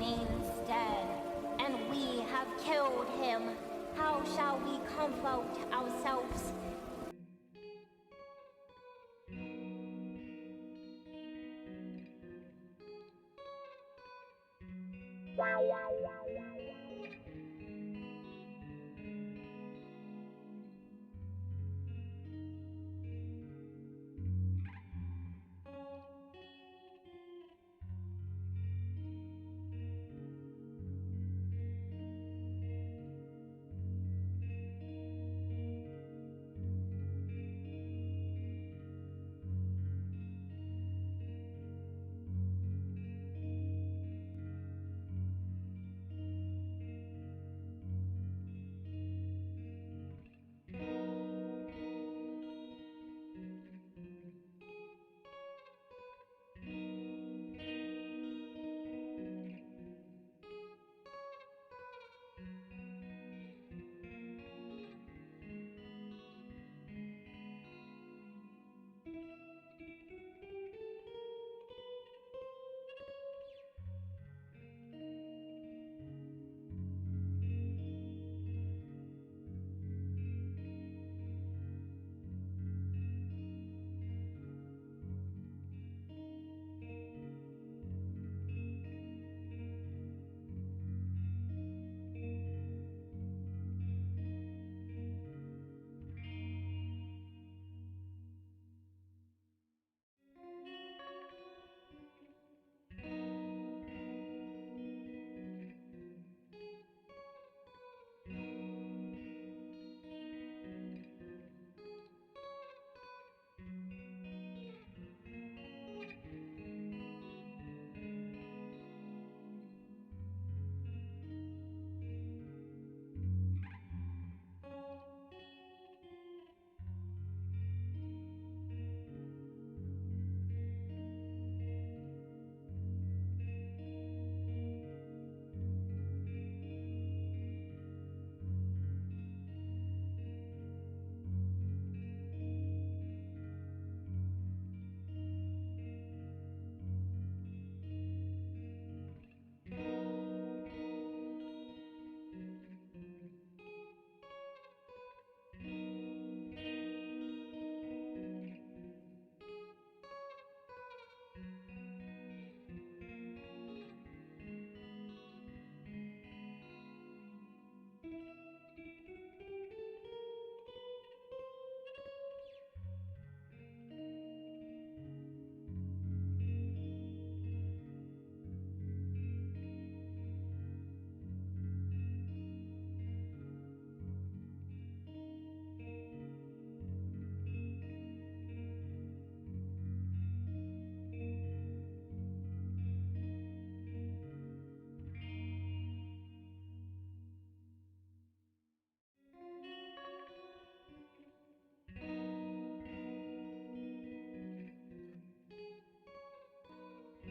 remains dead, and we have killed him. How shall we comfort ourselves?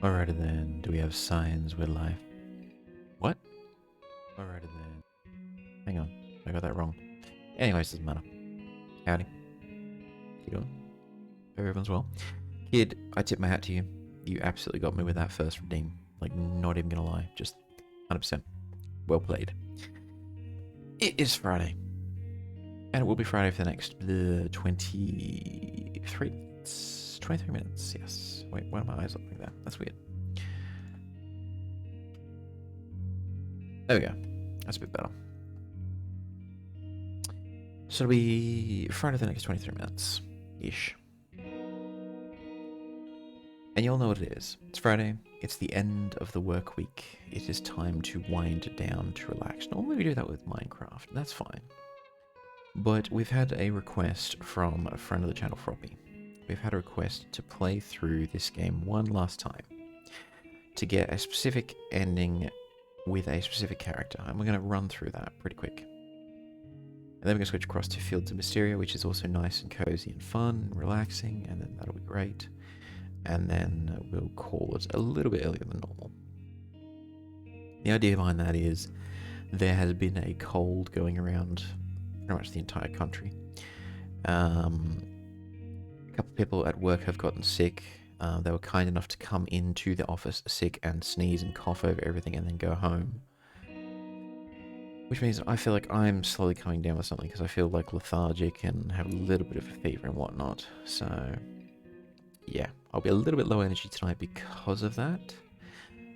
Alrighty then, do we have signs with life? What? Alrighty then. Hang on, I got that wrong. Anyways, doesn't matter. Howdy. You doing? Hope everyone's well. Kid, I tip my hat to you. You absolutely got me with that first redeem. Like, not even gonna lie. Just 100%. Well played. It is Friday. And it will be Friday for the next 23 minutes. 23 minutes, yes. Wait, why do my eyes look like that? That's weird. There we go. That's a bit better. So it'll be Friday for the next 23 minutes-ish. And you'll know what it is. It's Friday. It's the end of the work week. It is time to wind down, to relax. Normally we do that with Minecraft, and that's fine. But we've had a request from a friend of the channel, Froppy. We've had a request to play through this game one last time to get a specific ending with a specific character, and we're going to run through that pretty quick. And then we're going to switch across to Fields of Misteria, which is also nice and cozy and fun and relaxing, and then that'll be great. And then we'll call it a little bit earlier than normal. The idea behind that is there has been a cold going around pretty much the entire country. A couple of people at work have gotten sick. They were kind enough to come into the office sick and sneeze and cough over everything and then go home. Which means I feel like I'm slowly coming down with something because I feel like lethargic and have a little bit of a fever and whatnot. So, yeah, I'll be a little bit low energy tonight because of that.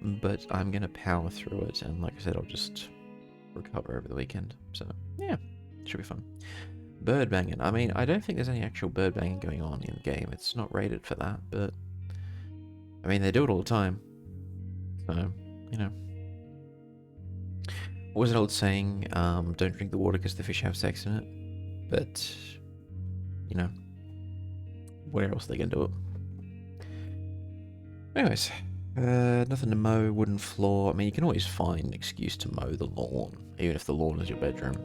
But I'm going to power through it. And like I said, I'll just recover over the weekend. So, yeah, should be fun. Bird banging. I mean, I don't think there's any actual bird banging going on in the game. It's not rated for that, but I mean, they do it all the time. So, you know. What was an old saying? Don't drink the water because the fish have sex in it. But, you know, where else are they going to do it? Anyways, nothing to mow, wooden floor. I mean, you can always find an excuse to mow the lawn, even if the lawn is your bedroom.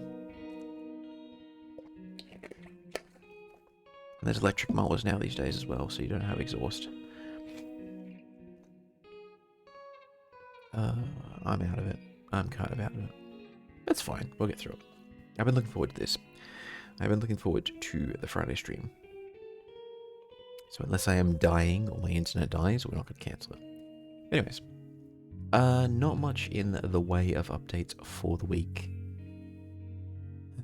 And there's electric mowers now these days as well, so you don't have exhaust. I'm out of it. I'm kind of out of it. That's fine. We'll get through it. I've been looking forward to this. I've been looking forward to the Friday stream. So unless I am dying or my internet dies, we're not going to cancel it. Anyways. Not much in the way of updates for the week.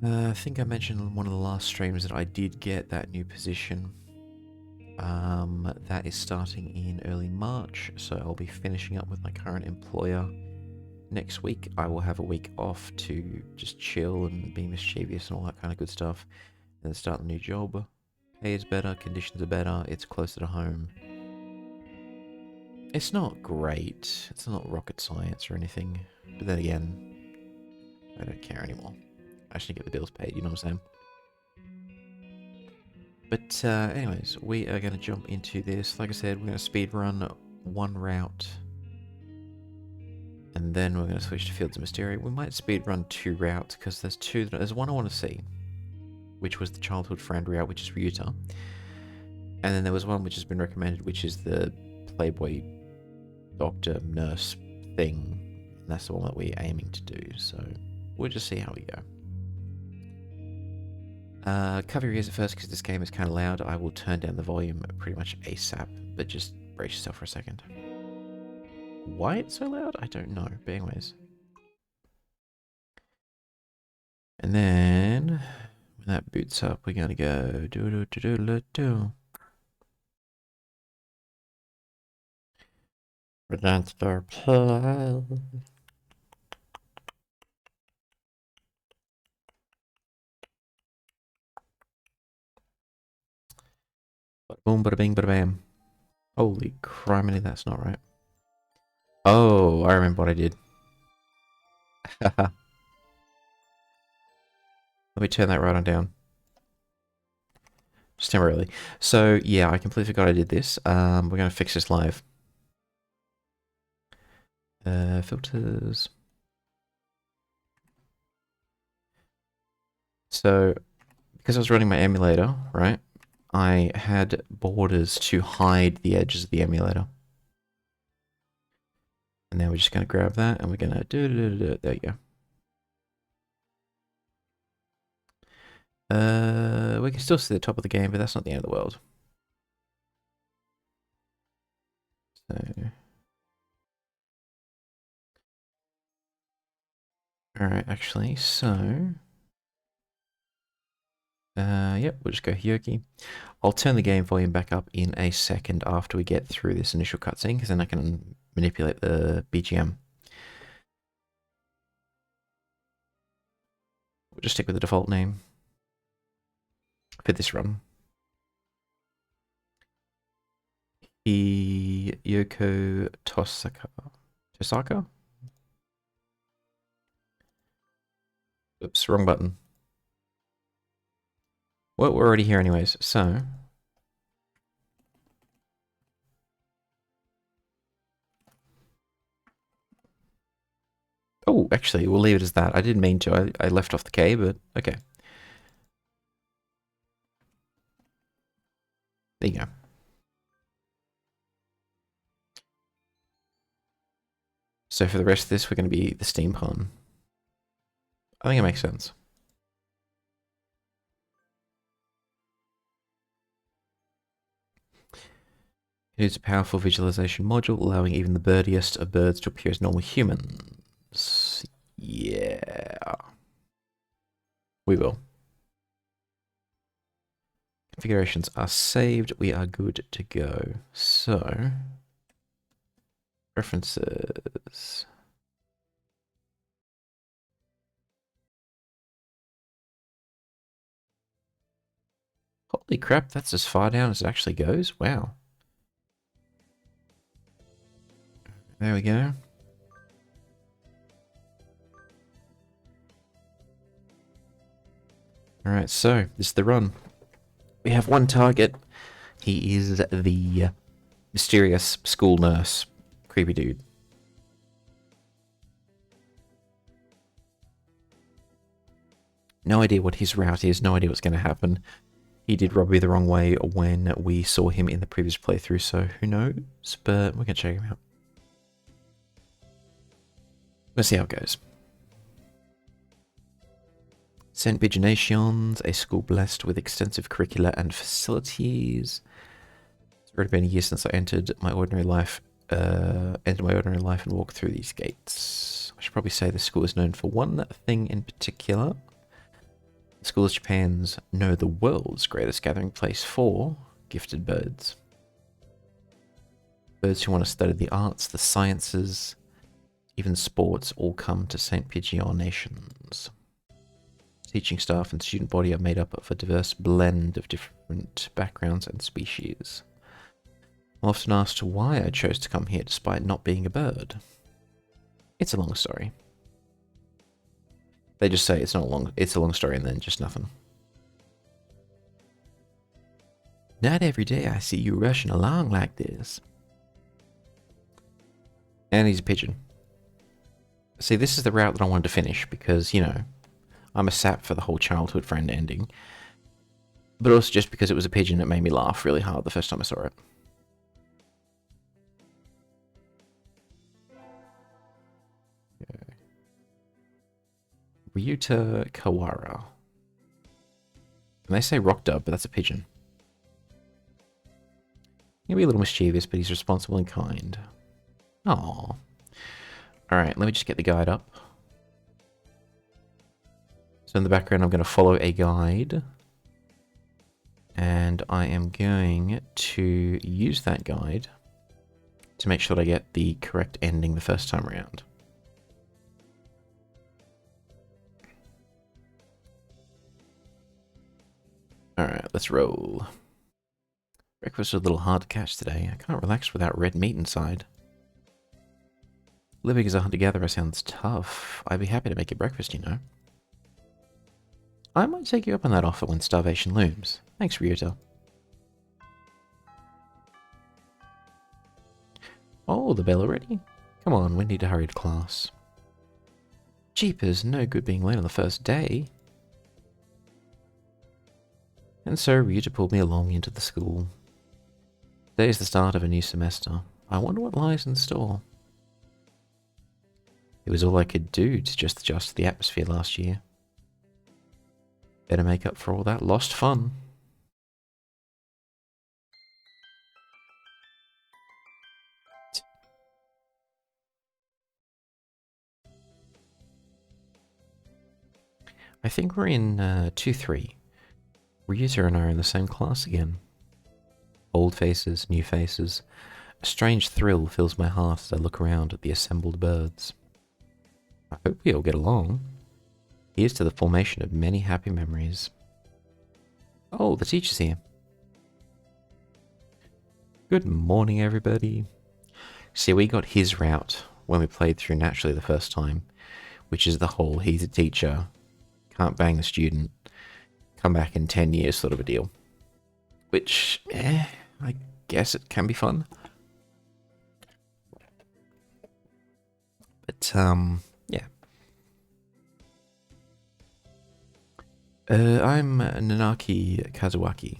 I think I mentioned in one of the last streams that I did get that new position. That is starting in early March, so I'll be finishing up with my current employer. Next week, I will have a week off to just chill and be mischievous and all that kind of good stuff. And then start the new job. Pay is better, conditions are better, it's closer to home. It's not great. It's not rocket science or anything. But then again, I don't care anymore. I actually get the bills paid, you know what I'm saying? But anyways, we are going to jump into this. Like I said, we're going to speed run one route. And then we're going to switch to Fields of Misteria. We might speed run 2 routes because there's 2. There's one I want to see, which was the childhood friend route, which is for Utah. And then there was one which has been recommended, which is the Playboy doctor nurse thing. And that's the one that we're aiming to do. So we'll just see how we go. Cover your ears at first because this game is kind of loud. I will turn down the volume pretty much ASAP, but just brace yourself for a second. Why it's so loud? I don't know, but anyways. And then, when that boots up, we're gonna go do. Redance Star Plus. Boom, bada bing, bada bam. Holy criminy, that's not right. Oh, I remember what I did. Let me turn that right on down. Just temporarily. So, yeah, I completely forgot I did this. We're going to fix this live. Filters. So, because I was running my emulator, right, I had borders to hide the edges of the emulator. And now we're just going to grab that and we're going to do. There you go. We can still see the top of the game, but that's not the end of the world. So, alright, actually, so... yep, we'll just go Hyoki. I'll turn the game volume back up in a second after we get through this initial cutscene, because then I can manipulate the BGM. We'll just stick with the default name for this run. Yoko Tosaka. Tosaka? Oops, wrong button. Well, we're already here anyways, so... Oh, actually, we'll leave it as that. I didn't mean to. I left off the K, but okay. There you go. So for the rest of this, we're going to be the steam pun. I think it makes sense. It's a powerful visualization module, allowing even the birdiest of birds to appear as normal humans. Yeah. We will. Configurations are saved. We are good to go. So, preferences. Holy crap, that's as far down as it actually goes. Wow. There we go. Alright, so this is the run. We have one target. He is the mysterious school nurse. Creepy dude. No idea what his route is, no idea what's going to happen. He did rub me the wrong way when we saw him in the previous playthrough, so who knows? But we're going to check him out. Let's see how it goes. St. Viginations, a school blessed with extensive curricula and facilities. It's already been a year since I entered my ordinary life and walked through these gates. I should probably say the school is known for one thing in particular. The school is Japan's, no, the world's greatest gathering place for gifted birds. Birds who want to study the arts, the sciences, even sports all come to St. Viginations. Teaching staff and student body are made up of a diverse blend of different backgrounds and species. I'm often asked why I chose to come here despite not being a bird. It's a long story. They just say it's a long story and then just nothing. Not every day I see you rushing along like this. And he's a pigeon. See, this is the route that I wanted to finish because, you know, I'm a sap for the whole childhood friend ending. But also just because it was a pigeon that made me laugh really hard the first time I saw it. Okay. Ryuta Kawara. And they say rock dove, but that's a pigeon. He'll be a little mischievous, but he's responsible and kind. Aww. Alright, let me just get the guide up. So in the background, I'm going to follow a guide. And I am going to use that guide to make sure that I get the correct ending the first time around. Alright, let's roll. Breakfast was a little hard to catch today. I can't relax without red meat inside. Living as a hunter-gatherer sounds tough. I'd be happy to make you breakfast, you know. I might take you up on that offer when starvation looms. Thanks, Ryuta. Oh, the bell already? Come on, we need to hurry to class. Jeepers, no good being late on the first day. And so Ryuta pulled me along into the school. Today is the start of a new semester. I wonder what lies in store. It was all I could do to just adjust to the atmosphere last year. Better make up for all that lost fun. I think we're in 2-3. Ryuta and I are in the same class again. Old faces, new faces. A strange thrill fills my heart as I look around at the assembled birds. I hope we all get along. Here's to the formation of many happy memories. Oh, the teacher's here. Good morning, everybody. See, we got his route when we played through Naturally the first time, which is the whole he's a teacher, can't bang the student, come back in 10 years sort of a deal. Which, I guess it can be fun. But, yeah. I'm Nanaki Kazuaki.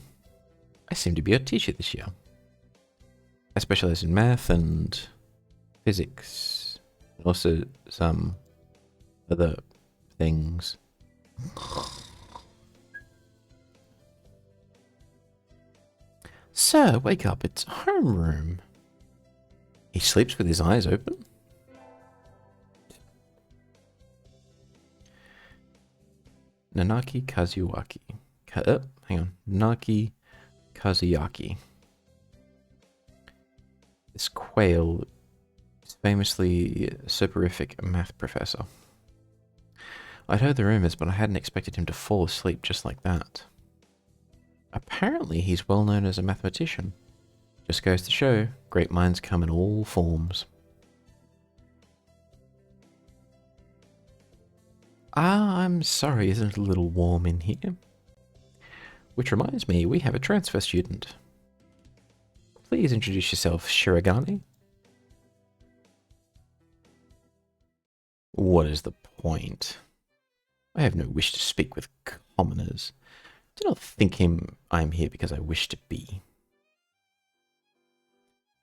I seem to be a teacher this year. I specialize in math and physics, and also some other things. Sir, wake up, it's homeroom. He sleeps with his eyes open? Nanaki Kazuaki. Hang on. Nanaki Kazuyaki. This quail is famously a soporific math professor. I'd heard the rumors, but I hadn't expected him to fall asleep just like that. Apparently, he's well known as a mathematician. Just goes to show, great minds come in all forms. Ah, I'm sorry, isn't it a little warm in here? Which reminds me, we have a transfer student. Please introduce yourself, Shirogane. What is the point? I have no wish to speak with commoners. Do not think I am here because I wish to be.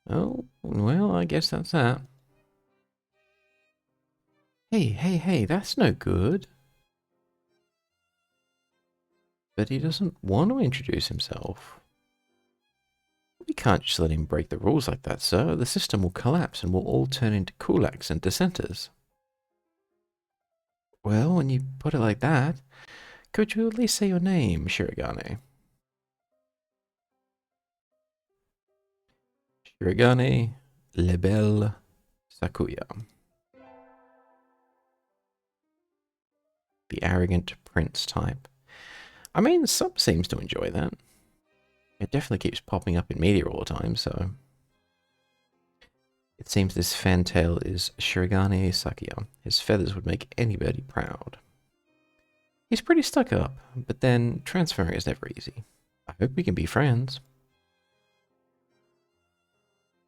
Oh, well, I guess that's that. Hey, that's no good. But he doesn't want to introduce himself. We can't just let him break the rules like that, sir. The system will collapse and we'll all turn into kulaks and dissenters. Well, when you put it like that, could you at least say your name, Shirogane? Shirogane Lebel Sakuya. The arrogant prince type. I mean, some seems to enjoy that. It definitely keeps popping up in media all the time, so... It seems this fantail is Shirogane Sakuya. His feathers would make anybody proud. He's pretty stuck up, but then transferring is never easy. I hope we can be friends.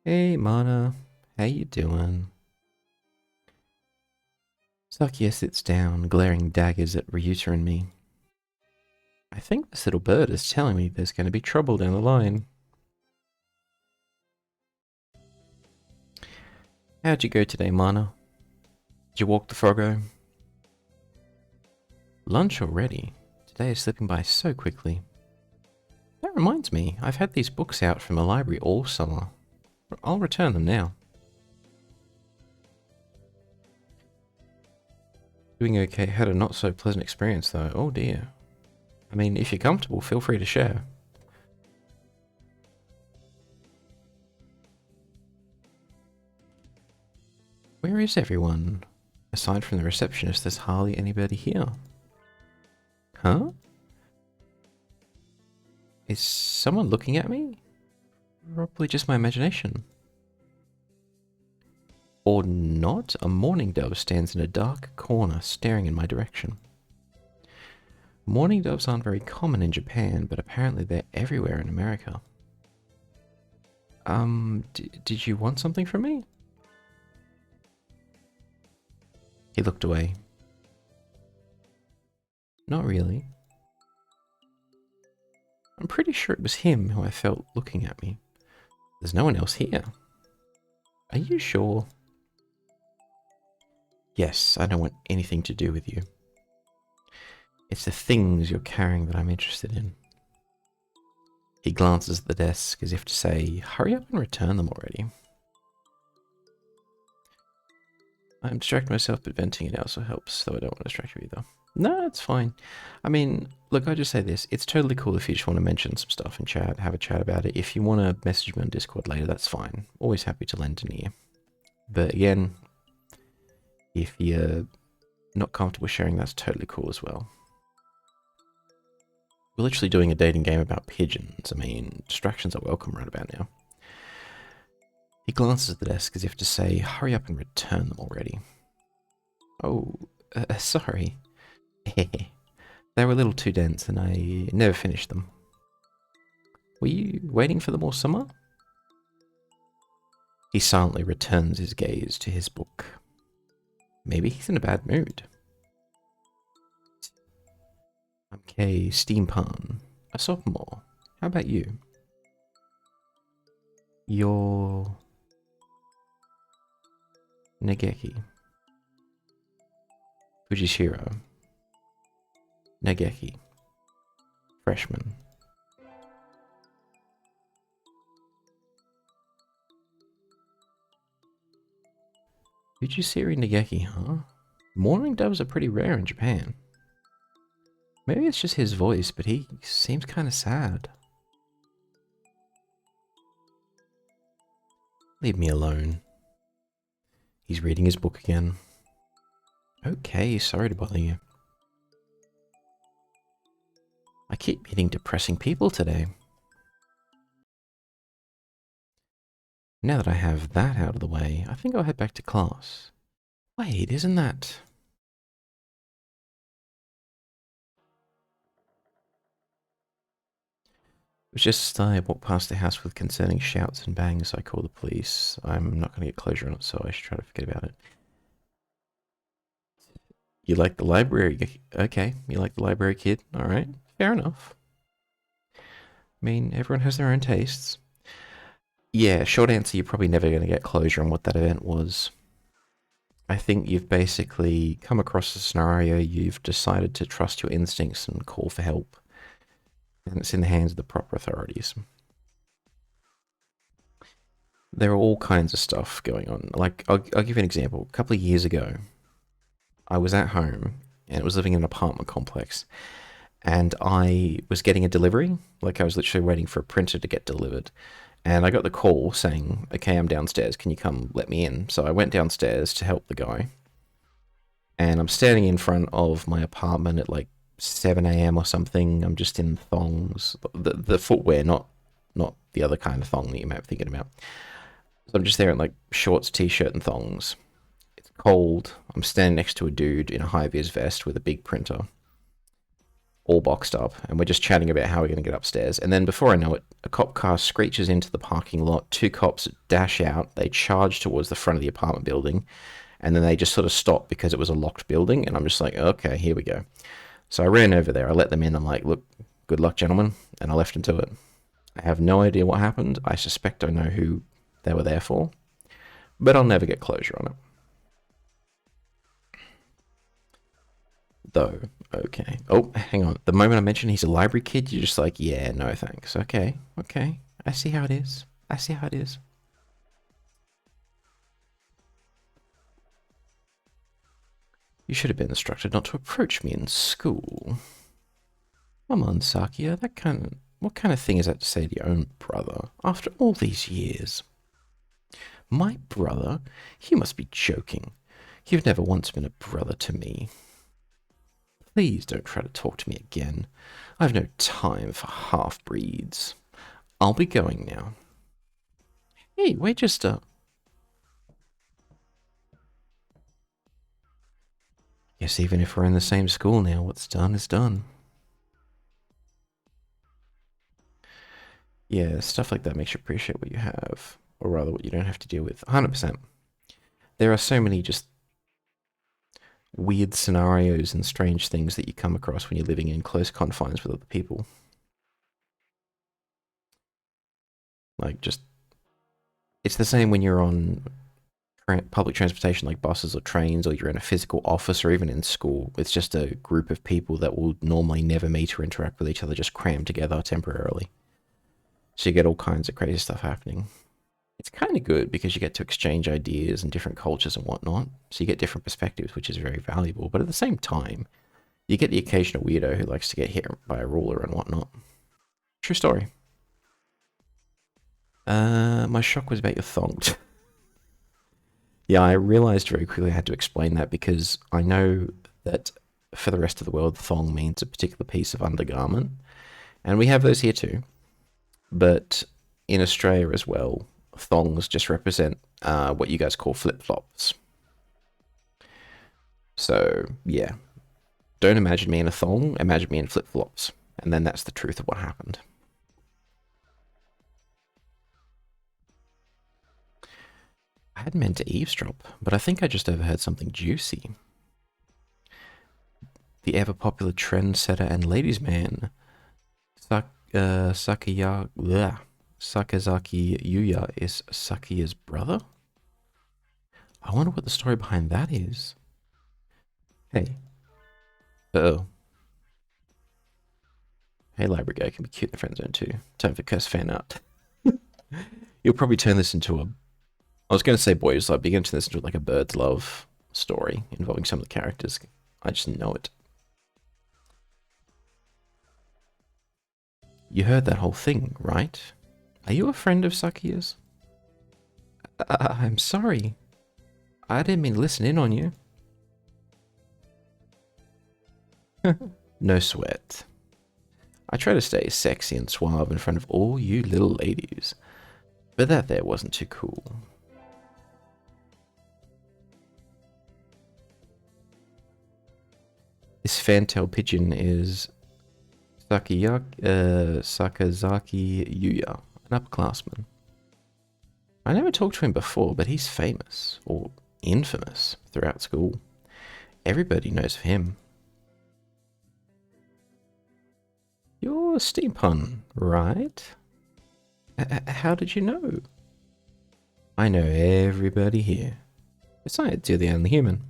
Hey, Mana. How you doing? Sakuya sits down, glaring daggers at Ryuta and me. I think this little bird is telling me there's going to be trouble down the line. How'd you go today, Mana? Did you walk the froggo? Lunch already? Today is slipping by so quickly. That reminds me, I've had these books out from the library all summer. I'll return them now. Doing okay, had a not so pleasant experience though, oh dear. I mean, if you're comfortable, feel free to share. Where is everyone? Aside from the receptionist, there's hardly anybody here. Huh? Is someone looking at me? Probably just my imagination. Or not, a mourning dove stands in a dark corner staring in my direction. Mourning doves aren't very common in Japan, but apparently they're everywhere in America. Did you want something from me? He looked away. Not really. I'm pretty sure it was him who I felt looking at me. There's no one else here. Are you sure? Yes, I don't want anything to do with you. It's the things you're carrying that I'm interested in. He glances at the desk as if to say, hurry up and return them already. I'm distracting myself, but venting it also helps, though I don't want to distract you either. No, it's fine. I mean, look, I just say this. It's totally cool if you just want to mention some stuff in chat, have a chat about it. If you want to message me on Discord later, that's fine. Always happy to lend an ear. But again, if you're not comfortable sharing, that's totally cool as well. We're literally doing a dating game about pigeons. I mean, distractions are welcome right about now. He glances at the desk as if to say, hurry up and return them already. Oh, sorry. They were a little too dense and I never finished them. Were you waiting for them all summer? He silently returns his gaze to his book. Maybe he's in a bad mood. I'm K. Steampan, a sophomore. How about you? You're... Negeki. Fujishiro. Negeki. Freshman. Fujisiri Nageki, huh? Mourning doves are pretty rare in Japan. Maybe it's just his voice, but he seems kind of sad. Leave me alone. He's reading his book again. Okay, sorry to bother you. I keep meeting depressing people today. Now that I have that out of the way, I think I'll head back to class. Wait, isn't that... It was just I walked past the house with concerning shouts and bangs, so I called the police. I'm not going to get closure on it, so I should try to forget about it. You like the library? Okay, you like the library, kid? Alright, fair enough. I mean, everyone has their own tastes. Yeah, short answer, you're probably never going to get closure on what that event was. I think you've basically come across a scenario, you've decided to trust your instincts and call for help. And it's in the hands of the proper authorities. There are all kinds of stuff going on. Like, I'll give you an example. A couple of years ago, I was at home and I was living in an apartment complex. And I was getting a delivery. Like, I was literally waiting for a printer to get delivered. And I got the call saying, okay, I'm downstairs. Can you come let me in? So I went downstairs to help the guy. And I'm standing in front of my apartment at like 7 a.m. or something. I'm just in thongs. The footwear, not the other kind of thong that you might be thinking about. So I'm just there in like shorts, t-shirt, and thongs. It's cold. I'm standing next to a dude in a high-vis vest with a big printer, all boxed up, and we're just chatting about how we're going to get upstairs. And then before I know it, a cop car screeches into the parking lot. Two cops dash out. They charge towards the front of the apartment building, and then they just sort of stop because it was a locked building. And I'm just like, okay, here we go. So I ran over there. I let them in. I'm like, look, good luck, gentlemen. And I left into it. I have no idea what happened. I suspect I know who they were there for, but I'll never get closure on it. Though, okay. Oh, hang on. The moment I mentioned he's a library kid, you're just like, yeah, no thanks. Okay, okay. I see how it is. I see how it is. You should have been instructed not to approach me in school. Come on, Sakia, what kind of thing is that to say to your own brother after all these years? My brother? You must be joking. You've never once been a brother to me. Please don't try to talk to me again. I've no time for half-breeds. I'll be going now. Hey, we're just, Guess even if we're in the same school now, what's done is done. Yeah, stuff like that makes you appreciate what you have, or rather what you don't have to deal with. 100%. There are so many just weird scenarios and strange things that you come across when you're living in close confines with other people. Like, just... It's the same when you're on public transportation like buses or trains, or you're in a physical office, or even in school. It's just a group of people that will normally never meet or interact with each other, just crammed together temporarily. So you get all kinds of crazy stuff happening. It's kind of good because you get to exchange ideas and different cultures and whatnot. So you get different perspectives, which is very valuable. But at the same time, you get the occasional weirdo who likes to get hit by a ruler and whatnot. True story. My shock was about your thong. Yeah, I realized very quickly I had to explain that because I know that for the rest of the world, thong means a particular piece of undergarment. And we have those here too. But in Australia as well, thongs just represent what you guys call flip-flops. So, yeah. Don't imagine me in a thong, imagine me in flip-flops. And then that's the truth of what happened. I hadn't meant to eavesdrop, but I think I just overheard something juicy. The ever-popular trendsetter and ladies' man, Sakazaki Yuya is Sakiya's brother? I wonder what the story behind that is. Hey. Uh-oh. Hey, library guy can be cute in the friend zone too. Time for curse fan art. You'll probably turn this into a I was going to say, boys, I began to listen to like a bird's love story involving some of the characters. I just know it. You heard that whole thing, right? Are you a friend of Sakiya's? I'm sorry. I didn't mean to listen in on you. No sweat. I try to stay sexy and suave in front of all you little ladies, but that there wasn't too cool. This fantail pigeon is Sakazaki Yuya, an upperclassman. I never talked to him before, but he's famous, or infamous, throughout school. Everybody knows of him. You're Steampun, right? How did you know? I know everybody here. Besides, you're the only human.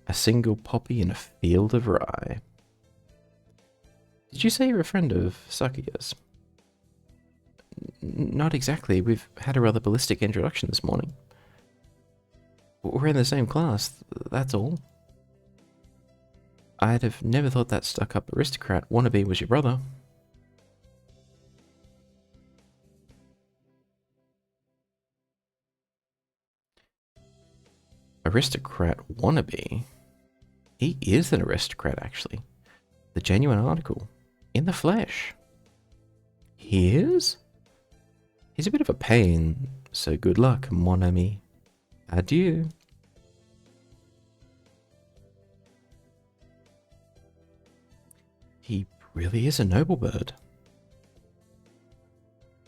A single poppy in a field of rye. Did you say you're a friend of Sakuya's? Not exactly. We've had a rather ballistic introduction this morning. We're in the same class, that's all. I'd have never thought that stuck-up aristocrat wannabe was your brother. Aristocrat wannabe? He is an aristocrat, actually. The genuine article. In the flesh. He is? He's a bit of a pain, so good luck, mon ami. Adieu. He really is a noble bird.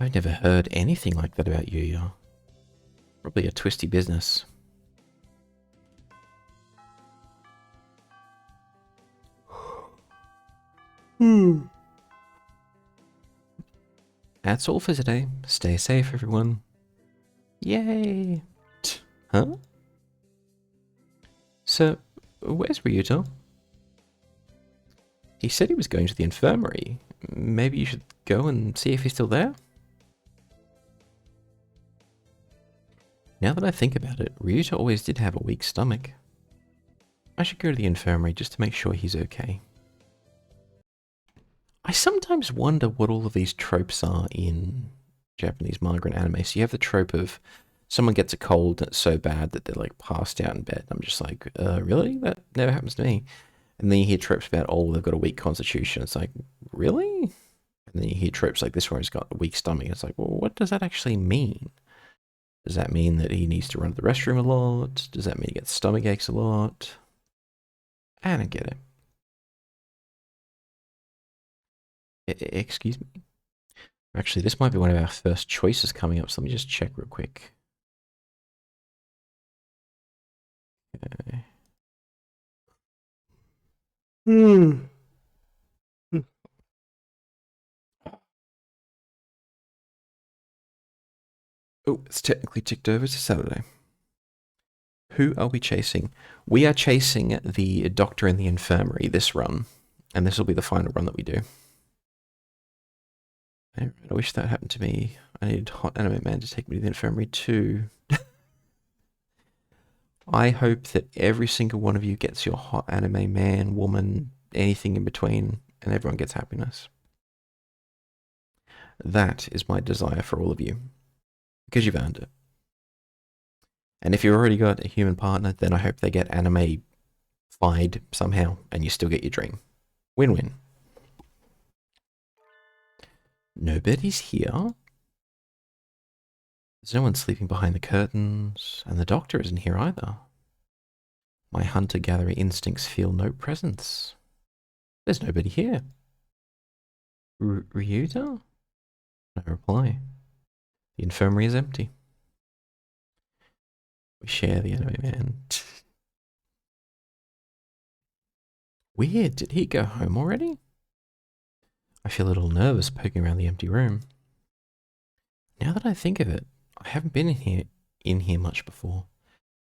I've never heard anything like that about Yuya. Probably a twisty business. That's all for today. Stay safe, everyone. Yay! Huh? So, where's Ryuto? He said he was going to the infirmary. Maybe you should go and see if he's still there? Now that I think about it, Ryuto always did have a weak stomach. I should go to the infirmary just to make sure he's okay. I sometimes wonder what all of these tropes are in Japanese manga and anime. So you have the trope of someone gets a cold and it's so bad that they're like passed out in bed. I'm just like, really? That never happens to me. And then you hear tropes about, oh, they've got a weak constitution. It's like, really? And then you hear tropes like this where he's got a weak stomach. It's like, well, what does that actually mean? Does that mean that he needs to run to the restroom a lot? Does that mean he gets stomach aches a lot? I don't get it. Excuse me? Actually, this might be one of our first choices coming up, so let me just check real quick. Okay. Oh, it's technically ticked over to Saturday. Who are we chasing? We are chasing the doctor in the infirmary this run, and this will be the final run that we do. I wish that happened to me. I needed Hot Anime Man to take me to the infirmary too. I hope that every single one of you gets your Hot Anime Man, woman, anything in between, and everyone gets happiness. That is my desire for all of you, because you've earned it. And if you've already got a human partner, then I hope they get anime-fied somehow, and you still get your dream. Win-win. Nobody's here. There's no one sleeping behind the curtains, and the doctor isn't here either. My hunter-gatherer instincts feel no presence. There's nobody here. Ryuta? No reply. The infirmary is empty. We share the anime man. Weird, did he go home already? I feel a little nervous poking around the empty room. Now that I think of it, I haven't been in here much before.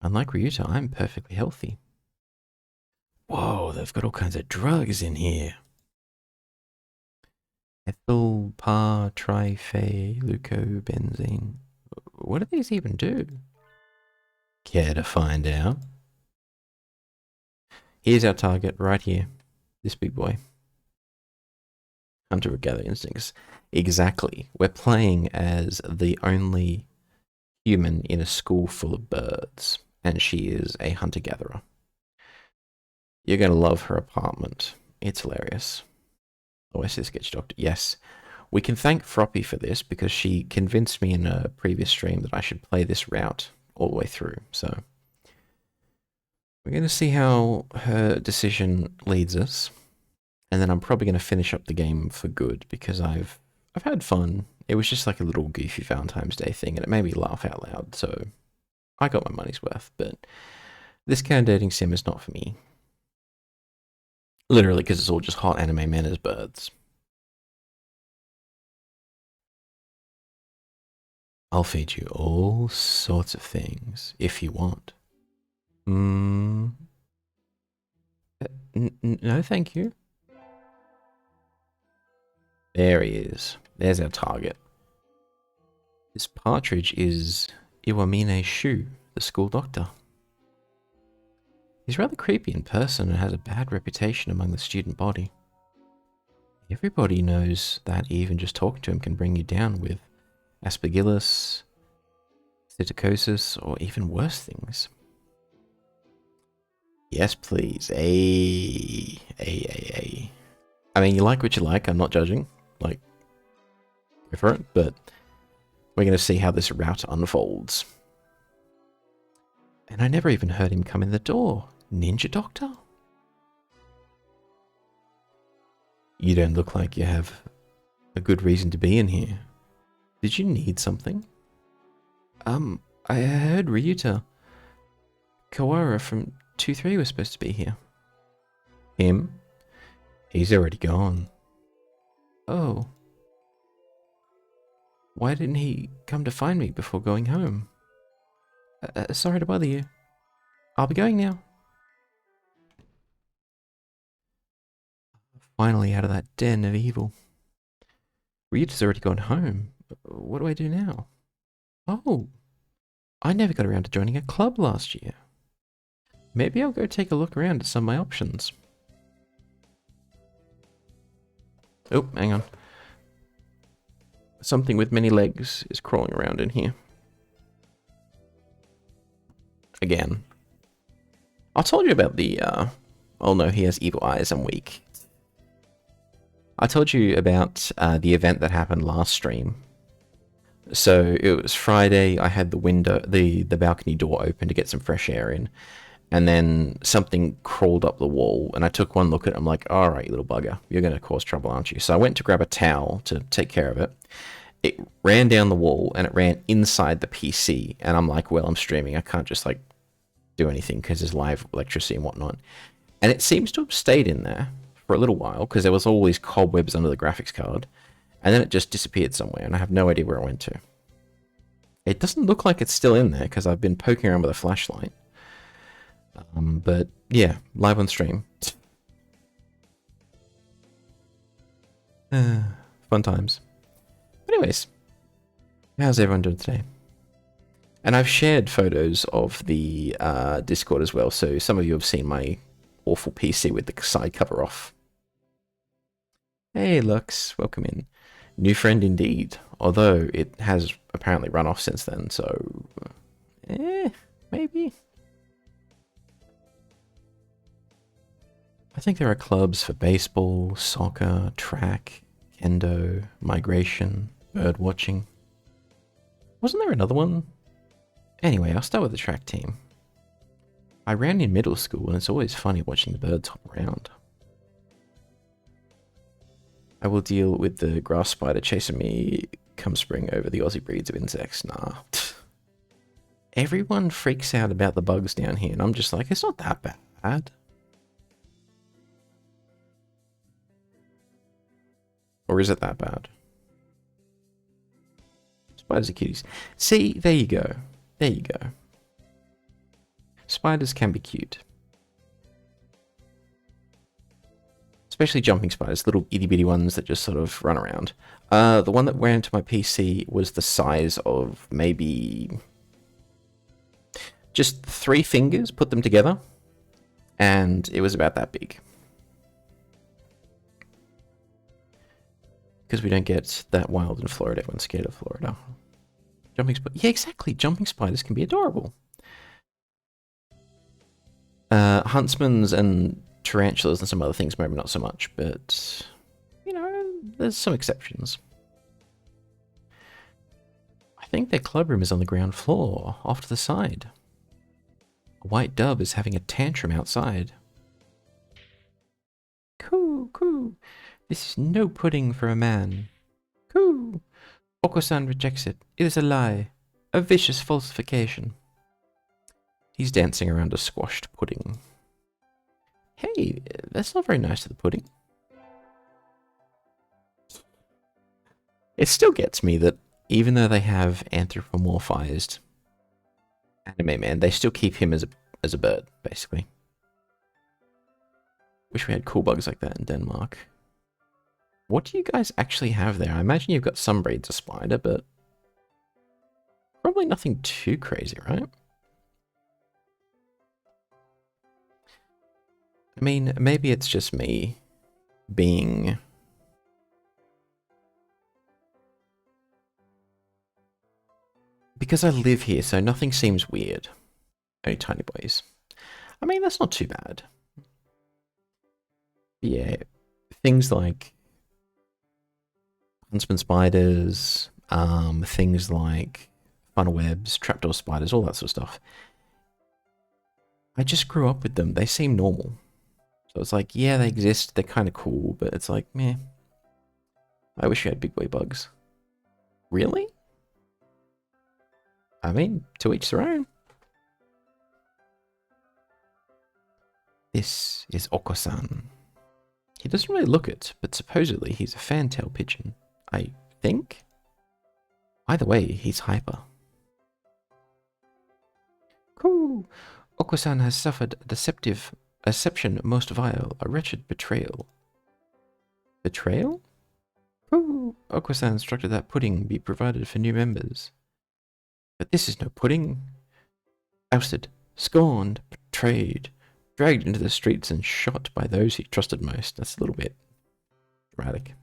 Unlike Ryuta, I'm perfectly healthy. Whoa, they've got all kinds of drugs in here. Ethyl, par, triphenyleucobenzene. what do these even do? Care to find out? Here's our target right here. This big boy. Hunter gather instincts. Exactly. We're playing as the only human in a school full of birds, and she is a hunter-gatherer. You're going to love her apartment. It's hilarious. Oh, I see the sketch doctor. Yes. We can thank Froppy for this because she convinced me in a previous stream that I should play this route all the way through. So we're going to see how her decision leads us. And then I'm probably going to finish up the game for good because I've had fun. It was just like a little goofy Valentine's Day thing and it made me laugh out loud. So I got my money's worth. But this kind of dating sim is not for me. Literally because it's all just hot anime men as birds. I'll feed you all sorts of things if you want. No, thank you. There he is. There's our target. This partridge is Iwamine Shu, the school doctor. He's rather creepy in person and has a bad reputation among the student body. Everybody knows that even just talking to him can bring you down with aspergillus, psittacosis, or even worse things. Yes, please. Ay. I mean, you like what you like. I'm not judging. Like, go for it. But we're going to see how this route unfolds. And I never even heard him come in the door. Ninja Doctor? You don't look like you have a good reason to be in here. Did you need something? I heard Ryuta Kawara from 2-3 was supposed to be here. Him? He's already gone. Oh. Why didn't he come to find me before going home? Sorry to bother you. I'll be going now. Finally out of that den of evil. Ryuta's already gone home. What do I do now? Oh. I never got around to joining a club last year. Maybe I'll go take a look around at some of my options. Oh, hang on. Something with many legs is crawling around in here. Again. I told you about the, oh no, he has evil eyes, I'm weak. I told you about the event that happened last stream. So it was Friday, I had the window, the balcony door open to get some fresh air in. And then something crawled up the wall, and I took one look at it. I'm like, all right, you little bugger, you're going to cause trouble, aren't you? So I went to grab a towel to take care of it. It ran down the wall, and it ran inside the PC. And I'm like, well, I'm streaming. I can't just, like, do anything because there's live electricity and whatnot. And it seems to have stayed in there for a little while because there was all these cobwebs under the graphics card. And then it just disappeared somewhere, and I have no idea where it went to. It doesn't look like it's still in there because I've been poking around with a flashlight. But yeah, live on stream. Fun times. Anyways, how's everyone doing today? And I've shared photos of the Discord as well, so some of you have seen my awful PC with the side cover off. Hey Lux, welcome in. New friend indeed, although it has apparently run off since then, so maybe. I think there are clubs for baseball, soccer, track, kendo, migration, bird watching. Wasn't there another one? Anyway, I'll start with the track team. I ran in middle school and it's always funny watching the birds hop around. I will deal with the grass spider chasing me come spring over the Aussie breeds of insects. Nah. Everyone freaks out about the bugs down here and I'm just like, it's not that bad. Or is it that bad? Spiders are cuties. See, there you go. There you go. Spiders can be cute. Especially jumping spiders, little itty bitty ones that just sort of run around. The one that went into my PC was the size of maybe just 3 fingers, put them together, and it was about that big. Because we don't get that wild in Florida, everyone's scared of Florida. Yeah, exactly, jumping spiders can be adorable. Huntsmans and tarantulas and some other things, maybe not so much, but, you know, there's some exceptions. I think their clubroom is on the ground floor, off to the side. A white dove is having a tantrum outside. Coo, coo. This is no pudding for a man. Coo. Oko-san rejects it. It is a lie. A vicious falsification. He's dancing around a squashed pudding. Hey, that's not very nice to the pudding. It still gets me that even though they have anthropomorphized Anime Man, they still keep him as a bird, basically. Wish we had cool bugs like that in Denmark. What do you guys actually have there? I imagine you've got some breeds of spider, but probably nothing too crazy, right? I mean, maybe it's just me being... Because I live here, so nothing seems weird. Only tiny boys. I mean, that's not too bad. Yeah, things like huntsman spiders, things like funnel webs, trapdoor spiders, all that sort of stuff. I just grew up with them. They seem normal. So it's like, yeah, they exist. They're kind of cool, but it's like, meh. I wish we had big boy bugs. Really? I mean, to each their own. This is Oko-san. He doesn't really look it, but supposedly he's a fantail pigeon. I think? Either way, he's hyper. Cool. Oko-san has suffered a deception most vile, a wretched betrayal. Betrayal? Cool. Oko-san instructed that pudding be provided for new members. But this is no pudding. Ousted, scorned, betrayed, dragged into the streets and shot by those he trusted most. That's a little bit dramatic.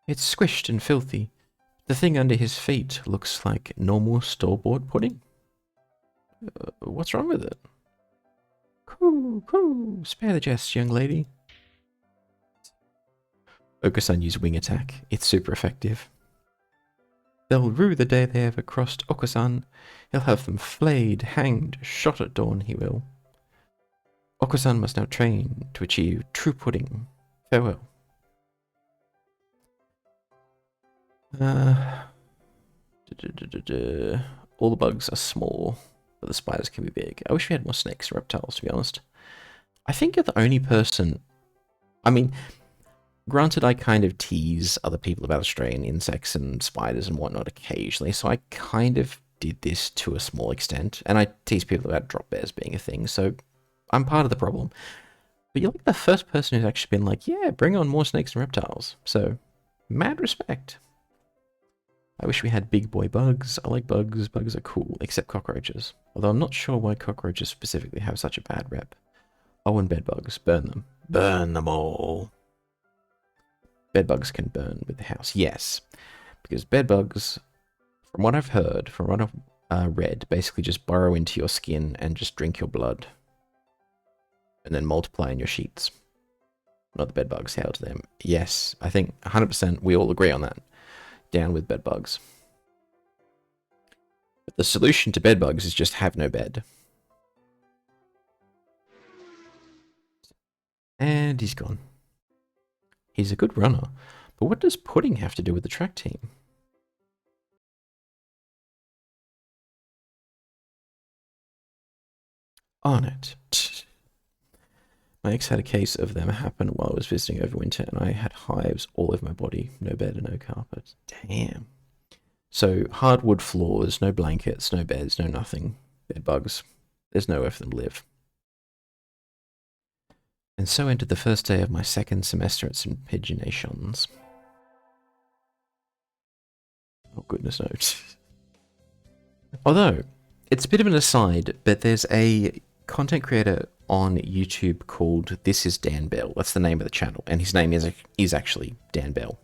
It's squished and filthy. The thing under his feet looks like normal store-bought pudding. What's wrong with it? Cool, cool. Spare the jest, young lady. Oko-san used wing attack. It's super effective. They'll rue the day they ever crossed Oko-san. He'll have them flayed, hanged, shot at dawn, he will. Oko-san must now train to achieve true pudding. Farewell. All the bugs are small, but the spiders can be big. I wish we had more snakes and reptiles, to be honest. I think you're the only person... I mean, granted, I kind of tease other people about Australian insects and spiders and whatnot occasionally, so I kind of did this to a small extent, and I tease people about drop bears being a thing, so I'm part of the problem. But you're like the first person who's actually been like, yeah, bring on more snakes and reptiles, so mad respect. I wish we had big boy bugs. I like bugs. Bugs are cool, except cockroaches. Although I'm not sure why cockroaches specifically have such a bad rep. Oh, and bedbugs. Burn them. Burn them all. Bedbugs can burn with the house. Yes. Because bedbugs, from what I've heard, from what I've read, basically just burrow into your skin and just drink your blood. And then multiply in your sheets. Not the bedbugs, hail to them. Yes, I think 100% we all agree on that. Down with bedbugs. But the solution to bedbugs is just have no bed. And he's gone. He's a good runner, but what does pudding have to do with the track team? On it. My ex had a case of them happen while I was visiting over winter, and I had hives all over my body. No bed and no carpet. Damn. So, hardwood floors, no blankets, no beds, no nothing. Bed bugs. There's nowhere for them to live. And so ended the first day of my second semester at St. Pigeonations. Oh, goodness knows. Although, it's a bit of an aside, but there's a content creator on YouTube called This Is Dan Bell. That's the name of the channel, and his name is actually Dan Bell.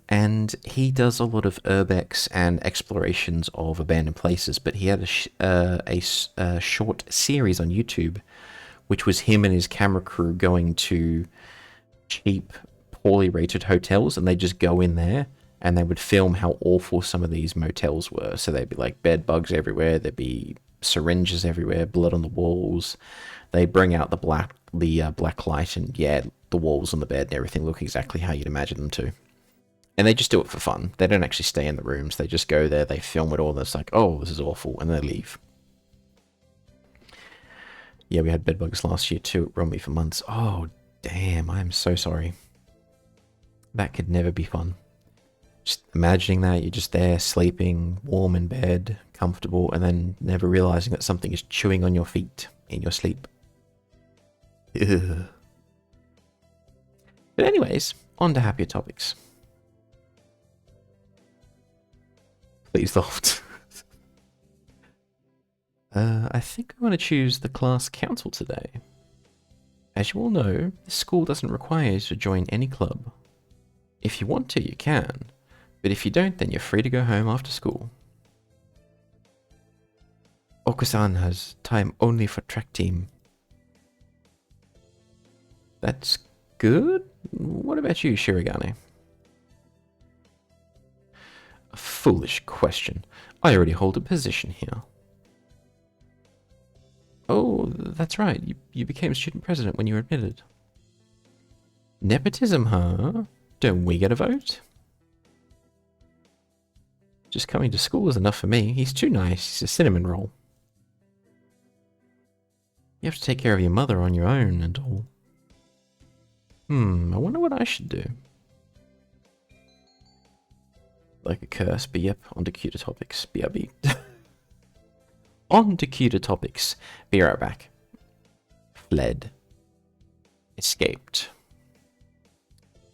And he does a lot of urbex and explorations of abandoned places, but he had a short series on YouTube, which was him and his camera crew going to cheap, poorly rated hotels, and they just go in there and they would film how awful some of these motels were. So they'd be like bed bugs everywhere, there'd be syringes everywhere, blood on the walls. They bring out the black light, and yeah, the walls on the bed and everything look exactly how you'd imagine them to. And they just do it for fun. They don't actually stay in the rooms. They just go there, they film it all, and it's like, oh, this is awful, and they leave. Yeah, we had bedbugs last year too. It roamed me for months. Oh, damn, I'm so sorry. That could never be fun. Just imagining that you're just there, sleeping, warm in bed, comfortable, and then never realizing that something is chewing on your feet in your sleep. Ugh. But anyways, on to happier topics. Please loft. I think I want to choose the class council today. As you all know, this school doesn't require you to join any club. If you want to, you can, but if you don't, then you're free to go home after school. Okusan has time only for track team. That's good? What about you, Shirigane? A foolish question. I already hold a position here. Oh, that's right. You became student president when you were admitted. Nepotism, huh? Don't we get a vote? Just coming to school is enough for me. He's too nice. He's a cinnamon roll. You have to take care of your mother on your own and all. I wonder what I should do. Like a curse, but yep, on to cuter topics. BRB. On to cuter topics. Be right back. Fled. Escaped.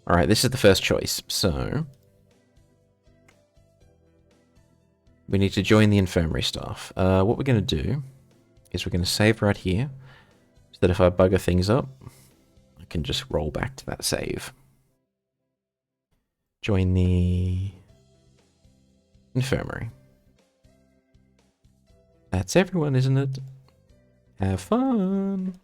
Alright, this is the first choice, so... we need to join the infirmary staff. What we're going to do is we're going to save right here, so that if I bugger things up, I can just roll back to that save. Join the infirmary. That's everyone, isn't it? Have fun!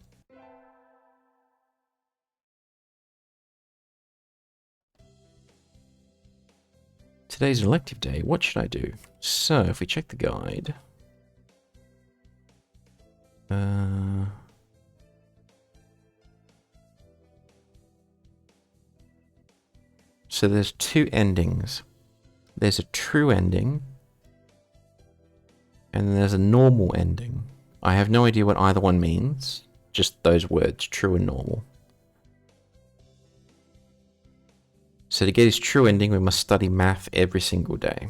Today's an elective day. What should I do? So, if we check the guide... so there's two endings. There's a true ending, and then there's a normal ending. I have no idea what either one means. Just those words, true and normal. So to get his true ending, we must study math every single day.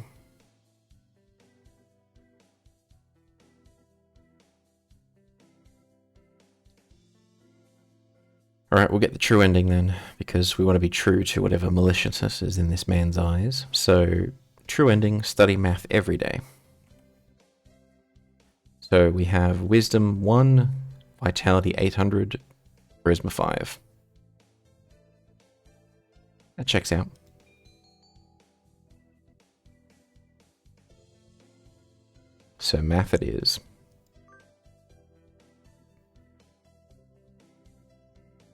Alright, we'll get the true ending then, because we want to be true to whatever maliciousness is in this man's eyes. So, true ending, study math every day. So we have Wisdom 1, Vitality 800, Charisma 5. That checks out. So math it is.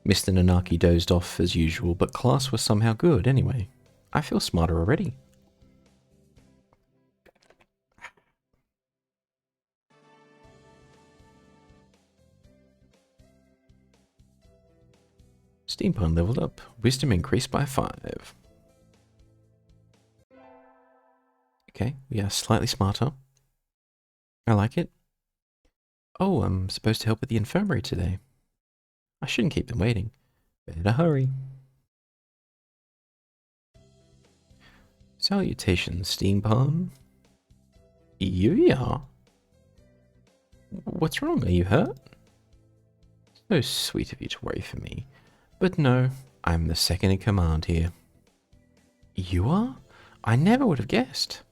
Mr. Nanaki dozed off as usual, but class was somehow good anyway. I feel smarter already. Steampunk leveled up. Wisdom increased by 5. Okay, we are slightly smarter. I like it. Oh, I'm supposed to help at the infirmary today. I shouldn't keep them waiting. Better hurry. Salutations, Steampunk. Yeah. What's wrong? Are you hurt? So sweet of you to worry for me. But no, I'm the second in command here. You are? I never would have guessed.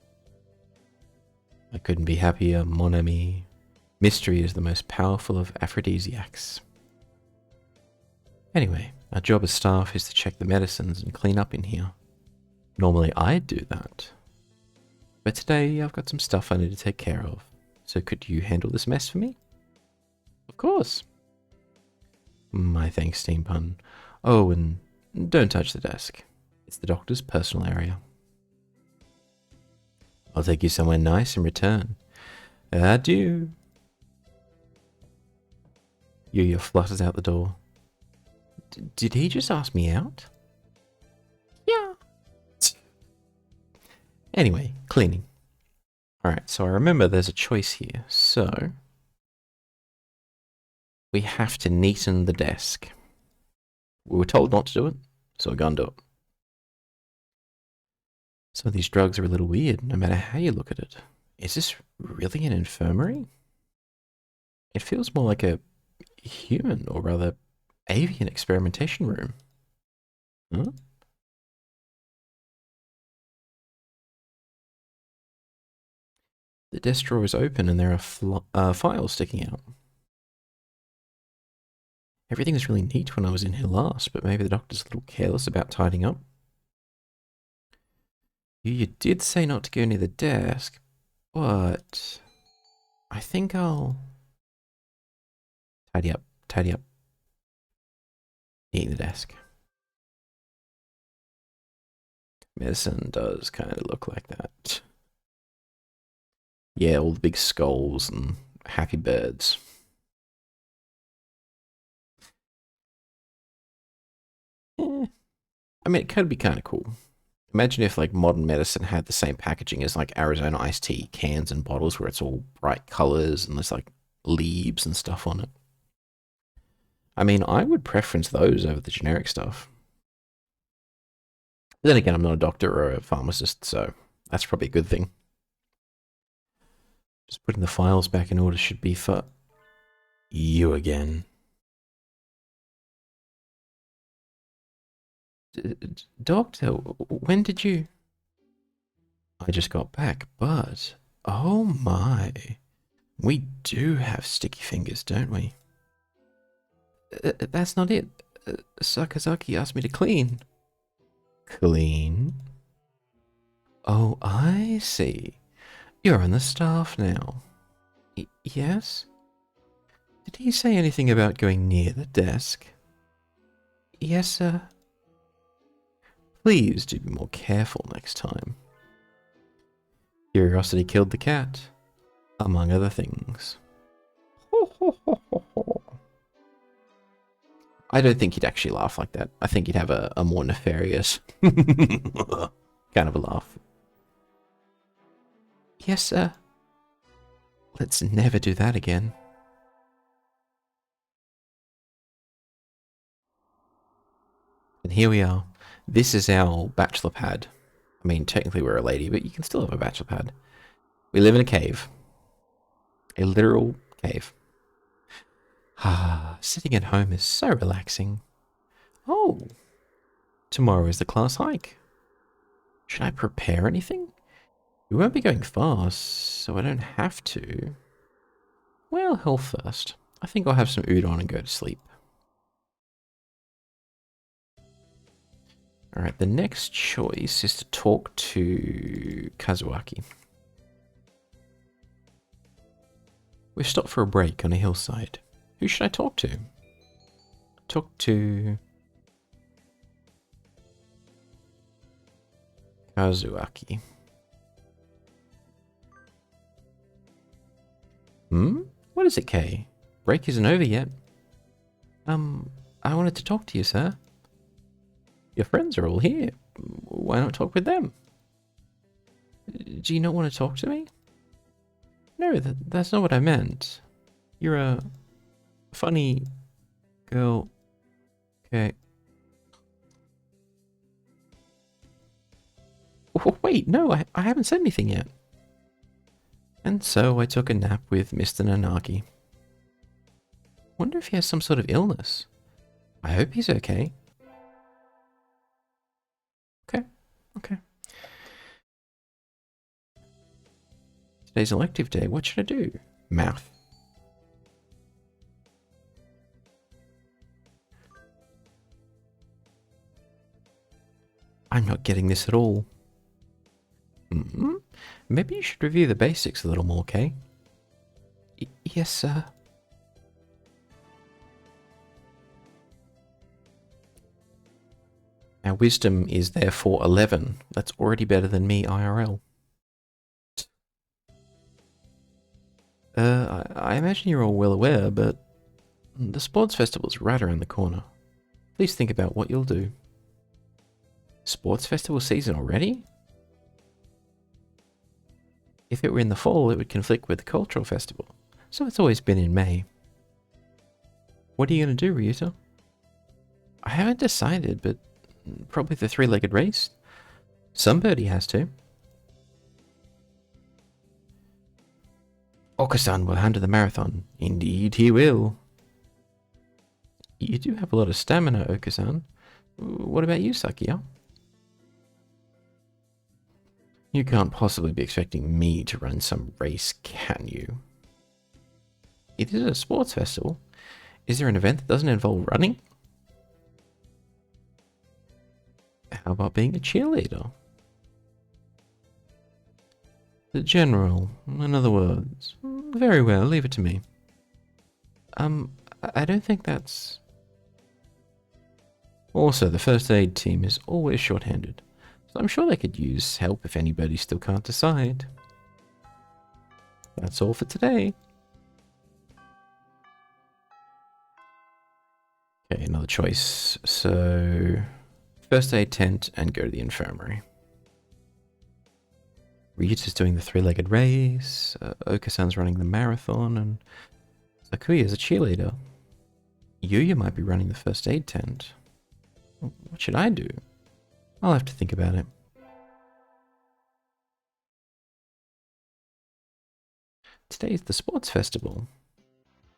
I couldn't be happier, mon ami. Mystery is the most powerful of aphrodisiacs. Anyway, our job as staff is to check the medicines and clean up in here. Normally I'd do that. But today I've got some stuff I need to take care of. So could you handle this mess for me? Of course. My thanks, Steam Pun. Oh, and don't touch the desk. It's the doctor's personal area. I'll take you somewhere nice in return. Adieu. Yuya flutters out the door. Did he just ask me out? Yeah. Anyway, cleaning. Alright, so I remember there's a choice here. So, we have to neaten the desk. We were told not to do it, so we're gonna do it. Some of these drugs are a little weird, no matter how you look at it. Is this really an infirmary? It feels more like a human, or rather, avian experimentation room. Huh? The desk drawer is open and there are files sticking out. Everything was really neat when I was in here last, but maybe the doctor's a little careless about tidying up. You did say not to go near the desk, but I think I'll tidy up. Near the desk. Medicine does kind of look like that. Yeah, all the big skulls and happy birds. I mean, it could be kind of cool. Imagine if like modern medicine had the same packaging as like Arizona iced tea cans and bottles where it's all bright colors and there's like leaves and stuff on it. I mean, I would preference those over the generic stuff. Then again, I'm not a doctor or a pharmacist, so that's probably a good thing. Just putting the files back in order should be for you again. Doctor, when did you... I just got back, but... Oh my. We do have sticky fingers, don't we? That's not it. Sakazaki asked me to clean. Clean? Oh, I see. You're on the staff now. Yes? Did he say anything about going near the desk? Yes, sir. Please do be more careful next time. Curiosity killed the cat, among other things. I don't think he'd actually laugh like that. I think he'd have a more nefarious kind of a laugh. Yes, sir. Let's never do that again. And here we are. This is our bachelor pad. I mean, technically we're a lady, but you can still have a bachelor pad. We live in a cave. A literal cave. Ah, sitting at home is so relaxing. Oh, tomorrow is the class hike. Should I prepare anything? We won't be going fast, so I don't have to. Well, health first. I think I'll have some udon and go to sleep. Alright, the next choice is to talk to Kazuaki. We've stopped for a break on a hillside. Who should I talk to? Talk to... Kazuaki. What is it, Kay? Break isn't over yet. I wanted to talk to you, sir. Your friends are all here. Why not talk with them? Do you not want to talk to me? No, that's not what I meant. You're a funny girl. Okay. Oh, wait, no, I haven't said anything yet. And so I took a nap with Mr. Nanaki. Wonder if he has some sort of illness. I hope he's okay. Okay. Today's elective day. What should I do? Mouth. I'm not getting this at all. Maybe you should review the basics a little more, Kay? Yes, sir. Our wisdom is therefore 11. That's already better than me IRL. I imagine you're all well aware, but the sports festival's right around the corner. Please think about what you'll do. Sports festival season already? If it were in the fall, it would conflict with the cultural festival, so it's always been in May. What are you going to do, Ryuta? I haven't decided, but probably the three-legged race. Somebody has to. Okasan will handle the marathon. Indeed he will. You do have a lot of stamina, Okasan. What about you, Sakia? You can't possibly be expecting me to run some race, can you? It is a sports festival. Is there an event that doesn't involve running? How about being a cheerleader? The general, in other words. Very well, leave it to me. I don't think that's... Also, the first aid team is always short-handed, so I'm sure they could use help if anybody still can't decide. That's all for today. Okay, another choice. So, first aid tent and go to the infirmary. Ryuta's doing the three-legged race, Okasan's running the marathon, and Sakuya's a cheerleader. Yuya might be running the first aid tent. What should I do? I'll have to think about it. Today's the sports festival.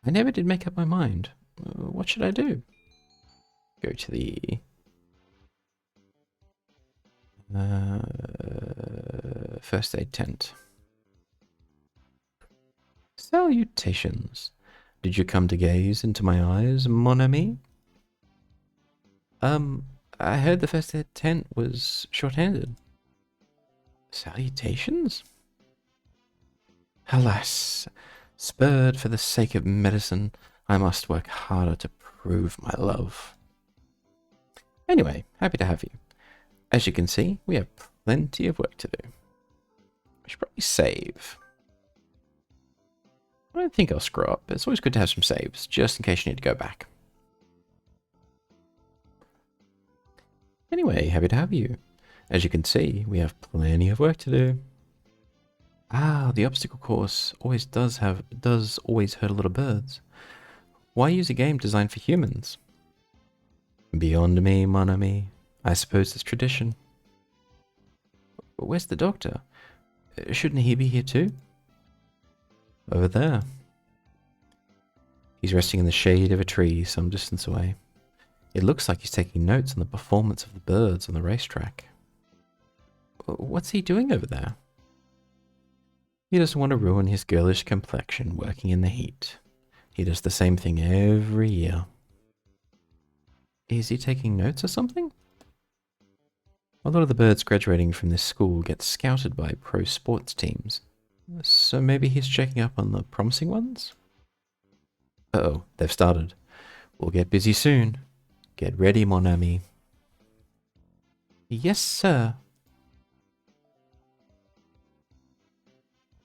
I never did make up my mind. What should I do? Go to the... first aid tent. Salutations. Did you come to gaze into my eyes, mon ami? I heard the first aid tent was short-handed. Salutations? Alas, spurred for the sake of medicine, I must work harder to prove my love. Anyway, happy to have you. As you can see, we have plenty of work to do. I should probably save. I don't think I'll screw up. It's always good to have some saves, just in case you need to go back. Anyway, happy to have you. As you can see, we have plenty of work to do. Ah, the obstacle course does always hurt a lot of birds. Why use a game designed for humans? Beyond me, mon ami. I suppose it's tradition. But where's the doctor? Shouldn't he be here too? Over there. He's resting in the shade of a tree some distance away. It looks like he's taking notes on the performance of the birds on the racetrack. What's he doing over there? He doesn't want to ruin his girlish complexion working in the heat. He does the same thing every year. Is he taking notes or something? A lot of the birds graduating from this school get scouted by pro sports teams. So maybe he's checking up on the promising ones? Uh-oh, they've started. We'll get busy soon. Get ready, mon ami. Yes, sir.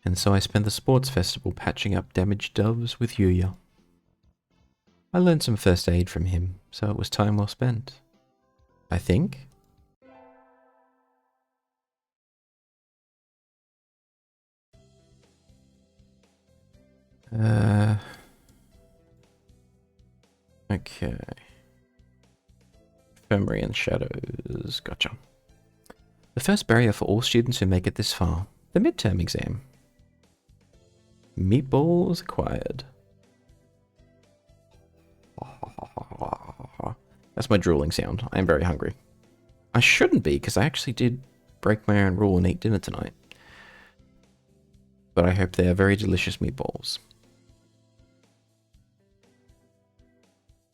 And so I spent the sports festival patching up damaged doves with Yuya. I learned some first aid from him, so it was time well spent. I think. Okay. Infirmary and shadows. Gotcha. The first barrier for all students who make it this far. The midterm exam. Meatballs acquired. That's my drooling sound. I am very hungry. I shouldn't be, because I actually did break my own rule and eat dinner tonight. But I hope they are very delicious meatballs.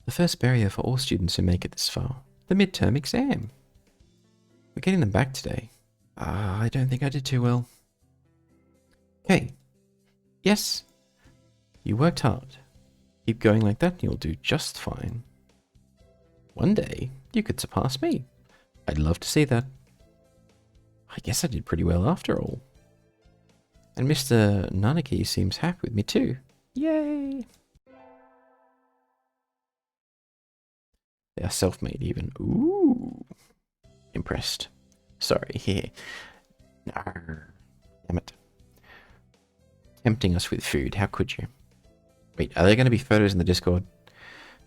The first barrier for all students who make it this far. The midterm exam. We're getting them back today. I don't think I did too well. Okay. Yes. You worked hard. Keep going like that and you'll do just fine. One day, you could surpass me. I'd love to see that. I guess I did pretty well after all. And Mr. Nanaki seems happy with me too. Yay! They are self-made even. Ooh. Impressed. Sorry, here. Arr. Damn it. Tempting us with food. How could you? Wait, are there going to be photos in the Discord?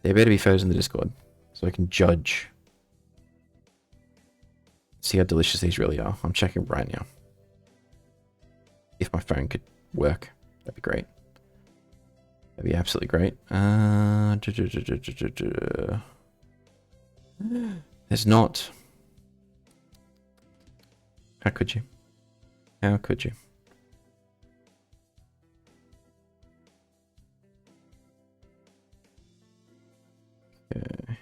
There better be photos in the Discord. So I can judge. See how delicious these really are. I'm checking right now. If my phone could work, that'd be great. That'd be absolutely great. There's not. How could you? How could you? Okay.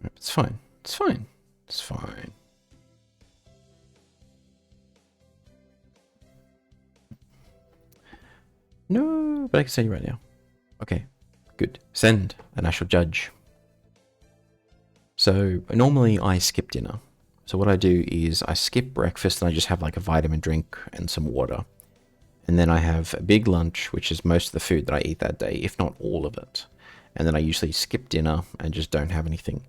It's fine. It's fine. It's fine. No, but I can send you right now. Okay, good. Send, and I shall judge. So, normally I skip dinner. So what I do is I skip breakfast and I just have like a vitamin drink and some water. And then I have a big lunch, which is most of the food that I eat that day, if not all of it. And then I usually skip dinner and just don't have anything.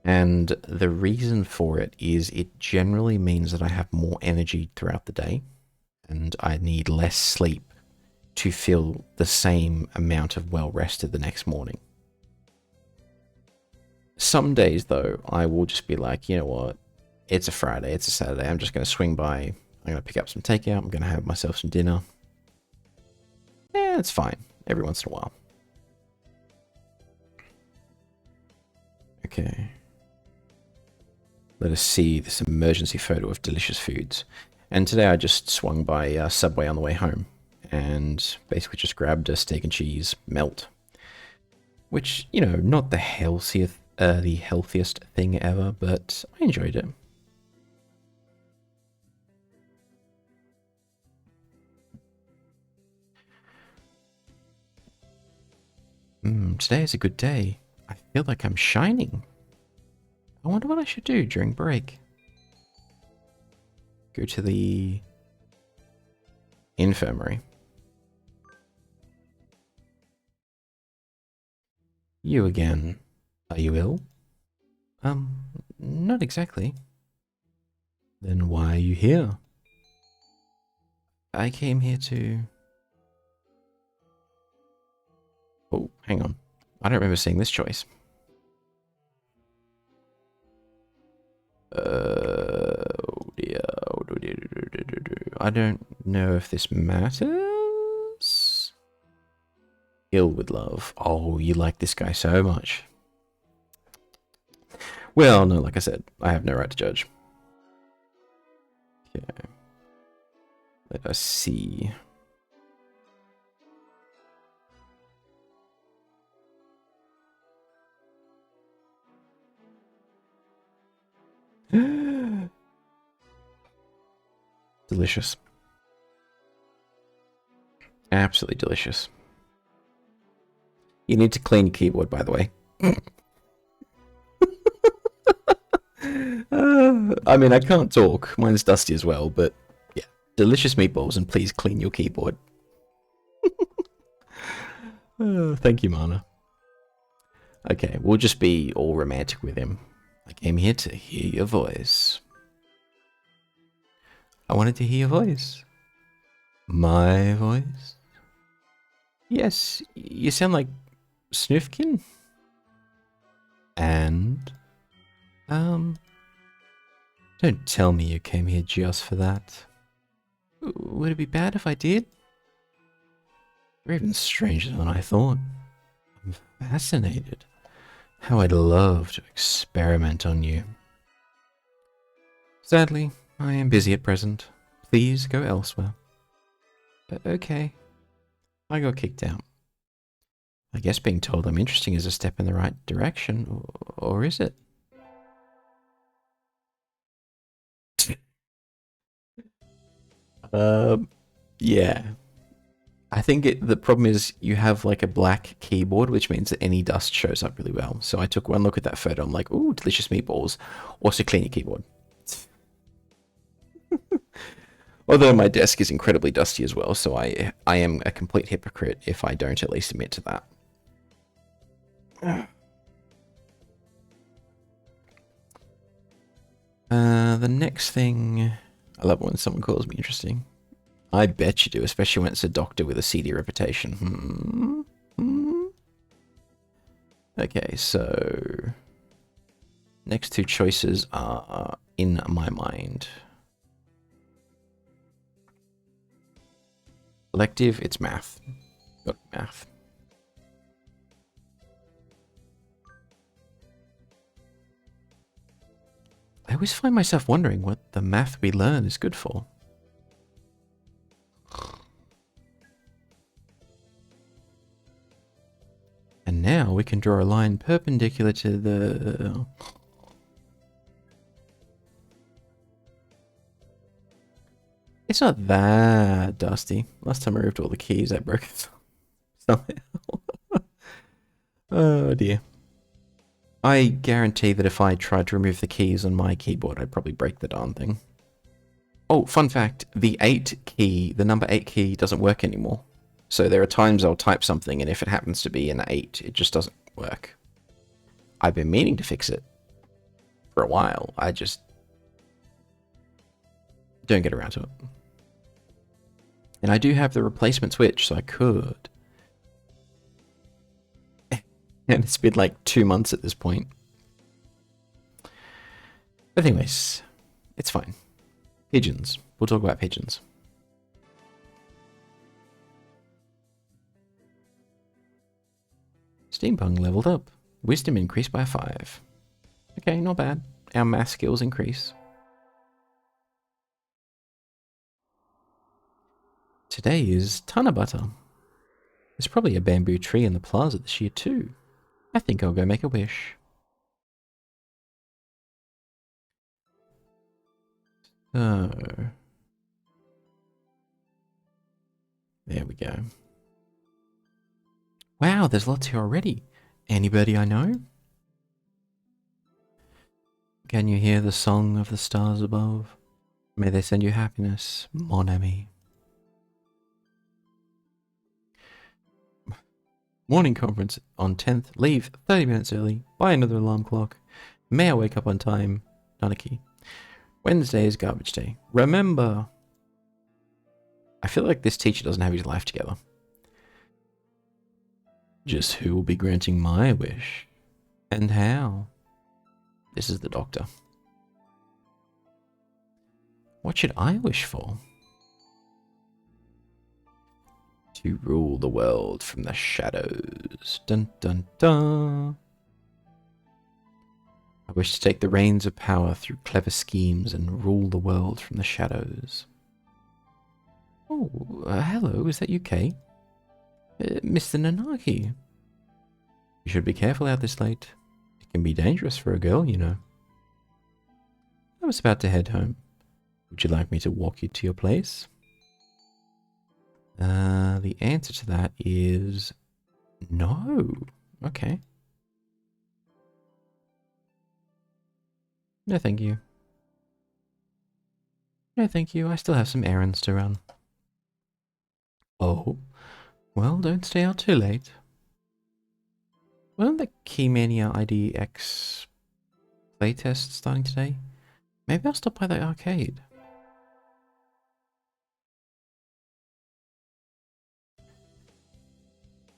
And the reason for it is it generally means that I have more energy throughout the day and I need less sleep to feel the same amount of well rested the next morning. Some days though, I will just be like, you know what, it's a Friday, it's a Saturday, I'm just going to swing by, I'm going to pick up some takeout, I'm going to have myself some dinner. Yeah, it's fine, every once in a while. Okay. Let us see this emergency photo of delicious foods. And today I just swung by Subway on the way home and basically just grabbed a steak and cheese melt. Which, you know, not the healthiest thing ever, but I enjoyed it. Today is a good day. I feel like I'm shining. I wonder what I should do during break. Go to the infirmary. You again. Are you ill? Not exactly. Then why are you here? I came here to... Oh, hang on. I don't remember seeing this choice. Oh dear. I don't know if this matters. Ill with love. Oh, you like this guy so much. Well, no, like I said, I have no right to judge. Okay. Let us see. Delicious. Absolutely delicious. You need to clean your keyboard, by the way. I mean, I can't talk. Mine's dusty as well, but yeah. Delicious meatballs, and please clean your keyboard. Thank you, Mana. Okay, we'll just be all romantic with him. I came here to hear your voice. I wanted to hear your voice. My voice? Yes, you sound like Snoofkin. And, don't tell me you came here just for that. Would it be bad if I did? You're even stranger than I thought. I'm fascinated. How I'd love to experiment on you. Sadly, I am busy at present. Please go elsewhere. Okay. I got kicked out. I guess being told I'm interesting is a step in the right direction, or is it? Yeah. I think the problem is you have like a black keyboard, which means that any dust shows up really well. So I took one look at that photo. I'm like, ooh, delicious meatballs. Also clean your keyboard. Although my desk is incredibly dusty as well, so I am a complete hypocrite if I don't at least admit to that. The next thing... I love when someone calls me interesting. I bet you do, especially when it's a doctor with a seedy reputation. Okay, so... next two choices are in my mind. Elective, it's math. Got math. I always find myself wondering what the math we learn is good for. And now we can draw a line perpendicular to the... It's not that dusty. Last time I removed all the keys, I broke it somehow. Oh dear. I guarantee that if I tried to remove the keys on my keyboard, I'd probably break the darn thing. Oh, fun fact, the number 8 key doesn't work anymore. So there are times I'll type something, and if it happens to be an 8, it just doesn't work. I've been meaning to fix it for a while. I just don't get around to it. And I do have the replacement switch, so I could. And it's been like 2 months at this point. But anyways, it's fine. Pigeons. We'll talk about pigeons. Steampunk leveled up. Wisdom increased by 5. Okay, not bad. Our math skills increase. Today is Tanabata. There's probably a bamboo tree in the plaza this year too. I think I'll go make a wish. So... there we go. Wow, there's lots here already. Anybody I know? Can you hear the song of the stars above? May they send you happiness, mon ami. Morning conference on 10th. Leave 30 minutes early. Buy another alarm clock. May I wake up on time? Nanaki. Wednesday is garbage day. Remember. I feel like this teacher doesn't have his life together. Just who will be granting my wish? And how? This is the doctor. What should I wish for? To rule the world from the shadows. Dun dun dun. I wish to take the reins of power through clever schemes and rule the world from the shadows. Oh, hello, is that you, Kay? Mr. Nanaki. You should be careful out this late. It can be dangerous for a girl, you know. I was about to head home. Would you like me to walk you to your place? The answer to that is no. Okay. No, thank you. No, thank you. I still have some errands to run. Oh, well, don't stay out too late. Wasn't the Keymania IDX playtest starting today? Maybe I'll stop by the arcade.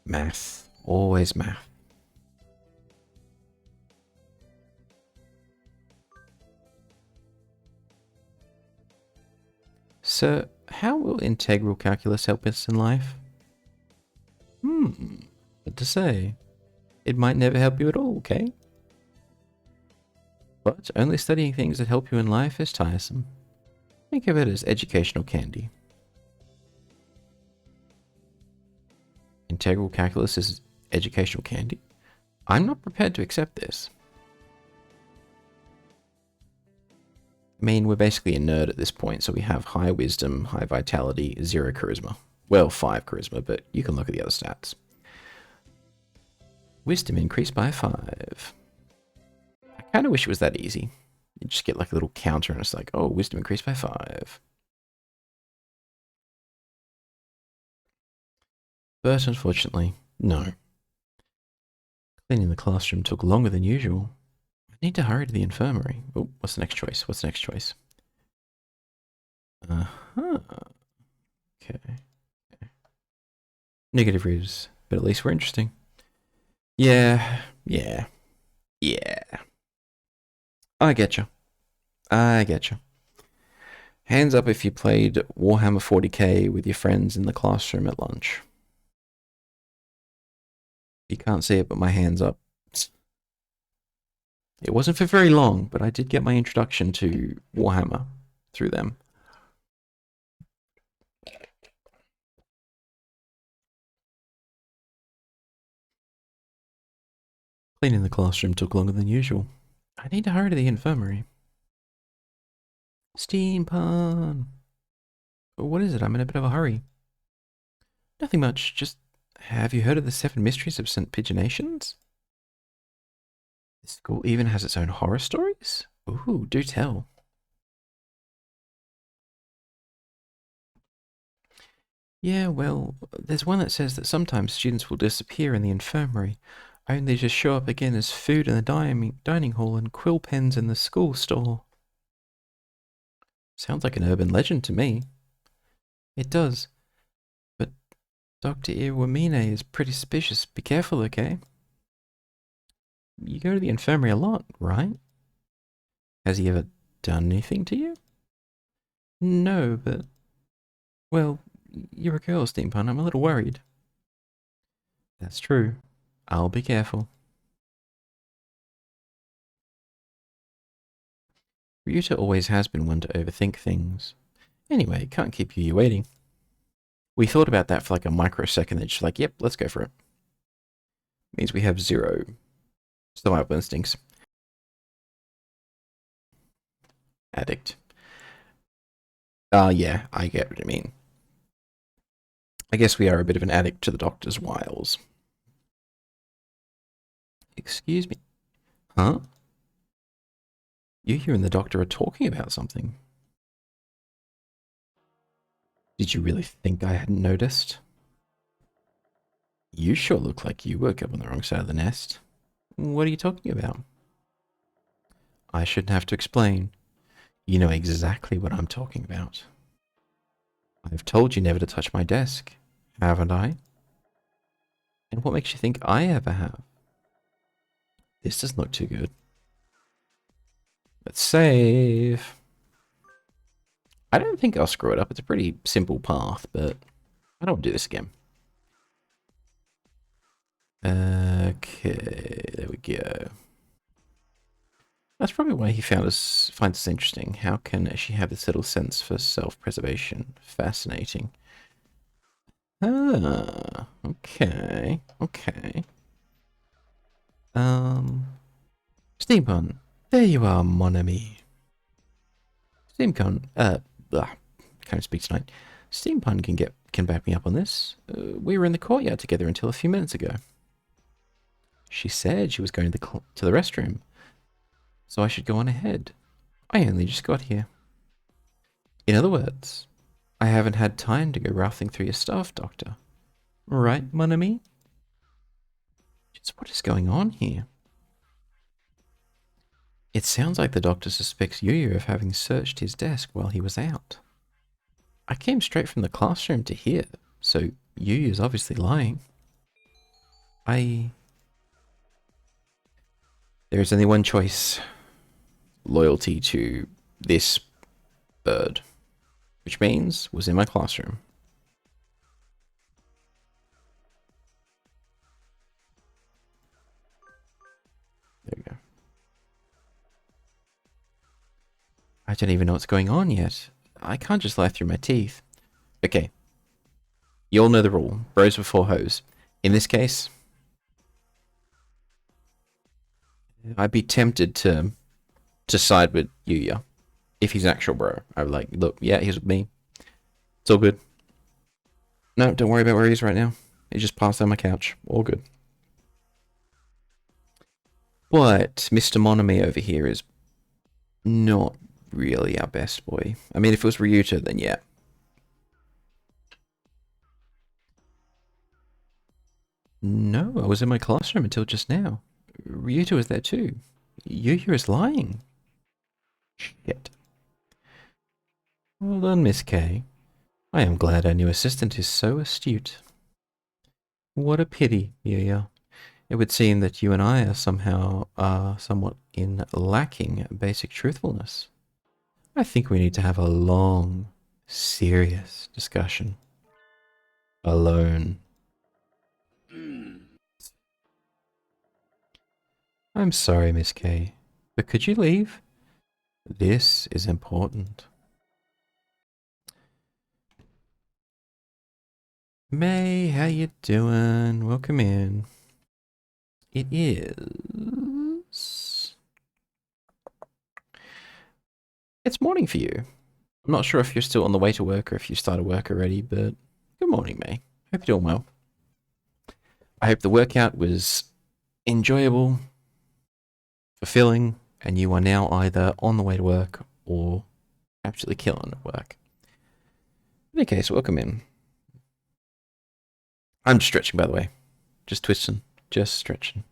Math. Always math. So, how will integral calculus help us in life? What to say? It might never help you at all, okay? But only studying things that help you in life is tiresome. Think of it as educational candy. Integral calculus is educational candy? I'm not prepared to accept this. I mean, we're basically a nerd at this point, so we have high wisdom, high vitality, 0 charisma. Well, 5 charisma, but you can look at the other stats. Wisdom increased by 5. I kind of wish it was that easy. You just get like a little counter and it's like, oh, wisdom increased by 5. But unfortunately, no. Cleaning the classroom took longer than usual. I need to hurry to the infirmary. Oh, what's the next choice? What's the next choice? Uh-huh. Okay. Negative reviews, but at least we're interesting. Yeah. I get you. Hands up if you played Warhammer 40k with your friends in the classroom at lunch. You can't see it, but my hand's up. It wasn't for very long, but I did get my introduction to Warhammer through them. Cleaning the classroom took longer than usual. I need to hurry to the infirmary. Steam pun. What is it? I'm in a bit of a hurry. Nothing much, just have you heard of the 7 mysteries of St. Pigeonations? The school even has its own horror stories? Ooh, do tell. Yeah, well, there's one that says that sometimes students will disappear in the infirmary, only to show up again as food in the dining hall and quill pens in the school store. Sounds like an urban legend to me. It does. But Dr. Iwamine is pretty suspicious. Be careful, okay? You go to the infirmary a lot, right? Has he ever done anything to you? No, but... Well, you're a girl, Steampun. I'm a little worried. That's true. I'll be careful. Ryuta always has been one to overthink things. Anyway, can't keep you waiting. We thought about that for like a microsecond and just like, yep, let's go for it. Means we have 0 survival instincts. Addict. Yeah, I get what you mean. I guess we are a bit of an addict to the doctor's wiles. Excuse me. Huh? You and the doctor are talking about something. Did you really think I hadn't noticed? You sure look like you woke up on the wrong side of the nest. What are you talking about? I shouldn't have to explain. You know exactly what I'm talking about. I've told you never to touch my desk, haven't I? And what makes you think I ever have? This doesn't look too good. Let's save. I don't think I'll screw it up. It's a pretty simple path, but I don't want to do this again. Okay, there we go. That's probably why he finds us interesting. How can she have this little sense for self-preservation? Fascinating. Ah, okay. Steampun. There you are, mon ami. Steampun, can't speak tonight. Steampun can back me up on this. We were in the courtyard together until a few minutes ago. She said she was going to the restroom, so I should go on ahead. I only just got here. In other words, I haven't had time to go rafting through your stuff, Doctor. Right, mon ami? Just what is going on here? It sounds like the Doctor suspects Yuyu of having searched his desk while he was out. I came straight from the classroom to here, so Yuyu's obviously lying. There's only one choice. Loyalty to this bird. Which means was in my classroom. I don't even know what's going on yet. I can't just lie through my teeth. Okay. You all know the rule. Bros before hoes. In this case, I'd be tempted to side with Yuya. If he's actual bro. I'd be like, look, yeah, he's with me. It's all good. No, don't worry about where he is right now. He just passed on my couch. All good. But Mr. Monami over here is not really our best boy. I mean, if it was Ryuta, then yeah. No, I was in my classroom until just now. Ryuta was there too. Yuya is lying. Shit. Well done, Miss K. I am glad our new assistant is so astute. What a pity, Yuya. It would seem that you and I are somehow somewhat in lacking basic truthfulness. I think we need to have a long, serious discussion. Alone. I'm sorry, Miss K, but could you leave? This is important. May, how you doing? Welcome in. It is... It's morning for you. I'm not sure if you're still on the way to work or if you started work already, but good morning, May. Hope you're doing well. I hope the workout was enjoyable, fulfilling, and you are now either on the way to work or absolutely killing at work. In any case, welcome in. I'm just stretching, by the way. Just twisting. Just stretching.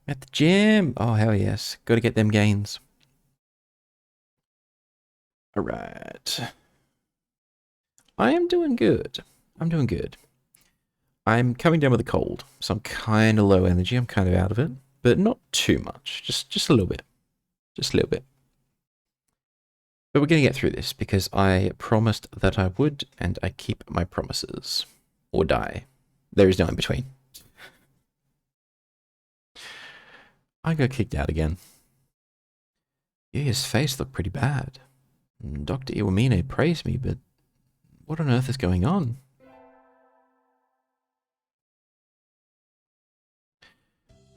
At the gym. Oh, hell yes. Got to get them gains. Alright. I am doing good. I'm doing good. I'm coming down with a cold, so I'm kind of low energy. I'm kind of out of it, but not too much. Just a little bit. Just a little bit. But we're going to get through this because I promised that I would, and I keep my promises. Or die. There is no in between. I got kicked out again. Yeah, his face looked pretty bad. Dr. Iwamine praised me, but what on earth is going on?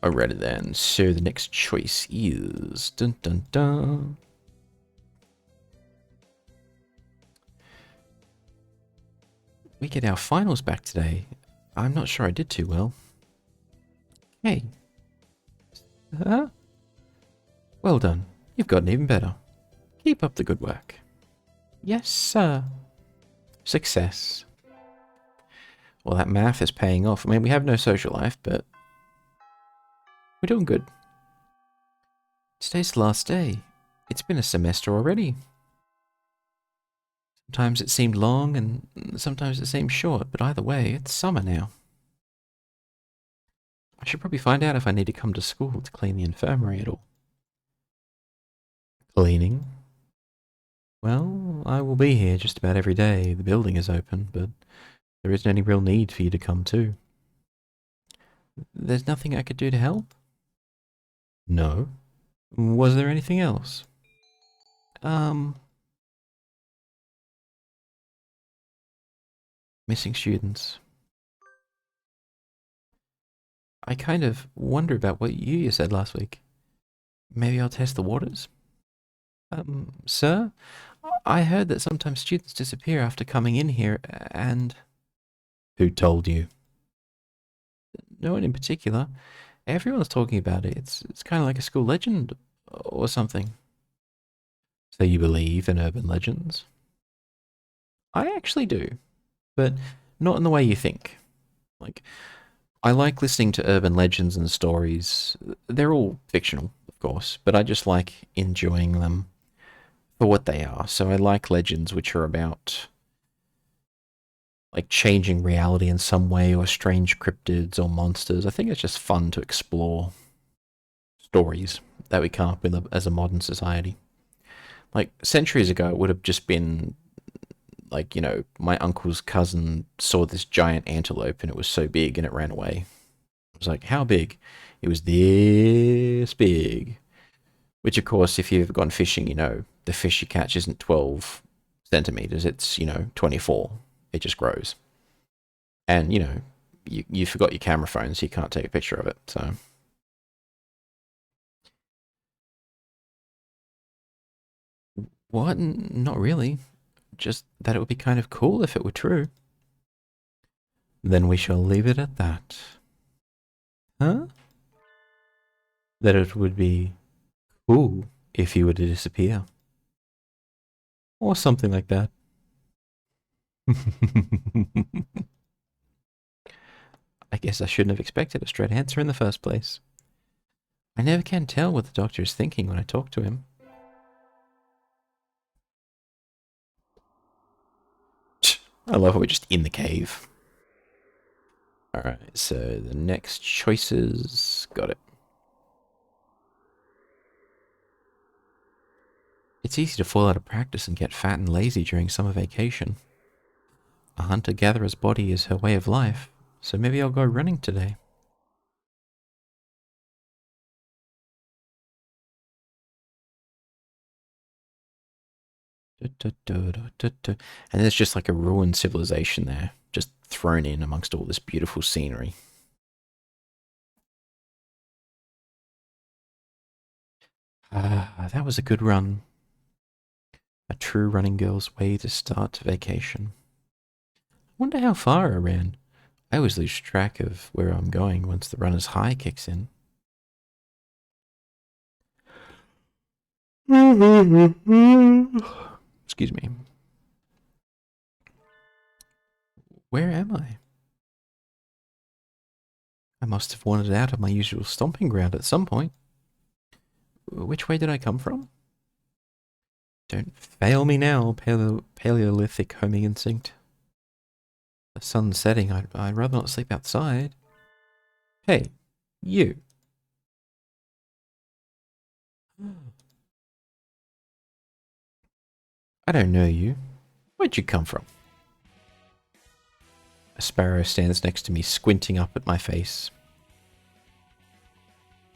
Alrighty then, so the next choice is... Dun dun dun. We get our finals back today. I'm not sure I did too well. Hey. Huh? Well done. You've gotten even better. Keep up the good work. Yes, sir. Success. Well, that math is paying off. I mean, we have no social life, but we're doing good. Today's the last day. It's been a semester already. Sometimes it seemed long, and sometimes it seemed short, but either way, it's summer now. I should probably find out if I need to come to school to clean the infirmary at all. Cleaning? Well, I will be here just about every day. The building is open, but there isn't any real need for you to come too. There's nothing I could do to help? No. Was there anything else? Missing students. I kind of wonder about what you said last week. Maybe I'll test the waters? Sir? I heard that sometimes students disappear after coming in here, and... Who told you? No one in particular. Everyone's talking about it. It's kind of like a school legend or something. So you believe in urban legends? I actually do, but not in the way you think. Like, I like listening to urban legends and stories. They're all fictional, of course, but I just like enjoying them for what they are. So I like legends which are about like changing reality in some way, or strange cryptids or monsters. I think it's just fun to explore stories that we come up with as a modern society. Like centuries ago, it would have just been like, you know, my uncle's cousin saw this giant antelope and it was so big and it ran away. I was like, how big? It was this big. Which, of course, if you've gone fishing, you know, the fish you catch isn't 12 centimeters, it's, 24. It just grows. And, you forgot your camera phone, so you can't take a picture of it, so. What? Not really. Just that it would be kind of cool if it were true. Then we shall leave it at that. Huh? That it would be cool if you were to disappear. Or something like that. I guess I shouldn't have expected a straight answer in the first place. I never can tell what the doctor is thinking when I talk to him. I love how we're just in the cave. Alright, so the next choices. Got it. It's easy to fall out of practice and get fat and lazy during summer vacation. A hunter-gatherer's body is her way of life, so maybe I'll go running today. And there's just like a ruined civilization there, just thrown in amongst all this beautiful scenery. That was a good run. A true running girl's way to start vacation. Wonder how far I ran. I always lose track of where I'm going once the runner's high kicks in. Excuse me. Where am I? I must have wandered out of my usual stomping ground at some point. Which way did I come from? Don't fail me now, Paleolithic homing instinct. The sun's setting, I'd rather not sleep outside. Hey, you. I don't know you. Where'd you come from? A sparrow stands next to me, squinting up at my face.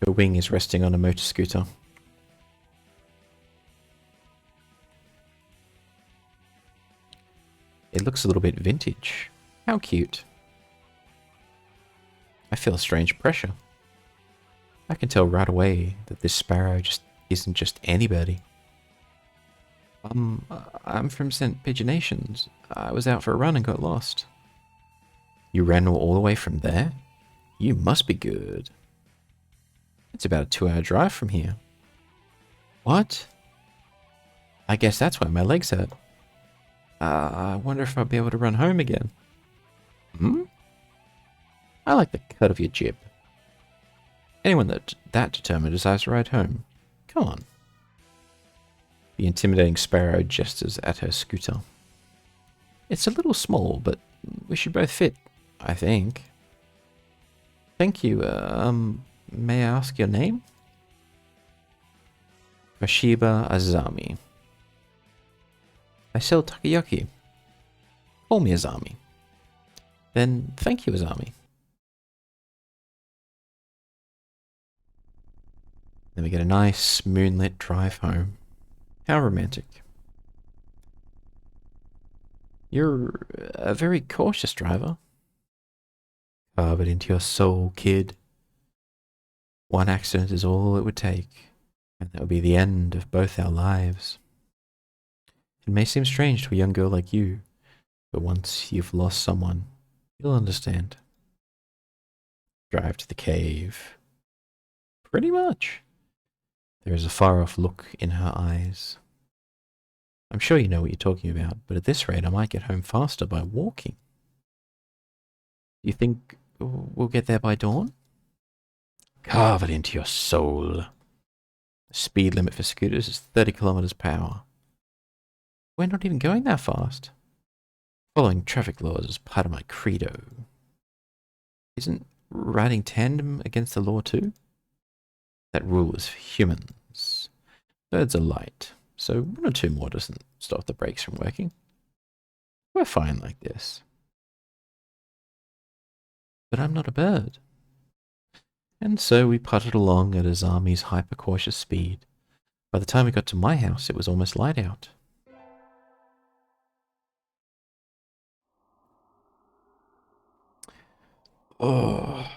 Her wing is resting on a motor scooter. It looks a little bit vintage. How cute. I feel a strange pressure. I can tell right away that this sparrow just isn't just anybody. I'm from St. Pigeonations. I was out for a run and got lost. You ran all the way from there? You must be good. It's about a 2-hour drive from here. What? I guess that's why my legs hurt. I wonder if I'll be able to run home again. Hmm? I like the cut of your jib. Anyone that determined decides to ride home. Come on. The intimidating sparrow gestures at her scooter. It's a little small, but we should both fit, I think. Thank you. May I ask your name? Kashiba Azami. I sell takoyaki. Call me Azami. Then thank you, Azami. Then we get a nice moonlit drive home. How romantic. You're a very cautious driver. Carve it into your soul, kid. One accident is all it would take, and that would be the end of both our lives. It may seem strange to a young girl like you, but once you've lost someone, you'll understand. Drive to the cave. Pretty much. There is a far-off look in her eyes. I'm sure you know what you're talking about, but at this rate I might get home faster by walking. You think we'll get there by dawn? Carve it into your soul. The speed limit for scooters is 30 kilometers per hour. We're not even going that fast. Following traffic laws is part of my credo. Isn't riding tandem against the law too? That rule is for humans. Birds are light, so 1 or 2 more doesn't stop the brakes from working. We're fine like this. But I'm not a bird. And so we putted along at Azami's hyper-cautious speed, By the time we got to my house, it was almost light out. Oh.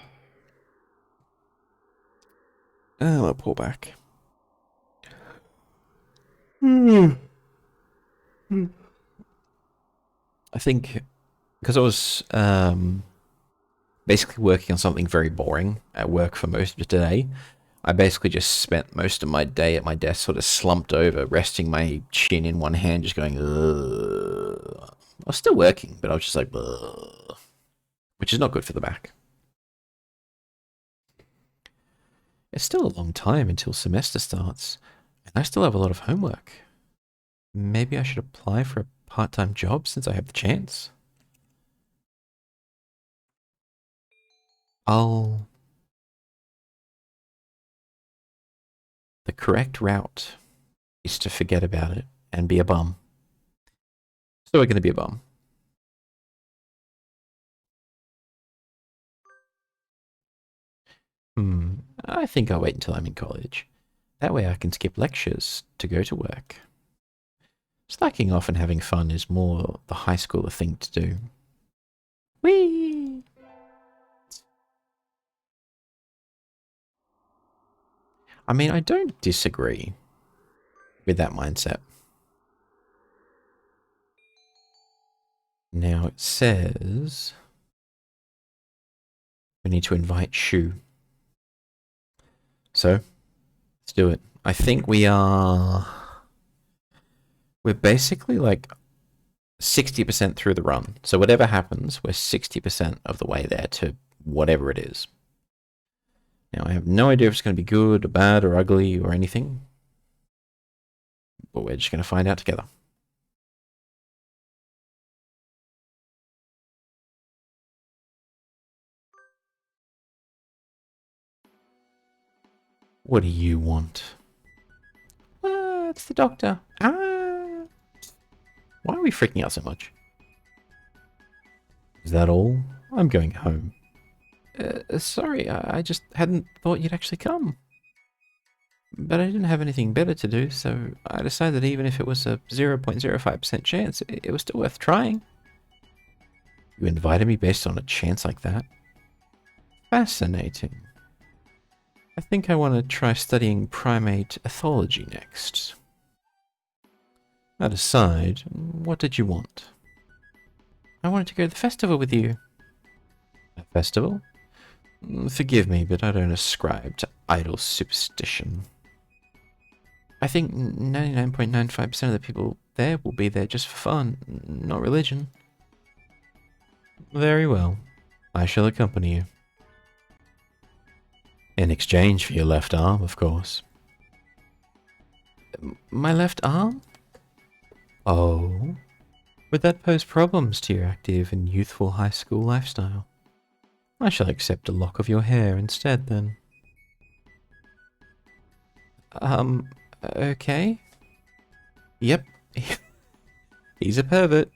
I'll pull back. I think because I was basically working on something very boring at work for most of today, I basically just spent most of my day at my desk sort of slumped over, resting my chin in one hand, just going, ugh. I was still working, but I was just like, ugh, which is not good for the back. It's still a long time until semester starts, and I still have a lot of homework. Maybe I should apply for a part-time job since I have the chance. The correct route is to forget about it and be a bum. So we're going to be a bum. I think I'll wait until I'm in college. That way I can skip lectures to go to work. Slacking off and having fun is more the high schooler thing to do. Whee! I mean, I don't disagree with that mindset. Now it says we need to invite Shu. So, let's do it. I think we're basically like 60% through the run. So whatever happens, we're 60% of the way there to whatever it is. Now, I have no idea if it's going to be good or bad or ugly or anything. But we're just going to find out together. What do you want? It's the doctor. Why are we freaking out so much? Is that all? I'm going home. Sorry, I just hadn't thought you'd actually come. But I didn't have anything better to do, so I decided that even if it was a 0.05% chance, it was still worth trying. You invited me based on a chance like that? Fascinating. I think I want to try studying primate ethology next. That aside, what did you want? I wanted to go to the festival with you. A festival? Forgive me, but I don't ascribe to idle superstition. I think 99.95% of the people there will be there just for fun, not religion. Very well. I shall accompany you. In exchange for your left arm, of course. My left arm? Oh. Would that pose problems to your active and youthful high school lifestyle? I shall accept a lock of your hair instead, then. Okay. Yep. He's a pervert.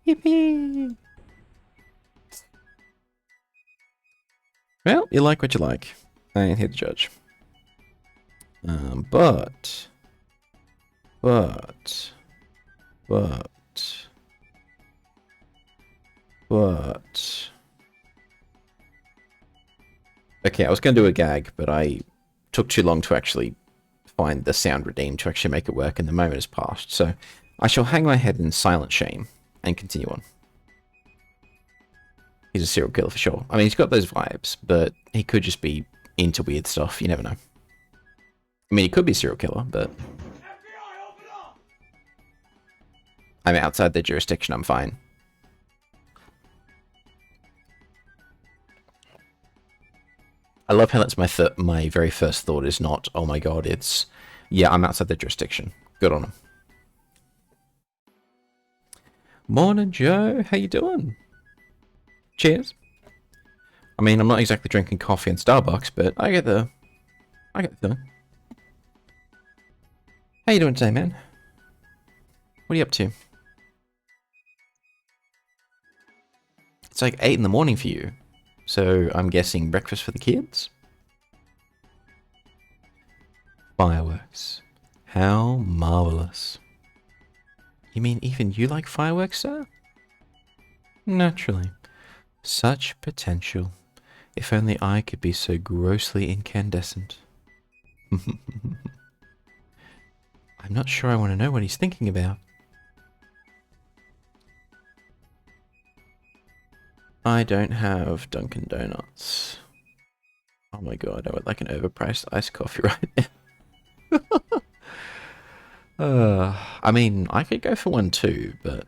Yippee! Well, you like what you like. I ain't here to judge. But... Okay, I was going to do a gag, but I took too long to actually find the sound redeemed to actually make it work, and the moment has passed. So I shall hang my head in silent shame and continue on. He's a serial killer for sure. I mean, he's got those vibes, but he could just be into weird stuff. You never know. I mean, he could be a serial killer, but... I'm outside their jurisdiction, I'm fine. I love how that's my very first thought is not, oh my god, it's, yeah, I'm outside their jurisdiction. Good on him. Morning, Joe. How you doing? Cheers. I mean, I'm not exactly drinking coffee in Starbucks, but I get the feeling. How you doing today, man? What are you up to? It's like 8 in the morning for you. So I'm guessing breakfast for the kids? Fireworks. How marvelous. You mean even you like fireworks, sir? Naturally. Such potential. If only I could be so grossly incandescent. I'm not sure I want to know what he's thinking about. I don't have Dunkin' Donuts. Oh my god, I would like an overpriced iced coffee right now. I mean, I could go for one too, but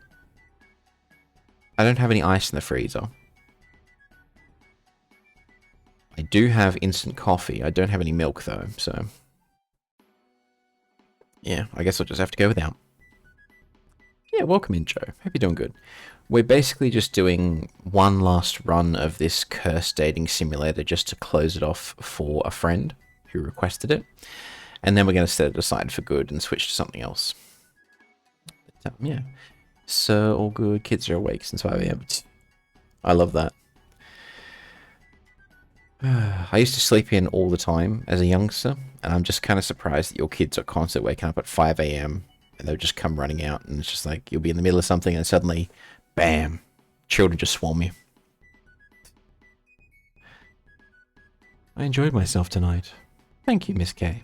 I don't have any ice in the freezer. I do have instant coffee. I don't have any milk though, so yeah, I guess I'll just have to go without. Yeah, welcome in, Joe. Hope you're doing good. We're basically just doing one last run of this cursed dating simulator just to close it off for a friend who requested it. And then we're going to set it aside for good and switch to something else. Yeah. So, all good. Kids are awake since 5 AM. I love that. I used to sleep in all the time as a youngster, and I'm just kind of surprised that your kids are constantly waking up at 5 AM and they'll just come running out, and it's just like you'll be in the middle of something and suddenly, bam, children just swarm you. I enjoyed myself tonight. Thank you, Miss K.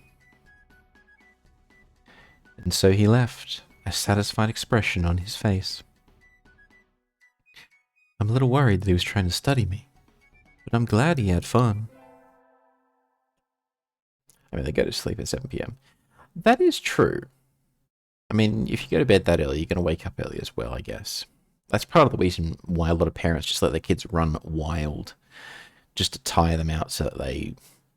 And so he left, a satisfied expression on his face. I'm a little worried that he was trying to study me, but I'm glad he had fun. I mean, they go to sleep at 7 PM. That is true. I mean, if you go to bed that early, you're going to wake up early as well, I guess. That's part of the reason why a lot of parents just let their kids run wild, just to tire them out so that they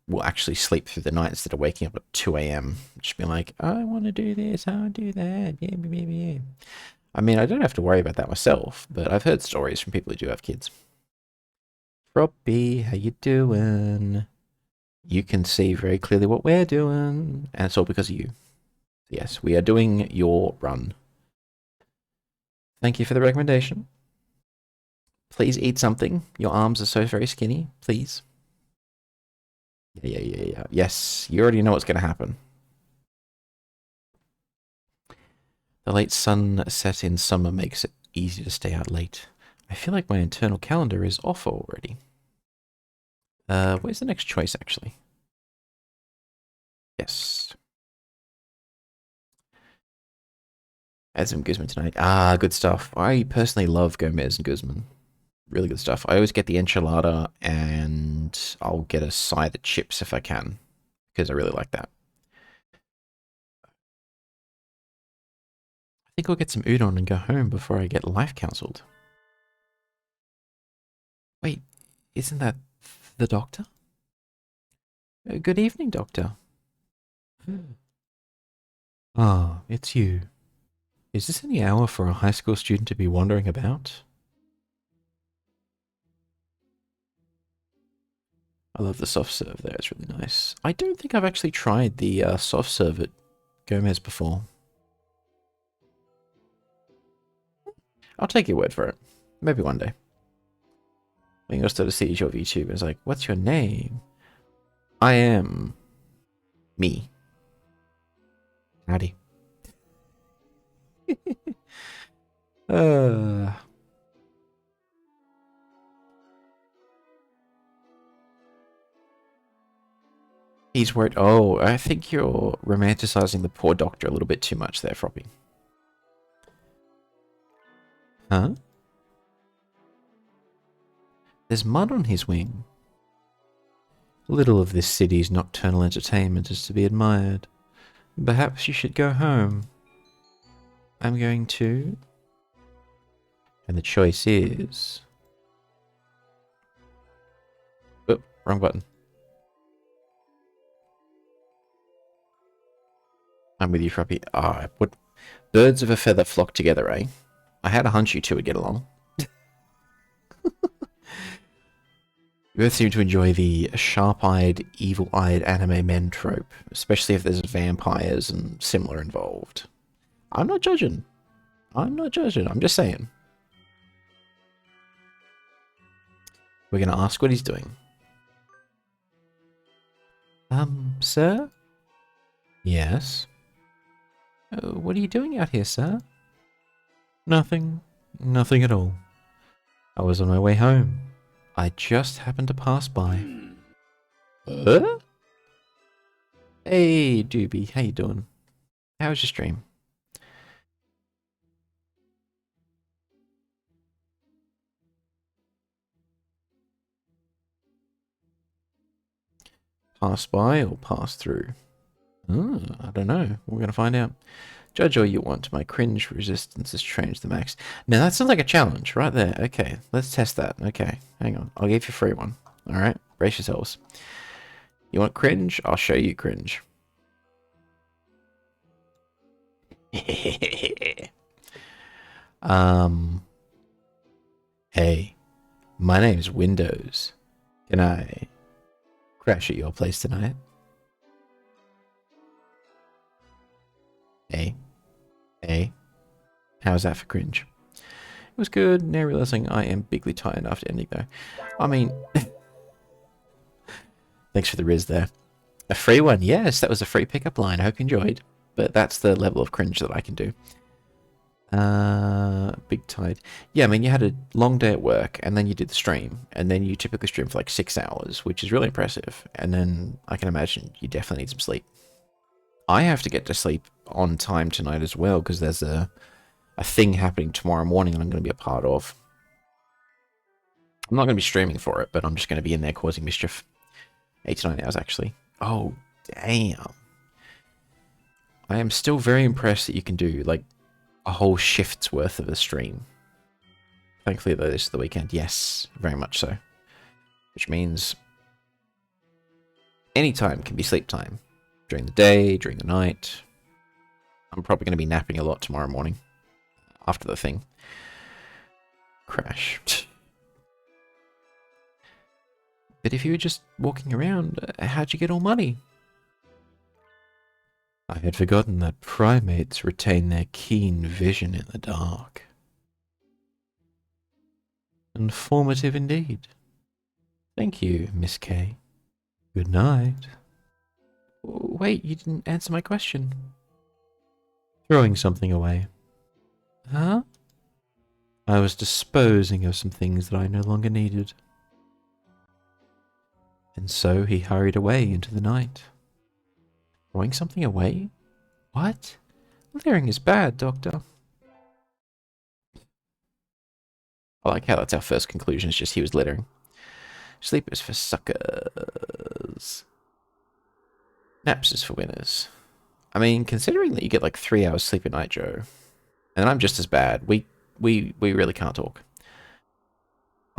will actually sleep through the night instead of waking up at 2 AM. Just being like, I want to do this, I want to do that. Yeah. I mean, I don't have to worry about that myself, but I've heard stories from people who do have kids. Froppy, how you doing? You can see very clearly what we're doing, and it's all because of you. Yes, we are doing your run. Thank you for the recommendation. Please eat something. Your arms are so very skinny. Please. Yeah. Yes, you already know what's going to happen. The late sunset in summer makes it easy to stay out late. I feel like my internal calendar is off already. Where's the next choice, actually? Yes. Add some Guzman tonight. Ah, good stuff. I personally love Gomez and Guzman. Really good stuff. I always get the enchilada, and I'll get a side of chips if I can, because I really like that. I think I'll get some udon and go home before I get life counseled. Wait, isn't that the doctor? Good evening, doctor. Ah, it's you. Is this any hour for a high school student to be wandering about? I love the soft serve there, it's really nice. I don't think I've actually tried the soft serve at Gomez before. I'll take your word for it. Maybe one day. When you'll start to see your VTuber, it's like, what's your name? I am me. Howdy. He's worried. Oh, I think you're romanticizing the poor doctor a little bit too much there, Froppy. Huh? There's mud on his wing. Little of this city's nocturnal entertainment is to be admired. Perhaps you should go home. I'm going to. And the choice is... Oh, wrong button. I'm with you, Froppy. Ah, what? Birds of a feather flock together, eh? I had a hunch you two would get along. You both seem to enjoy the sharp-eyed, evil-eyed anime men trope, especially if there's vampires and similar involved. I'm not judging. I'm not judging. I'm just saying. We're going to ask what he's doing. Sir? Yes? What are you doing out here, sir? Nothing. Nothing at all. I was on my way home. I just happened to pass by. Huh? Hey, Doobie. How you doing? How was your stream? Pass by or pass through? I don't know. We're going to find out. Judge all you want. My cringe resistance is trained to the max. Now, that sounds like a challenge right there. Okay, let's test that. Okay, hang on. I'll give you a free one. All right, brace yourselves. You want cringe? I'll show you cringe. Hey, my name's Windows. Can I crash at your place tonight? Hey, how's that for cringe? It was good, now realizing I am bigly tired after ending though. I mean, thanks for the riz there. A free one, yes, that was a free pickup line. I hope you enjoyed. But that's the level of cringe that I can do. Big tired. Yeah, I mean, you had a long day at work, and then you did the stream, and then you typically stream for like 6 hours, which is really impressive. And then I can imagine you definitely need some sleep. I have to get to sleep on time tonight as well, because there's a thing happening tomorrow morning that I'm going to be a part of. I'm not going to be streaming for it, but I'm just going to be in there causing mischief. 8 to 9 hours, actually. Oh, damn. I am still very impressed that you can do, like, a whole shift's worth of a stream. Thankfully, though, this is the weekend. Yes, very much so. Which means any time can be sleep time. During the day, during the night. I'm probably going to be napping a lot tomorrow morning. After the thing. Crash. But if you were just walking around, how'd you get all money? I had forgotten that primates retain their keen vision in the dark. Informative indeed. Thank you, Miss K. Good night. Wait, you didn't answer my question. Throwing something away. Huh? I was disposing of some things that I no longer needed. And so he hurried away into the night. Throwing something away? What? Littering is bad, Doctor. I like how that's our first conclusion, it's just he was littering. Sleep is for suckers. Naps is for winners. I mean, considering that you get like 3 hours sleep a night, Joe, and I'm just as bad, we really can't talk.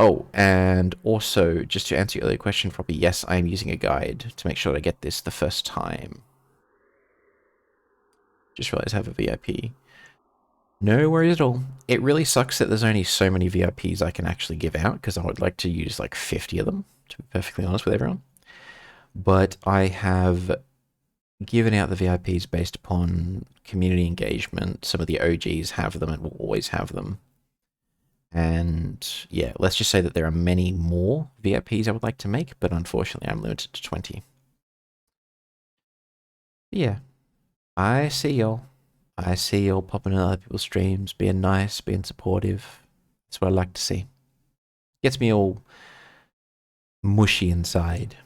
Oh, and also, just to answer your earlier question, probably, yes, I am using a guide to make sure I get this the first time. Just realized I have a VIP. No worries at all. It really sucks that there's only so many VIPs I can actually give out, because I would like to use like 50 of them, to be perfectly honest with everyone. But I have given out the VIPs based upon community engagement. Some of the OGs have them and will always have them. And yeah, let's just say that there are many more VIPs I would like to make, but unfortunately I'm limited to 20. Yeah, I see y'all. I see y'all popping in other people's streams, being nice, being supportive. That's what I like to see. Gets me all mushy inside.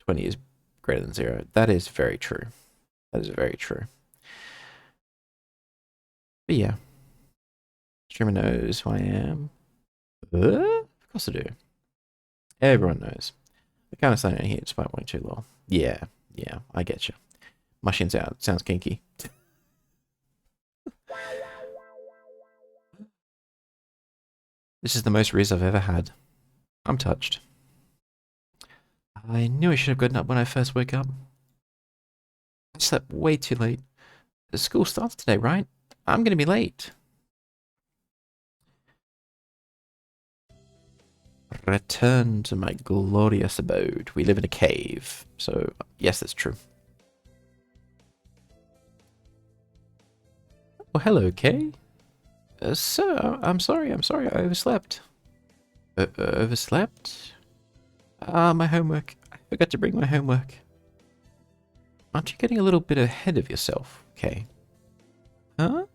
20 is greater than 0. That is very true. That is very true. But yeah. Streamer knows who I am. Of course I do. Everyone knows. I kind of sign in here despite wanting too low. Yeah, I get you. My shin's out. Sounds kinky. This is the most riz I've ever had. I'm touched. I knew I should have gotten up when I first woke up. I slept way too late. The school starts today, right? I'm gonna be late. Return to my glorious abode. We live in a cave, so yes, that's true. Oh, hello, Kay. Sir, I'm sorry, I overslept. Overslept? Ah, my homework. I forgot to bring my homework. Aren't you getting a little bit ahead of yourself? Okay. Huh?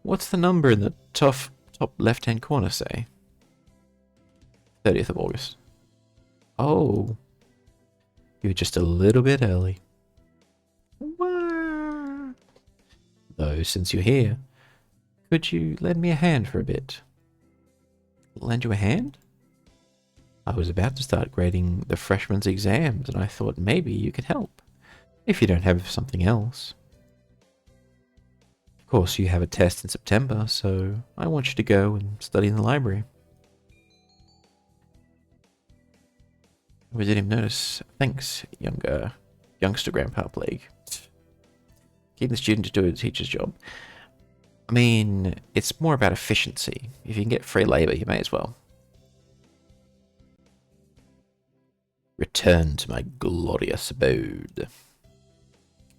What's the number in the top left-hand corner say? 30th of August. Oh. You're just a little bit early. Wah. Though, since you're here, could you lend me a hand for a bit? Lend you a hand? I was about to start grading the freshmen's exams, and I thought maybe you could help. If you don't have something else. Of course, you have a test in September, so I want you to go and study in the library. We didn't even notice. Thanks, youngster Grandpa Plague. Keep the student to do a teacher's job. I mean, it's more about efficiency. If you can get free labor, you may as well. Return to my glorious abode.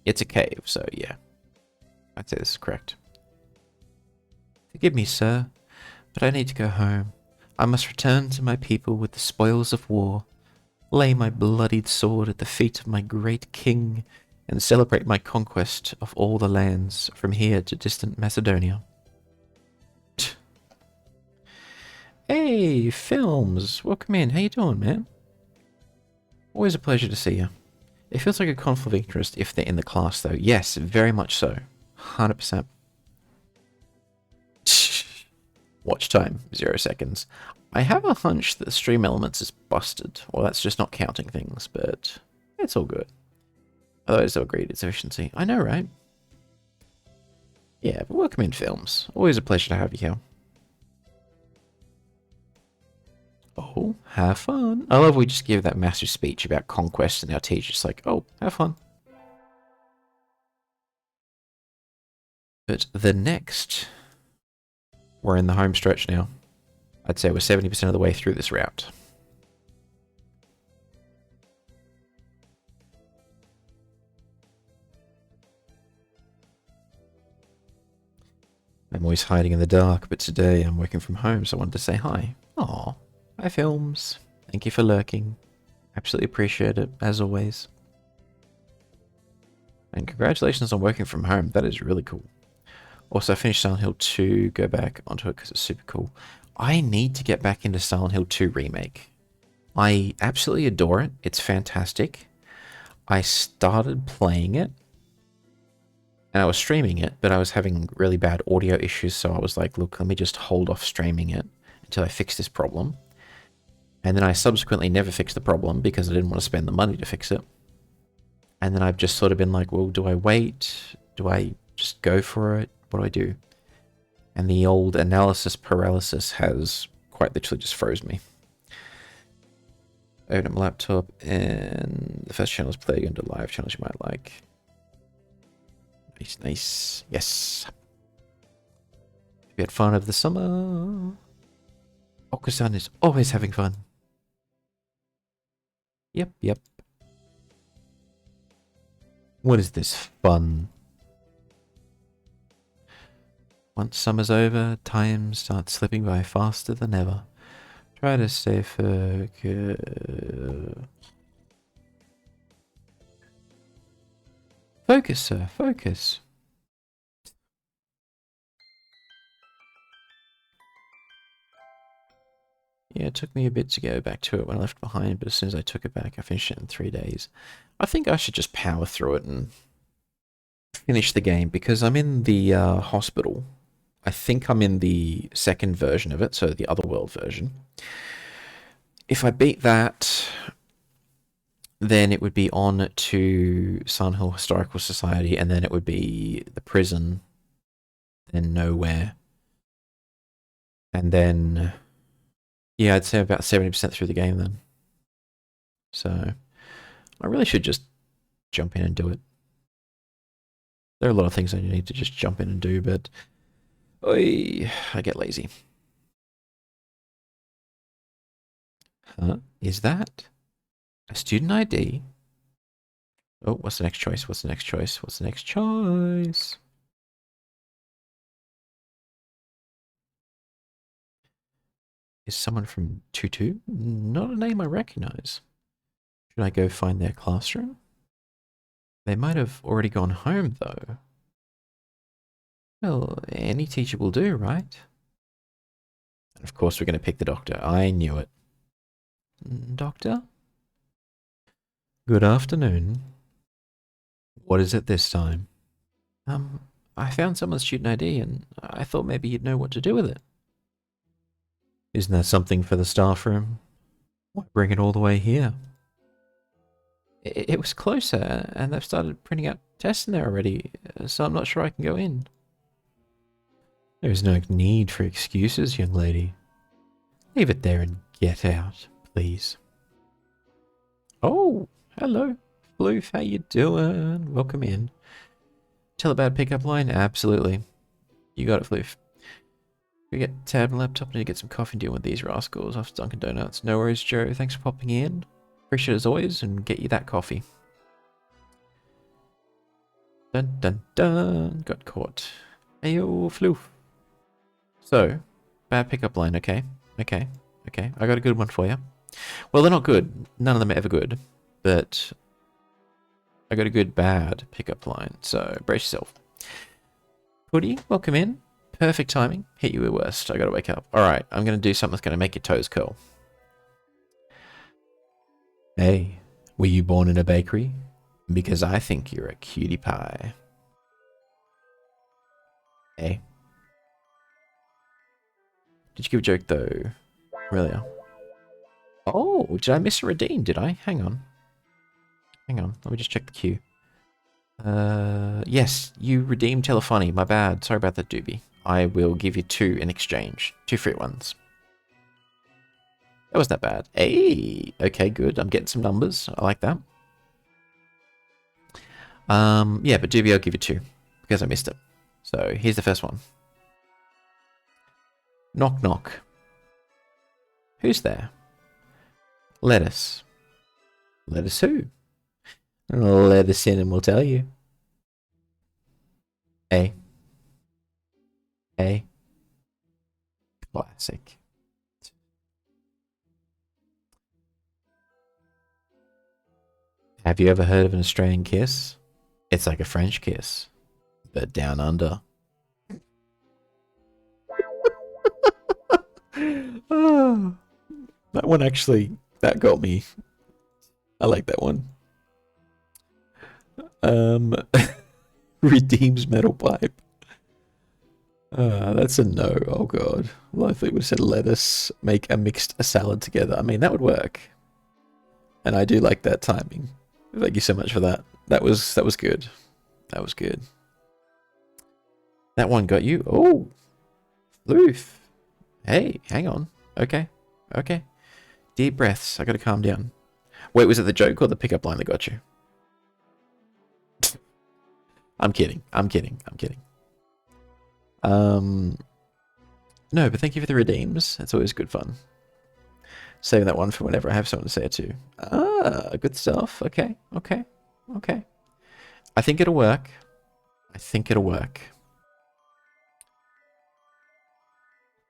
It's a cave, so yeah. I'd say this is correct. Forgive me, sir, but I need to go home. I must return to my people with the spoils of war, lay my bloodied sword at the feet of my great king, and celebrate my conquest of all the lands from here to distant Macedonia. Hey, Films! Welcome in. How you doing, man? Always a pleasure to see you. It feels like a conflict of interest if they're in the class, though. Yes, very much so. 100%. Watch time, 0 seconds. I have a hunch that the stream elements is busted. Well, that's just not counting things, but it's all good. Otherwise, they'll agree it's efficiency. I know, right? Yeah, but welcome in, Films. Always a pleasure to have you here. Oh, have fun. I love we just give that massive speech about conquest and our teacher's like, oh, have fun. But the next... We're in the home stretch now. I'd say we're 70% of the way through this route. I'm always hiding in the dark, but today I'm working from home, so I wanted to say hi. Aw, hi Films. Thank you for lurking. Absolutely appreciate it, as always. And congratulations on working from home. That is really cool. Also, I finished Silent Hill 2. Go back onto it because it's super cool. I need to get back into Silent Hill 2 Remake. I absolutely adore it. It's fantastic. I started playing it. And I was streaming it, but I was having really bad audio issues, so I was like, look, let me just hold off streaming it until I fix this problem. And then I subsequently never fixed the problem because I didn't want to spend the money to fix it. And then I've just sort of been like, well, do I wait? Do I just go for it? What do I do? And the old analysis paralysis has quite literally just froze me. Open up my laptop, and the first channel is playing under live channels you might like. Nice, nice. Yes. We had fun over the summer. Okusan is always having fun. Yep, yep. What is this fun? Once summer's over, time starts slipping by faster than ever. Try to stay focused. Focus, sir, focus. Yeah, it took me a bit to go back to it when I left behind, but as soon as I took it back, I finished it in 3 days. I think I should just power through it and finish the game, because I'm in the hospital. I think I'm in the second version of it, so the Otherworld version. If I beat that, then it would be on to Silent Hill Historical Society, and then it would be the prison, then nowhere. And then, yeah, I'd say about 70% through the game then. So, I really should just jump in and do it. There are a lot of things I need to just jump in and do, but I get lazy. Huh? Is that a student ID? Oh, what's the next choice? What's the next choice? What's the next choice? Is someone from Tutu? Not a name I recognize. Should I go find their classroom? They might have already gone home, though. Well, any teacher will do, right? And of course we're going to pick the doctor. I knew it. Doctor? Good afternoon. What is it this time? I found someone's student ID and I thought maybe you'd know what to do with it. Isn't that something for the staff room? Why bring it all the way here? It was closer and they've started printing out tests in there already, so I'm not sure I can go in. There is no need for excuses, young lady. Leave it there and get out, please. Oh, hello, Floof, how you doing? Welcome in. Tell about pickup line? Absolutely. You got it, Floof. We get tab and laptop, need to get some coffee and deal with these rascals off Dunkin' Donuts. No worries, Joe. Thanks for popping in. Appreciate it as always, and get you that coffee. Dun dun dun. Got caught. Ayo, Floof. So, bad pickup line, okay. Okay. I got a good one for you. Well, they're not good. None of them are ever good. But I got a good bad pickup line, so brace yourself. Hoodie, welcome in. Perfect timing. Hit you at worst. I gotta wake up. Alright, I'm gonna do something that's gonna make your toes curl. Hey, were you born in a bakery? Because I think you're a cutie pie. Hey. Did you give a joke though? Really? Oh, did I miss a redeem? Did I? Hang on. Let me just check the queue. Yes, you redeemed Telephony. My bad. Sorry about that, doobie. I will give you 2 in exchange. 2 free ones. That wasn't that bad. Hey! Okay, good. I'm getting some numbers. I like that. Yeah, but doobie, I'll give you 2. Because I missed it. So, here's the first one. Knock, knock. Who's there? Lettuce. Lettuce who? Let us in and we'll tell you. Hey. Hey. Classic. Have you ever heard of an Australian kiss? It's like a French kiss, but down under. Oh, that one actually, that got me. I like that one. Redeems metal pipe. That's a no. Oh god. Well, I thought it would have said lettuce, make a mixed salad together. I mean, that would work. And I do like that timing. Thank you so much for that. That was good. That was good. That one got you. Oh, Loof. Hey, hang on. Okay. Deep breaths. I gotta calm down. Wait, was it the joke or the pickup line that got you? I'm kidding. No, but thank you for the redeems. That's always good fun. Saving that one for whenever I have someone to say it to. Ah, good stuff. Okay. I think it'll work.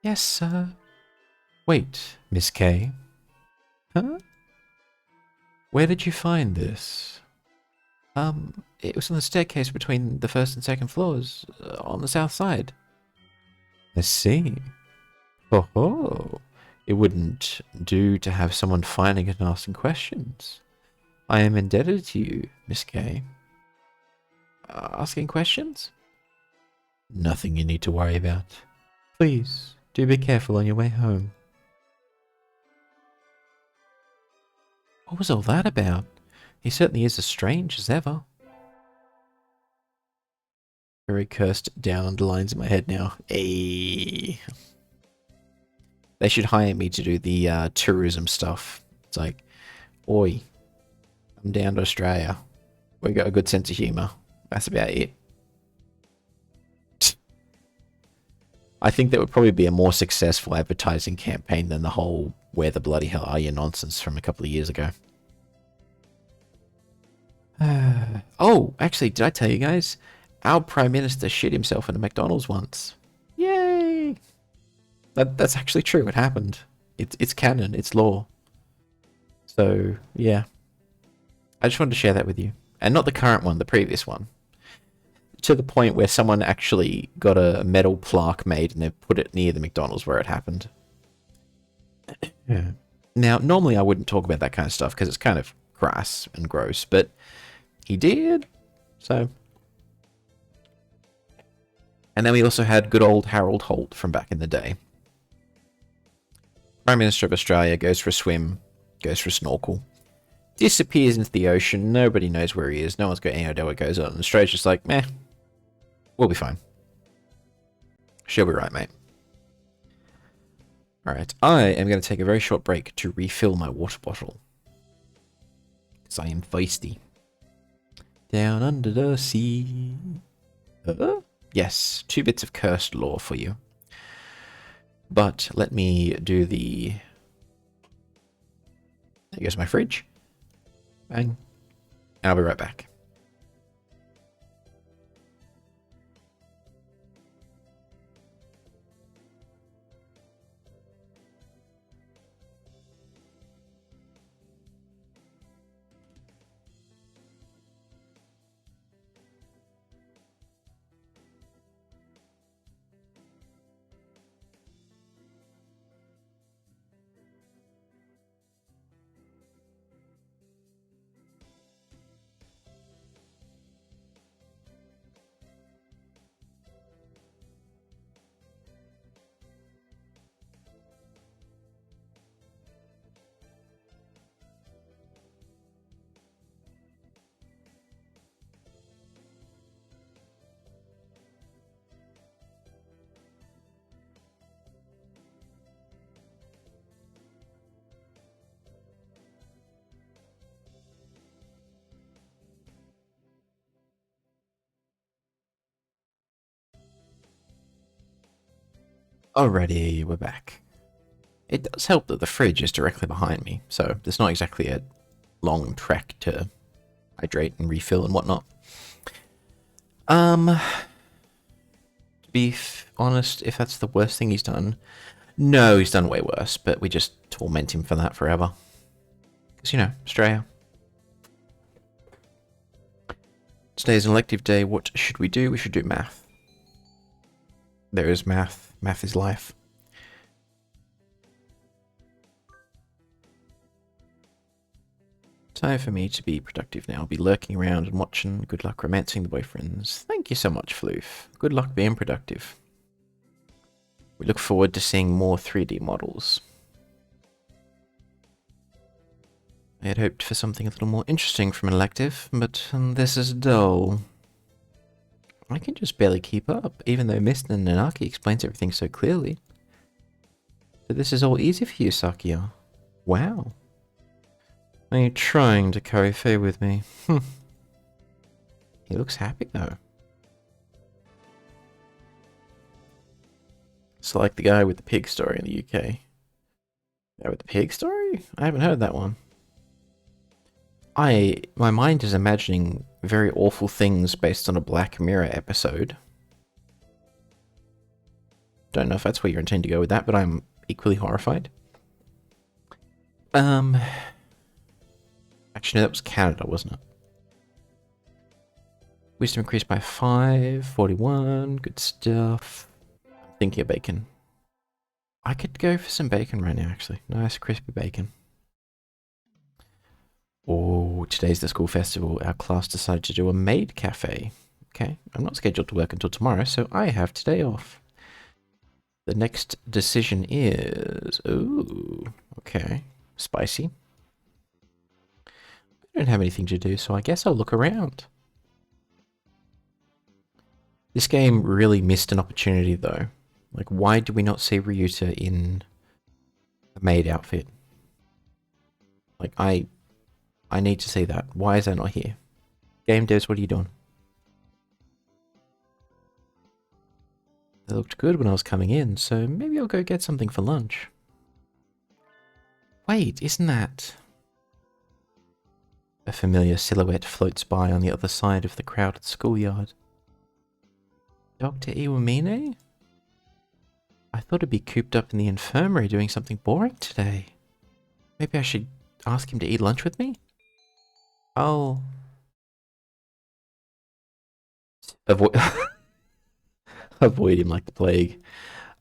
Yes, sir. Wait, Miss K. Huh? Where did you find this? It was on the staircase between the first and second floors, on the south side. I see. Oh, it wouldn't do to have someone finding it and asking questions. I am indebted to you, Miss K. Asking questions? Nothing you need to worry about. Please, do be careful on your way home. What was all that about? He certainly is as strange as ever. Very cursed down underlines in my head now. Hey. They should hire me to do the tourism stuff. It's like, oi, I'm down to Australia. We got a good sense of humour. That's about it. I think that would probably be a more successful advertising campaign than the whole "where the bloody hell are you" nonsense from a couple of years ago. Oh, actually, did I tell you guys? Our Prime Minister shit himself in a McDonald's once. Yay! That's actually true. It happened. It's canon. It's law. So, yeah. I just wanted to share that with you. And not the current one, the previous one. To the point where someone actually got a metal plaque made and they put it near the McDonald's where it happened. Yeah. Now, normally I wouldn't talk about that kind of stuff because it's kind of crass and gross, but he did, so. And then we also had good old Harold Holt from back in the day. Prime Minister of Australia goes for a swim, goes for a snorkel, disappears into the ocean, nobody knows where he is, no one's got any idea what goes on, and Australia's just like, meh, we'll be fine. She'll be right, mate. Alright, I am going to take a very short break to refill my water bottle. Because I am feisty. Down under the sea. Yes, 2 bits of cursed lore for you. But let me do the... There goes my fridge. Bang. And I'll be right back. Alrighty, we're back. It does help that the fridge is directly behind me, so there's not exactly a long trek to hydrate and refill and whatnot. To be honest, if that's the worst thing he's done, no, he's done way worse, but we just torment him for that forever. Because, you know, Australia. Today's an elective day. What should we do? We should do math. There is math. Math is life. Time for me to be productive now. I'll be lurking around and watching. Good luck romancing the boyfriends. Thank you so much, Floof. Good luck being productive. We look forward to seeing more 3D models. I had hoped for something a little more interesting from an elective, but this is dull. I can just barely keep up, even though Mr. Nanaki explains everything so clearly. But this is all easy for you, Sakia. Wow. Are you trying to carry Faye with me? He looks happy, though. So like the guy with the pig story in the UK. Guy with the pig story? I haven't heard that one. My mind is imagining very awful things based on a Black Mirror episode. Don't know if that's where you're intending to go with that, but I'm equally horrified. Actually, no, that was Canada, wasn't it? Wisdom increased by 5, 41, good stuff. I'm thinking of bacon. I could go for some bacon right now, actually. Nice, crispy bacon. Oh, today's the school festival. Our class decided to do a maid cafe. Okay, I'm not scheduled to work until tomorrow, so I have today off. The next decision is... Ooh, okay. Spicy. I don't have anything to do, so I guess I'll look around. This game really missed an opportunity, though. Like, why do we not see Ryuta in a maid outfit? Like, I need to see that. Why is that not here? Game devs, what are you doing? They looked good when I was coming in, so maybe I'll go get something for lunch. Wait, isn't that... A familiar silhouette floats by on the other side of the crowded schoolyard. Dr. Iwamine? I thought he'd be cooped up in the infirmary doing something boring today. Maybe I should ask him to eat lunch with me? Oh, Avoid avoid him like the plague.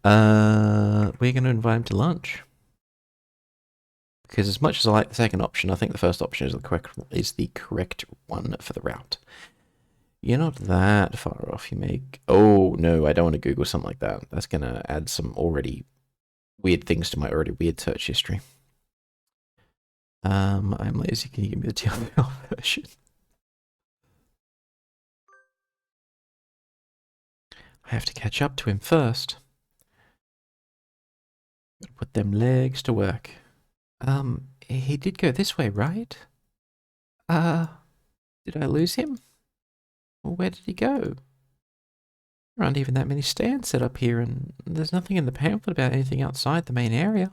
We're going to invite him to lunch. Because as much as I like the second option, I think the first option is the correct one for the route. You're not that far off. You make... Oh, no, I don't want to Google something like that. That's going to add some already weird things to my already weird search history. I'm lazy. Can you give me the TLDR version? I have to catch up to him first. Gotta put them legs to work. He did go this way, right? Did I lose him? Well, where did he go? There aren't even that many stands set up here, and there's nothing in the pamphlet about anything outside the main area.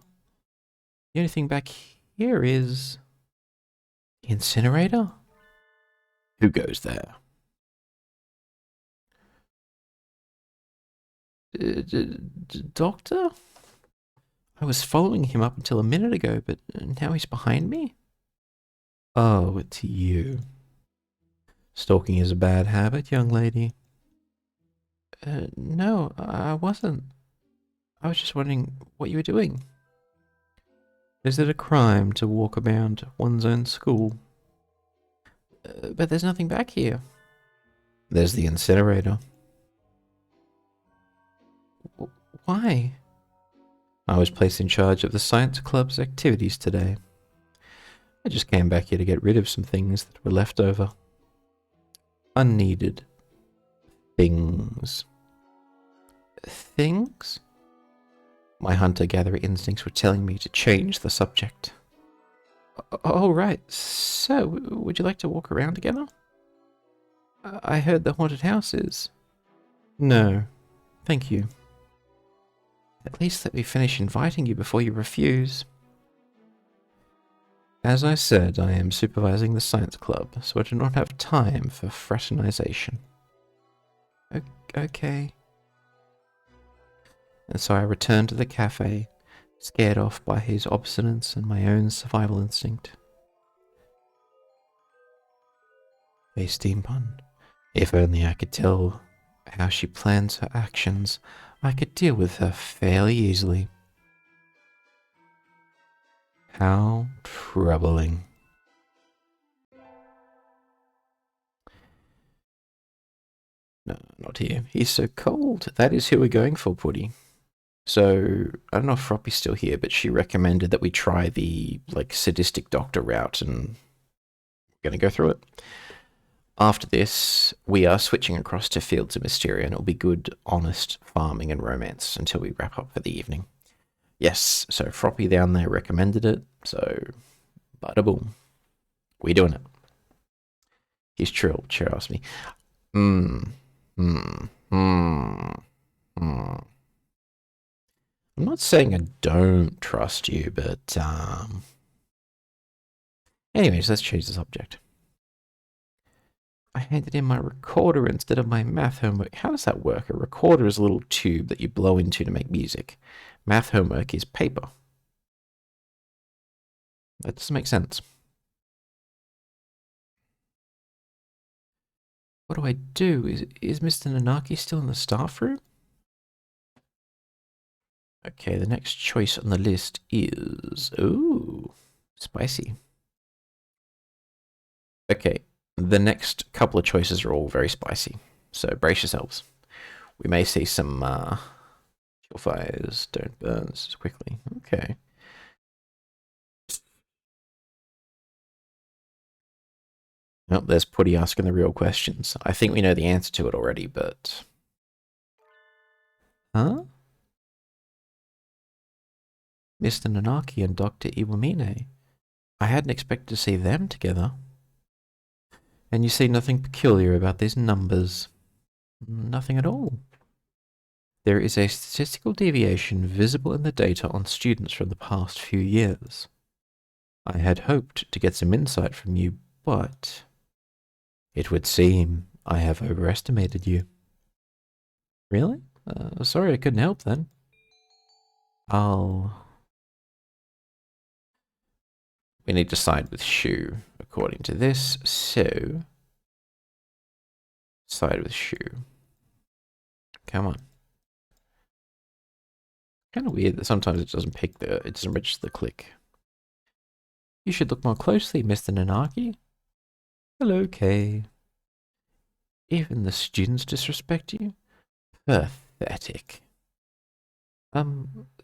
The only thing back here is... the incinerator? Who goes there? Doctor? I was following him up until a minute ago, but now he's behind me? Oh, it's you. Stalking is a bad habit, young lady. No, I wasn't. I was just wondering what you were doing. Is it a crime to walk around one's own school? But there's nothing back here. There's the incinerator. Why? I was placed in charge of the science club's activities today. I just came back here to get rid of some things that were left over. Unneeded things. Things? My hunter-gatherer instincts were telling me to change the subject. Oh, right. So, would you like to walk around together? I heard the haunted house is... No, thank you. At least let me finish inviting you before you refuse. As I said, I am supervising the science club, so I do not have time for fraternization. Okay. And so I returned to the cafe, scared off by his obstinance and my own survival instinct. A steam pun. If only I could tell how she plans her actions, I could deal with her fairly easily. How troubling. No, not here. He's so cold. That is who we're going for, Putty. So, I don't know if Froppy's still here, but she recommended that we try the, sadistic doctor route, and we're going to go through it. After this, we are switching across to Fields of Misteria, and it'll be good, honest farming and romance until we wrap up for the evening. Yes, so Froppy down there recommended it, so bada boom. We doing it. He's chill, asked me. I'm not saying I don't trust you, but, anyways, let's change the subject. I handed in my recorder instead of my math homework. How does that work? A recorder is a little tube that you blow into to make music. Math homework is paper. That doesn't make sense. What do I do? Is Mr. Nanaki still in the staff room? Okay, the next choice on the list is... Ooh, spicy. Okay, the next couple of choices are all very spicy, so brace yourselves. We may see some chill fires, don't burn so quickly. Okay. Oh, there's Putty asking the real questions. I think we know the answer to it already, but... Huh? Mr. Nanaki and Dr. Iwamine. I hadn't expected to see them together. And you see nothing peculiar about these numbers? Nothing at all. There is a statistical deviation visible in the data on students from the past few years. I had hoped to get some insight from you, but... It would seem I have overestimated you. Really? Sorry I couldn't help then. We need to side with Shu, according to this, so... Side with shoe. Come on. Kind of weird that sometimes it doesn't it doesn't register the click. You should look more closely, Mr. Nanaki. Hello, Kay. Even the students disrespect you? Pathetic.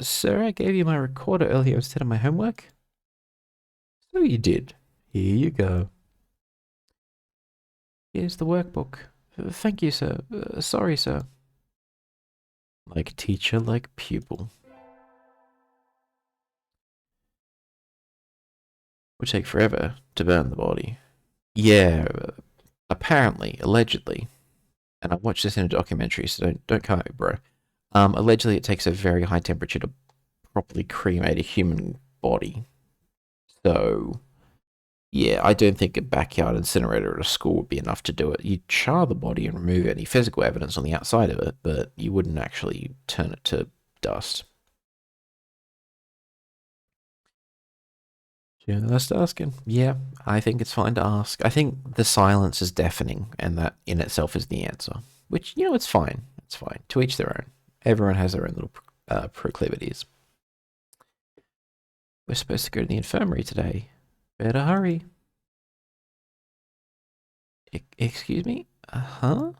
Sir, I gave you my recorder earlier instead of my homework? So you did. Here you go. Here's the workbook. Thank you, sir. Sorry, sir. Like teacher, like pupil. Would take forever to burn the body. Yeah, apparently, allegedly. And I watched this in a documentary, so don't come at me, bro. Allegedly, it takes a very high temperature to properly cremate a human body. So, yeah, I don't think a backyard incinerator at a school would be enough to do it. You'd char the body and remove any physical evidence on the outside of it, but you wouldn't actually turn it to dust. Just asking. Yeah, I think it's fine to ask. I think the silence is deafening, and that in itself is the answer. Which, it's fine. It's fine. To each their own. Everyone has their own little proclivities. We're supposed to go to the infirmary today. Better hurry. Excuse me? Huh?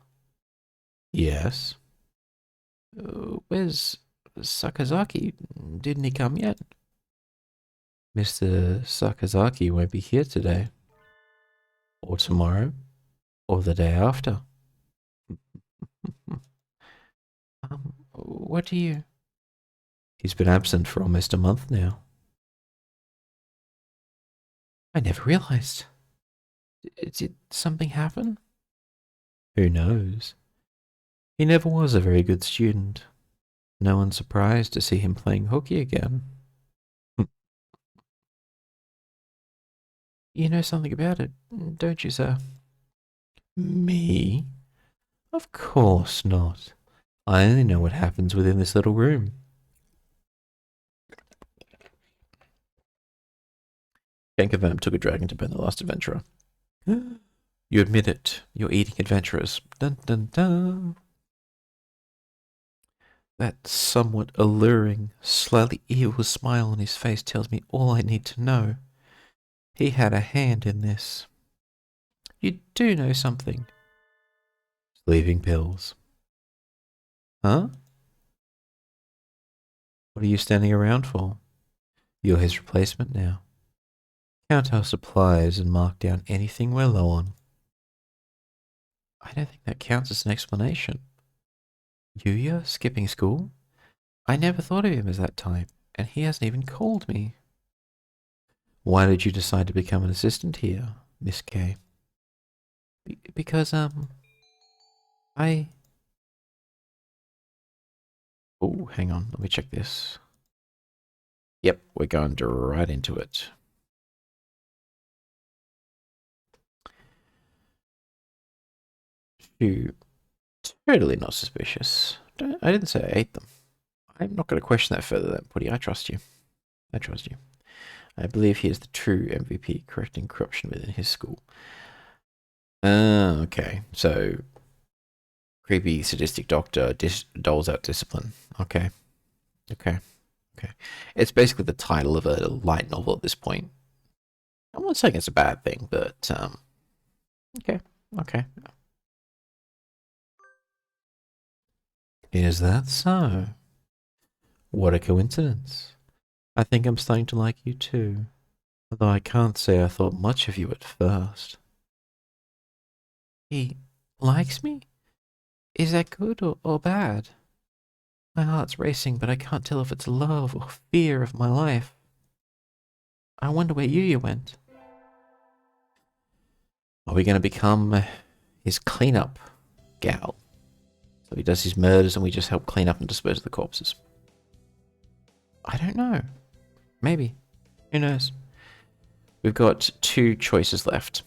Yes. Where's Sakazaki? Didn't he come yet? Mr. Sakazaki won't be here today. Or tomorrow. Or the day after. What do you... He's been absent for almost a month now. I never realized. Did something happen? Who knows? He never was a very good student. No one's surprised to see him playing hooky again. You know something about it, don't you, sir? Me? Of course not. I only know what happens within this little room. Kenka took a dragon to burn the last adventurer. You admit it. You're eating adventurers. Dun dun dun. That somewhat alluring, slightly evil smile on his face tells me all I need to know. He had a hand in this. You do know something. Sleeping pills. Huh? What are you standing around for? You're his replacement now. Count our supplies and mark down anything we're low on. I don't think that counts as an explanation. Yuya skipping school? I never thought of him as that type, and he hasn't even called me. Why did you decide to become an assistant here, Miss K? Because, I... Oh, hang on, let me check this. Yep, we're going right into it. Shoot. Totally not suspicious. I didn't say I ate them. I'm not going to question that further then, Putty. I trust you. I trust you. I believe he is the true MVP, correcting corruption within his school. Okay. So, creepy, sadistic doctor doles out discipline. Okay. Okay. Okay. It's basically the title of a light novel at this point. I'm not saying it's a bad thing, but, okay. Okay. Is that so? What a coincidence. I think I'm starting to like you too. Although I can't say I thought much of you at first. He likes me? Is that good or bad? My heart's racing, but I can't tell if it's love or fear of my life. I wonder where Yuya went. Are we going to become his cleanup gal? So he does his murders and we just help clean up and dispose of the corpses. I don't know. Maybe. Who knows? We've got 2 choices left.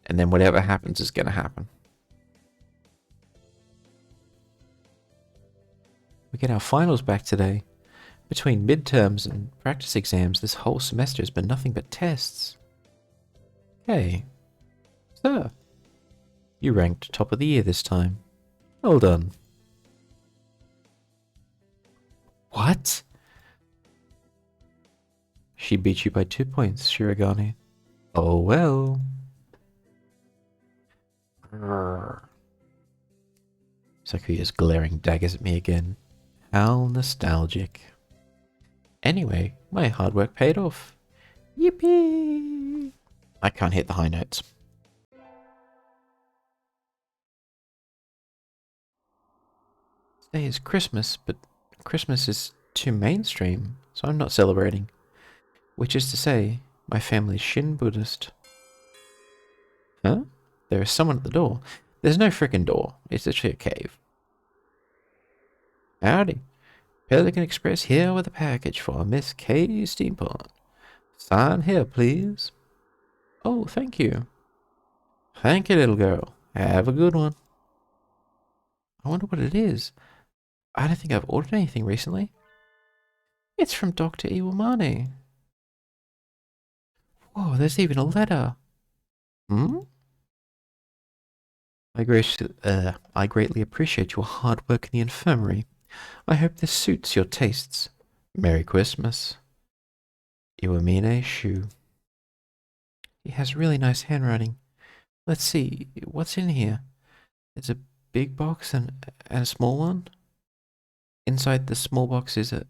And then whatever happens is going to happen. We get our finals back today. Between midterms and practice exams, this whole semester has been nothing but tests. Hey. Sir. You ranked top of the year this time. Well done. What? She beat you by 2 points, Shirogane. Oh well. Sakuya's glaring daggers at me again. How nostalgic. Anyway, my hard work paid off. Yippee! I can't hit the high notes. Today is Christmas, but Christmas is too mainstream, so I'm not celebrating. Which is to say, my family's Shin Buddhist. Huh? There is someone at the door. There's no frickin' door. It's literally a cave. Howdy. Pelican Express here with a package for Miss K. Steampunk. Sign here, please. Oh, thank you. Thank you, little girl. Have a good one. I wonder what it is. I don't think I've ordered anything recently. It's from Dr. Iwamane. Whoa, there's even a letter. Hmm? I greatly appreciate your hard work in the infirmary. I hope this suits your tastes. Merry Christmas. Iwamine Shu. He has really nice handwriting. Let's see, what's in here? There's a big box and a small one. Inside the small box is a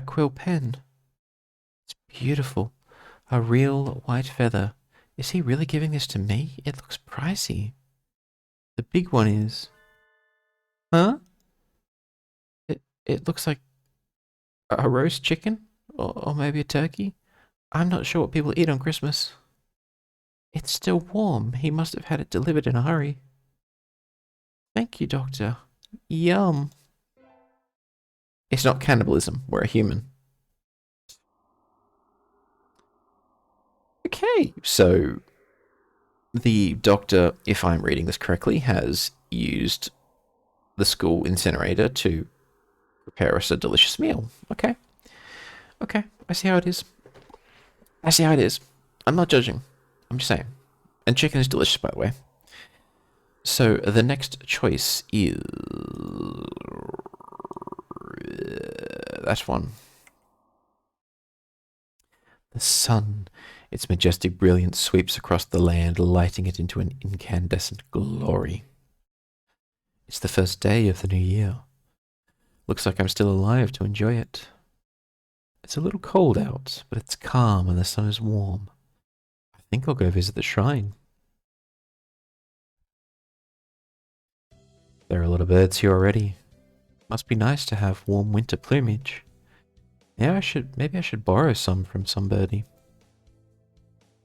quill pen. It's beautiful. A real white feather. Is he really giving this to me? It looks pricey. The big one is... Huh? It looks like a roast chicken? Or maybe a turkey? I'm not sure what people eat on Christmas. It's still warm. He must have had it delivered in a hurry. Thank you, Doctor. Yum. It's not cannibalism. We're a human. Okay, so the doctor, if I'm reading this correctly, has used the school incinerator to prepare us a delicious meal. Okay. Okay, I see how it is. I see how it is. I'm not judging. I'm just saying. And chicken is delicious, by the way. So the next choice is... that one. The sun. Its majestic brilliance sweeps across the land, lighting it into an incandescent glory. It's the first day of the new year. Looks like I'm still alive to enjoy it. It's a little cold out, but it's calm and the sun is warm. I think I'll go visit the shrine. There are a lot of birds here already. Must be nice to have warm winter plumage. Yeah, maybe I should borrow some from some birdie.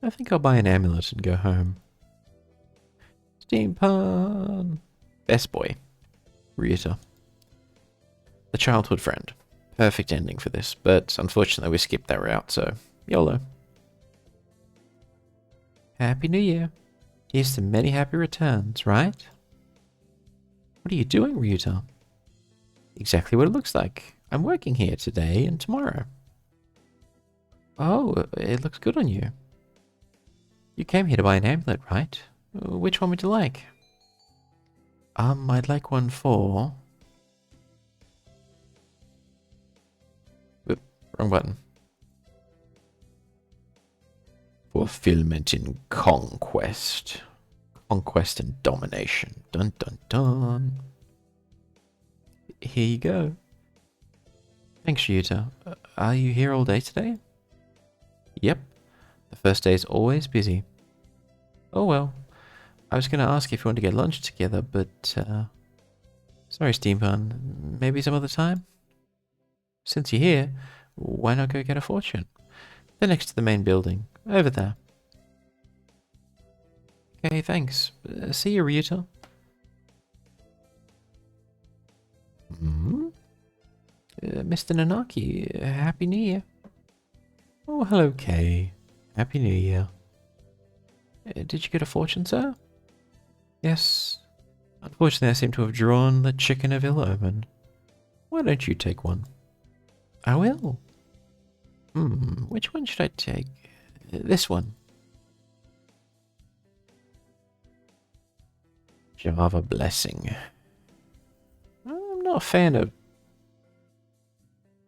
I think I'll buy an amulet and go home. Steampunk! Best boy. Ryuta. The childhood friend. Perfect ending for this, but unfortunately we skipped that route, so YOLO. Happy New Year. Here's to many happy returns, right? What are you doing, Ryuta? Exactly what it looks like. I'm working here today and tomorrow. Oh, it looks good on you. You came here to buy an amulet, right? Which one would you like? I'd like one for... Oop, wrong button. Fulfillment in conquest. Conquest and domination. Dun dun dun. Here you go. Thanks, Ryuta. Are you here all day today? Yep. The first day is always busy. Oh well. I was going to ask if you want to get lunch together, but... sorry, Steampunk. Maybe some other time? Since you're here, why not go get a fortune? They're next to the main building. Over there. Okay, thanks. See you, Ryuta. Mr. Nanaki, Happy New Year. Oh, hello, Kay. Happy New Year. Did you get a fortune, sir? Yes. Unfortunately, I seem to have drawn the chicken of ill omen. Why don't you take one? I will. Which one should I take? This one. Java Blessing. I'm not a fan of...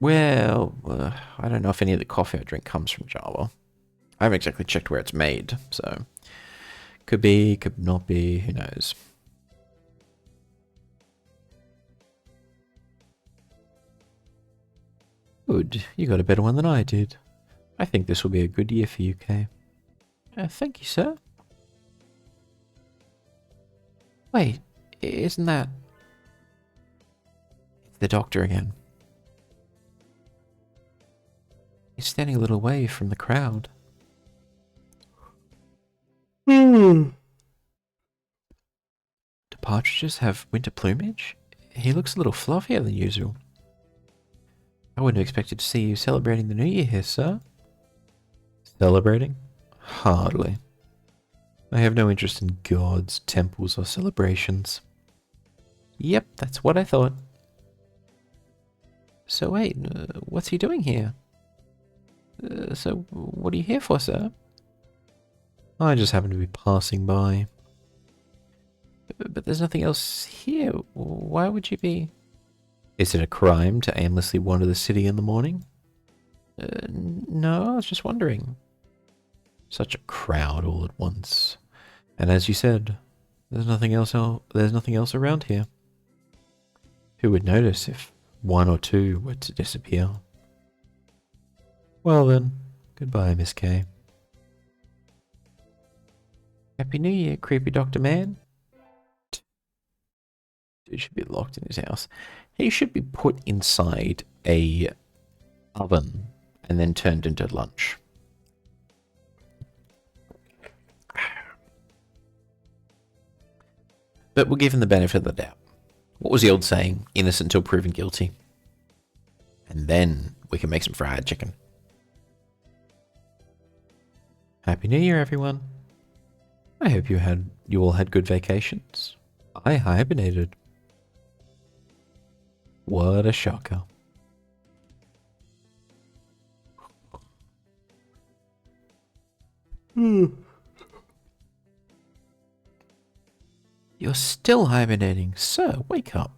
Well, I don't know if any of the coffee I drink comes from Java. I haven't exactly checked where it's made, so... Could be, could not be, who knows. Good, you got a better one than I did. I think this will be a good year for you, Kay. Thank you, sir. Wait, isn't that... It's the doctor again. He's standing a little away from the crowd. Do partridges have winter plumage? He looks a little fluffier than usual. I wouldn't have expected to see you celebrating the new year here, sir. Celebrating? Hardly. I have no interest in gods, temples, or celebrations. Yep, that's what I thought. So wait, what's he doing here? So what are you here for, sir? I just happen to be passing by. But there's nothing else here. Why would you be... Is it a crime to aimlessly wander the city in the morning? No, I was just wondering. Such a crowd all at once. And as you said, there's nothing else around here. Who would notice if one or two were to disappear? Well then, goodbye, Miss K. Happy New Year, creepy Dr. Man. Dude should be locked in his house. He should be put inside a oven and then turned into lunch. But we'll give him the benefit of the doubt. What was the old saying? Innocent until proven guilty. And then we can make some fried chicken. Happy New Year, everyone. I hope you all had good vacations. I hibernated. What a shocker. You're still hibernating. Sir, wake up.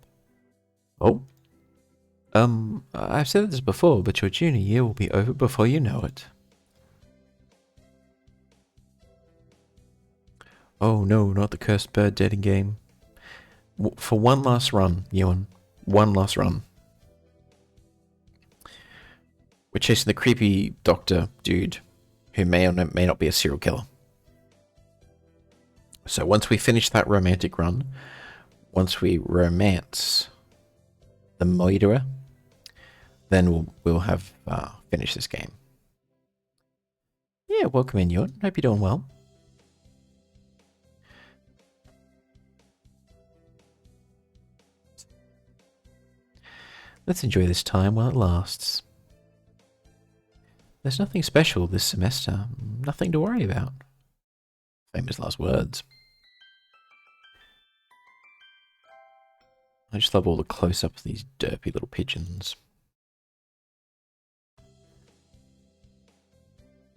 Oh. I've said this before, but your junior year will be over before you know it. Oh no, not the cursed bird dating game. For one last run, Ewan. One last run. We're chasing the creepy doctor dude, who may or may not be a serial killer. So once we finish that romantic run, once we romance the murderer, then we'll have finished this game. Yeah, welcome in, Ewan. Hope you're doing well. Let's enjoy this time while it lasts. There's nothing special this semester. Nothing to worry about. Famous last words. I just love all the close-ups of these derpy little pigeons.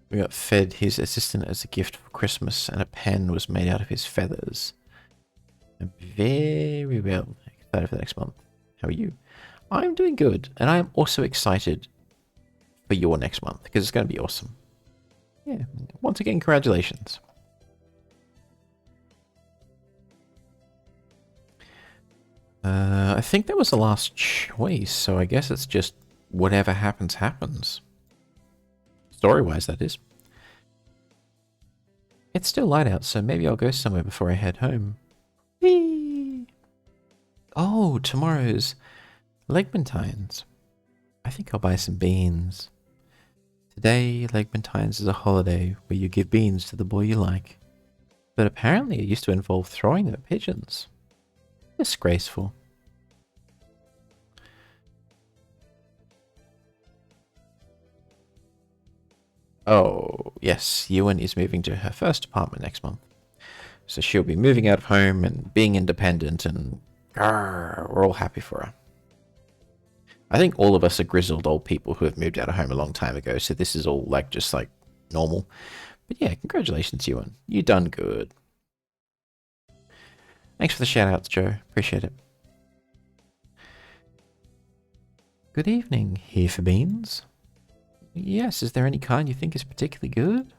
We got fed his assistant as a gift for Christmas, and a pen was made out of his feathers. I'm very well excited for the next month. How are you? I'm doing good, and I am also excited for your next month, because it's going to be awesome. Yeah, once again, congratulations. I think that was the last choice, so I guess it's just whatever happens, happens. Story-wise, that is. It's still light out, so maybe I'll go somewhere before I head home. Whee! Oh, tomorrow's Legmentines. I think I'll buy some beans. Today, Legmentines is a holiday where you give beans to the boy you like. But apparently it used to involve throwing them at pigeons. Disgraceful. Oh, yes, Ewan is moving to her first apartment next month. So she'll be moving out of home and being independent, and we're all happy for her. I think all of us are grizzled old people who have moved out of home a long time ago, so this is all just normal. But yeah, congratulations, Ewan. You done good. Thanks for the shout-outs, Joe. Appreciate it. Good evening. Here for beans? Yes, is there any kind you think is particularly good?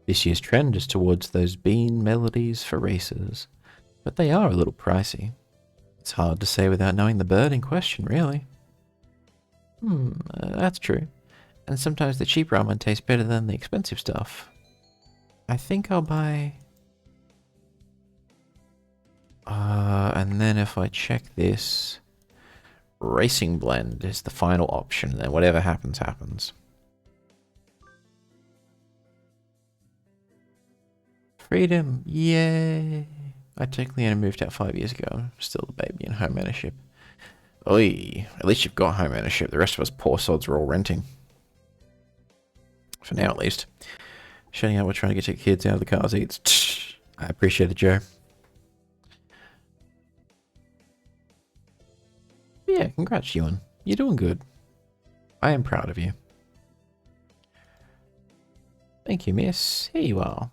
This year's trend is towards those bean melodies for racers, but they are a little pricey. It's hard to say without knowing the bird in question, really. That's true. And sometimes the cheap ramen tastes better than the expensive stuff. I think I'll buy... and then if I check this... Racing blend is the final option, and then whatever happens, happens. Freedom, yay! I technically only moved out 5 years ago. I'm still a baby in home ownership. Oi, at least you've got home ownership. The rest of us poor sods are all renting. For now, at least. Shutting out, we're trying to get your kids out of the car seats. I appreciate it, Joe. Yeah, congrats, Ewan. You're doing good. I am proud of you. Thank you, miss. Here you are.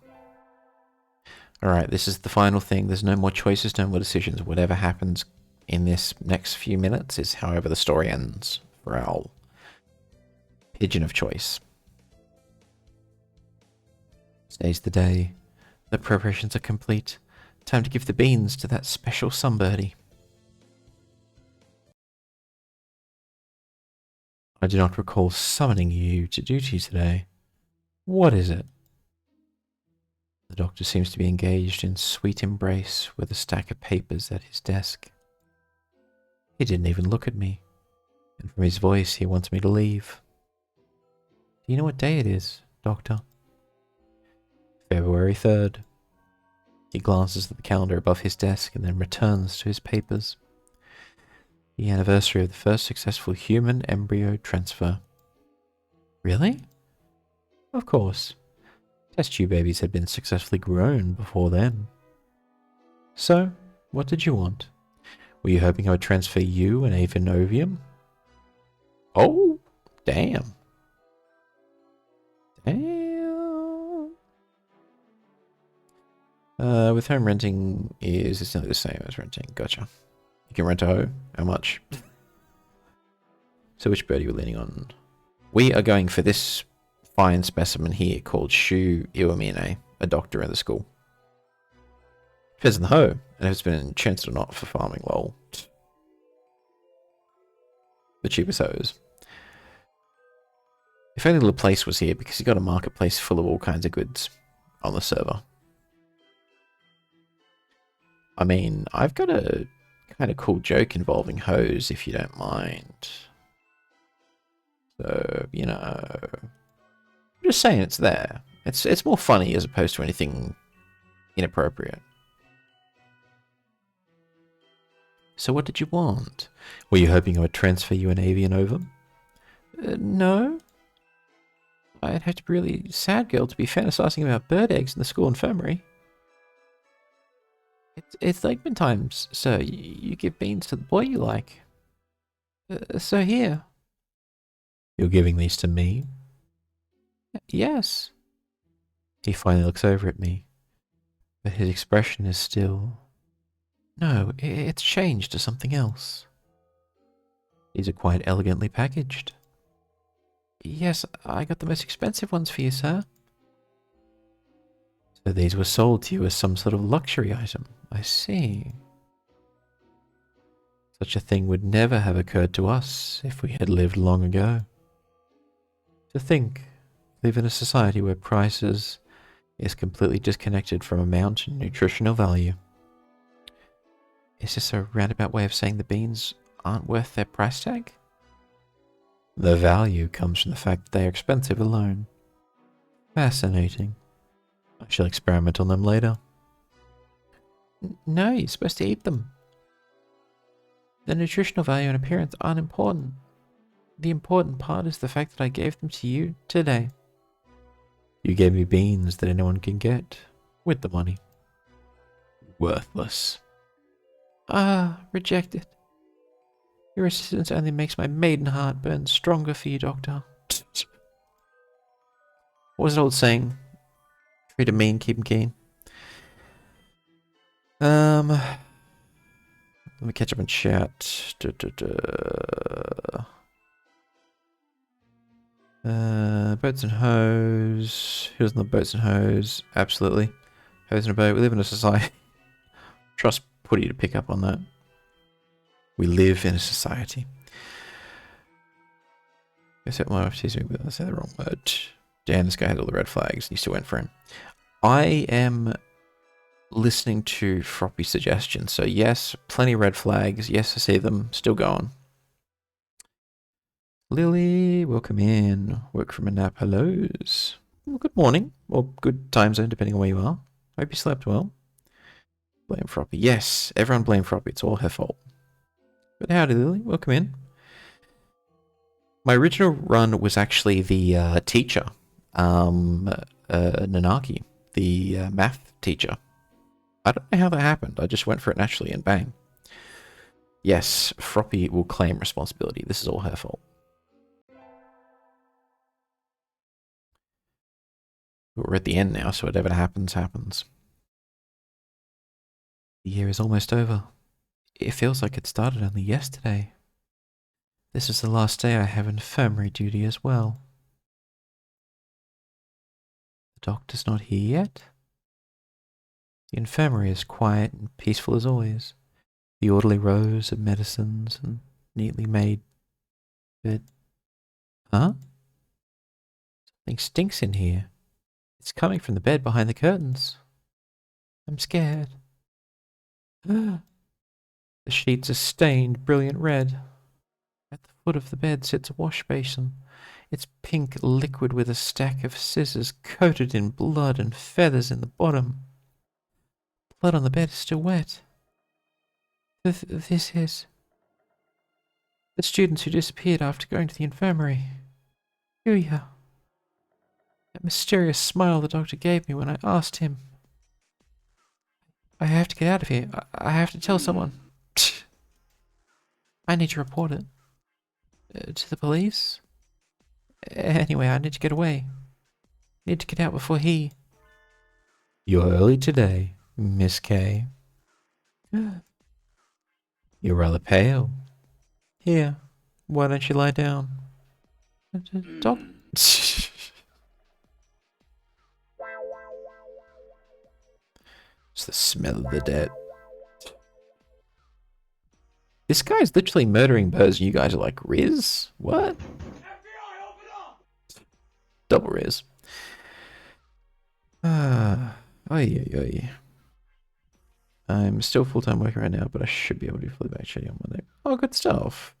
Alright, this is the final thing. There's no more choices, no more decisions. Whatever happens in this next few minutes is however the story ends for our pigeon of choice. Today's the day. The preparations are complete. Time to give the beans to that special sunbirdie. I do not recall summoning you to duty today. What is it? The doctor seems to be engaged in sweet embrace with a stack of papers at his desk. He didn't even look at me, and from his voice he wants me to leave. Do you know what day it is, Doctor? February 3rd. He glances at the calendar above his desk and then returns to his papers. The anniversary of the first successful human embryo transfer. Really? Of course. Test tube babies had been successfully grown before then. So, what did you want? Were you hoping I would transfer you an avinovium? Oh, damn. Damn. With home renting is essentially the same as renting. Gotcha. You can rent a hoe. How much? So which bird are you leaning on? We are going for this fine specimen here called Shu Iwamine, a doctor in the school. Depends on the hoe, and if it's been enchanted or not for farming, lol. The cheapest hoes. If only Laplace was here, because he got a marketplace full of all kinds of goods on the server. I mean, I've got a kind of cool joke involving hoes, if you don't mind. So, you know, I'm just saying it's there. It's more funny as opposed to anything inappropriate. So what did you want? Were you hoping I would transfer you an avian ovum? No. I'd have to be really sad girl to be fantasizing about bird eggs in the school infirmary. It's Lakeman times, sir. You give beans to the boy you like. So here. You're giving these to me? Yes. He finally looks over at me, but his expression is still... No, it's changed to something else. These are quite elegantly packaged. Yes, I got the most expensive ones for you, sir. So these were sold to you as some sort of luxury item. I see. Such a thing would never have occurred to us if we had lived long ago. To think, live in a society where prices is completely disconnected from amount and nutritional value. Is this a roundabout way of saying the beans aren't worth their price tag? The value comes from the fact that they are expensive alone. Fascinating. I shall experiment on them later. No, you're supposed to eat them. The nutritional value and appearance aren't important. The important part is the fact that I gave them to you today. You gave me beans that anyone can get with the money. Worthless. Ah, rejected. Your assistance only makes my maiden heart burn stronger for you, Doctor. What was that old saying? Treat 'em mean, keep 'em keen. Let me catch up in chat. Boats and hoes. Who's on the boats and hoes? Absolutely. Hoes in a boat. We live in a society. Trust Putty to pick up on that. We live in a society. Except my wife teased me, but I said the wrong word. Damn, this guy had all the red flags and you still went for him. I am listening to Froppy's suggestions. So yes, plenty of red flags. Yes, I see them. Still going. Lily, welcome in. Work from a nap. Hellos. Well, good morning. Or good time zone, depending on where you are. Hope you slept well. Blame Froppy. Yes, everyone blame Froppy. It's all her fault. But howdy, Lily. Welcome in. My original run was actually the teacher, Nanaki, the math teacher. I don't know how that happened. I just went for it naturally and bang. Yes, Froppy will claim responsibility. This is all her fault. We're at the end now, so whatever happens, happens. The year is almost over. It feels like it started only yesterday. This is the last day I have infirmary duty as well. The doctor's not here yet. The infirmary is quiet and peaceful as always. The orderly rows of medicines and neatly made bed. Huh? Something stinks in here. It's coming from the bed behind the curtains. I'm scared. The sheets are stained brilliant red. At the foot of the bed sits a wash basin. It's pink liquid with a stack of scissors coated in blood and feathers in the bottom. Blood on the bed is still wet. This is the students who disappeared after going to the infirmary. Yuya. That mysterious smile the doctor gave me when I asked him. I have to get out of here. I have to tell someone. I need to report it. To the police? Anyway, I need to get away. I need to get out before he... You're early today, Miss K. You're rather pale. Here, why don't you lie down? Doc... It's the smell of the dead. This guy's literally murdering birds and you guys are like, Riz? What? FBI, open up! Double Riz. Oy. I'm still full-time working right now, but I should be able to do fully back shady on Monday. Oh, good stuff.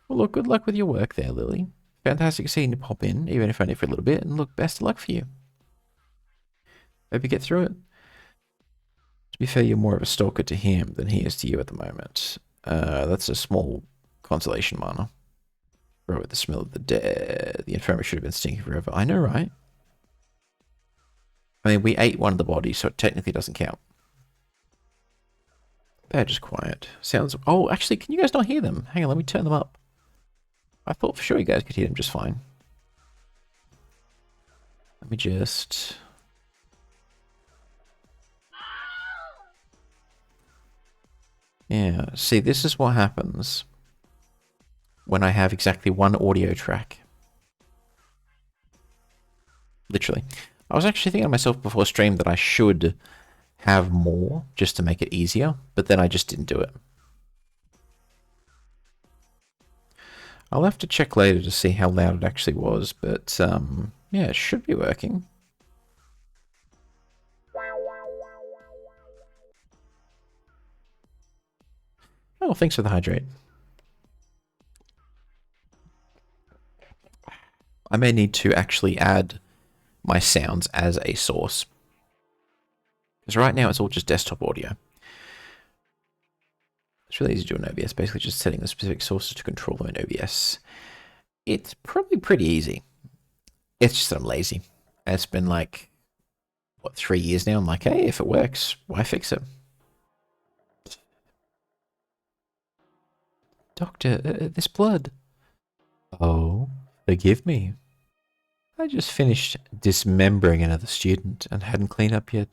Well, look, good luck with your work there, Lily. Fantastic seeing you pop in, even if only for a little bit, and look, best of luck for you. Hope you get through it. To be fair, you're more of a stalker to him than he is to you at the moment. That's a small consolation, Mana. Bro, with the smell of the dead. The infirmary should have been stinking forever. I know, right? I mean, we ate one of the bodies, so it technically doesn't count. They're just quiet. Sounds... Oh, actually, can you guys not hear them? Hang on, let me turn them up. I thought for sure you guys could hear them just fine. Let me just... Yeah, see, this is what happens when I have exactly one audio track. Literally. I was actually thinking to myself before stream that I should have more just to make it easier, but then I just didn't do it. I'll have to check later to see how loud it actually was, but yeah, it should be working. Oh, thanks for the hydrate. I may need to actually add my sounds as a source. Because right now it's all just desktop audio. It's really easy to do in OBS, basically just setting the specific sources to control them in OBS. It's probably pretty easy. It's just that I'm lazy. And it's been like, what, 3 years now? I'm like, hey, if it works, why fix it? Doctor, this blood. Oh, forgive me. I just finished dismembering another student and hadn't cleaned up yet.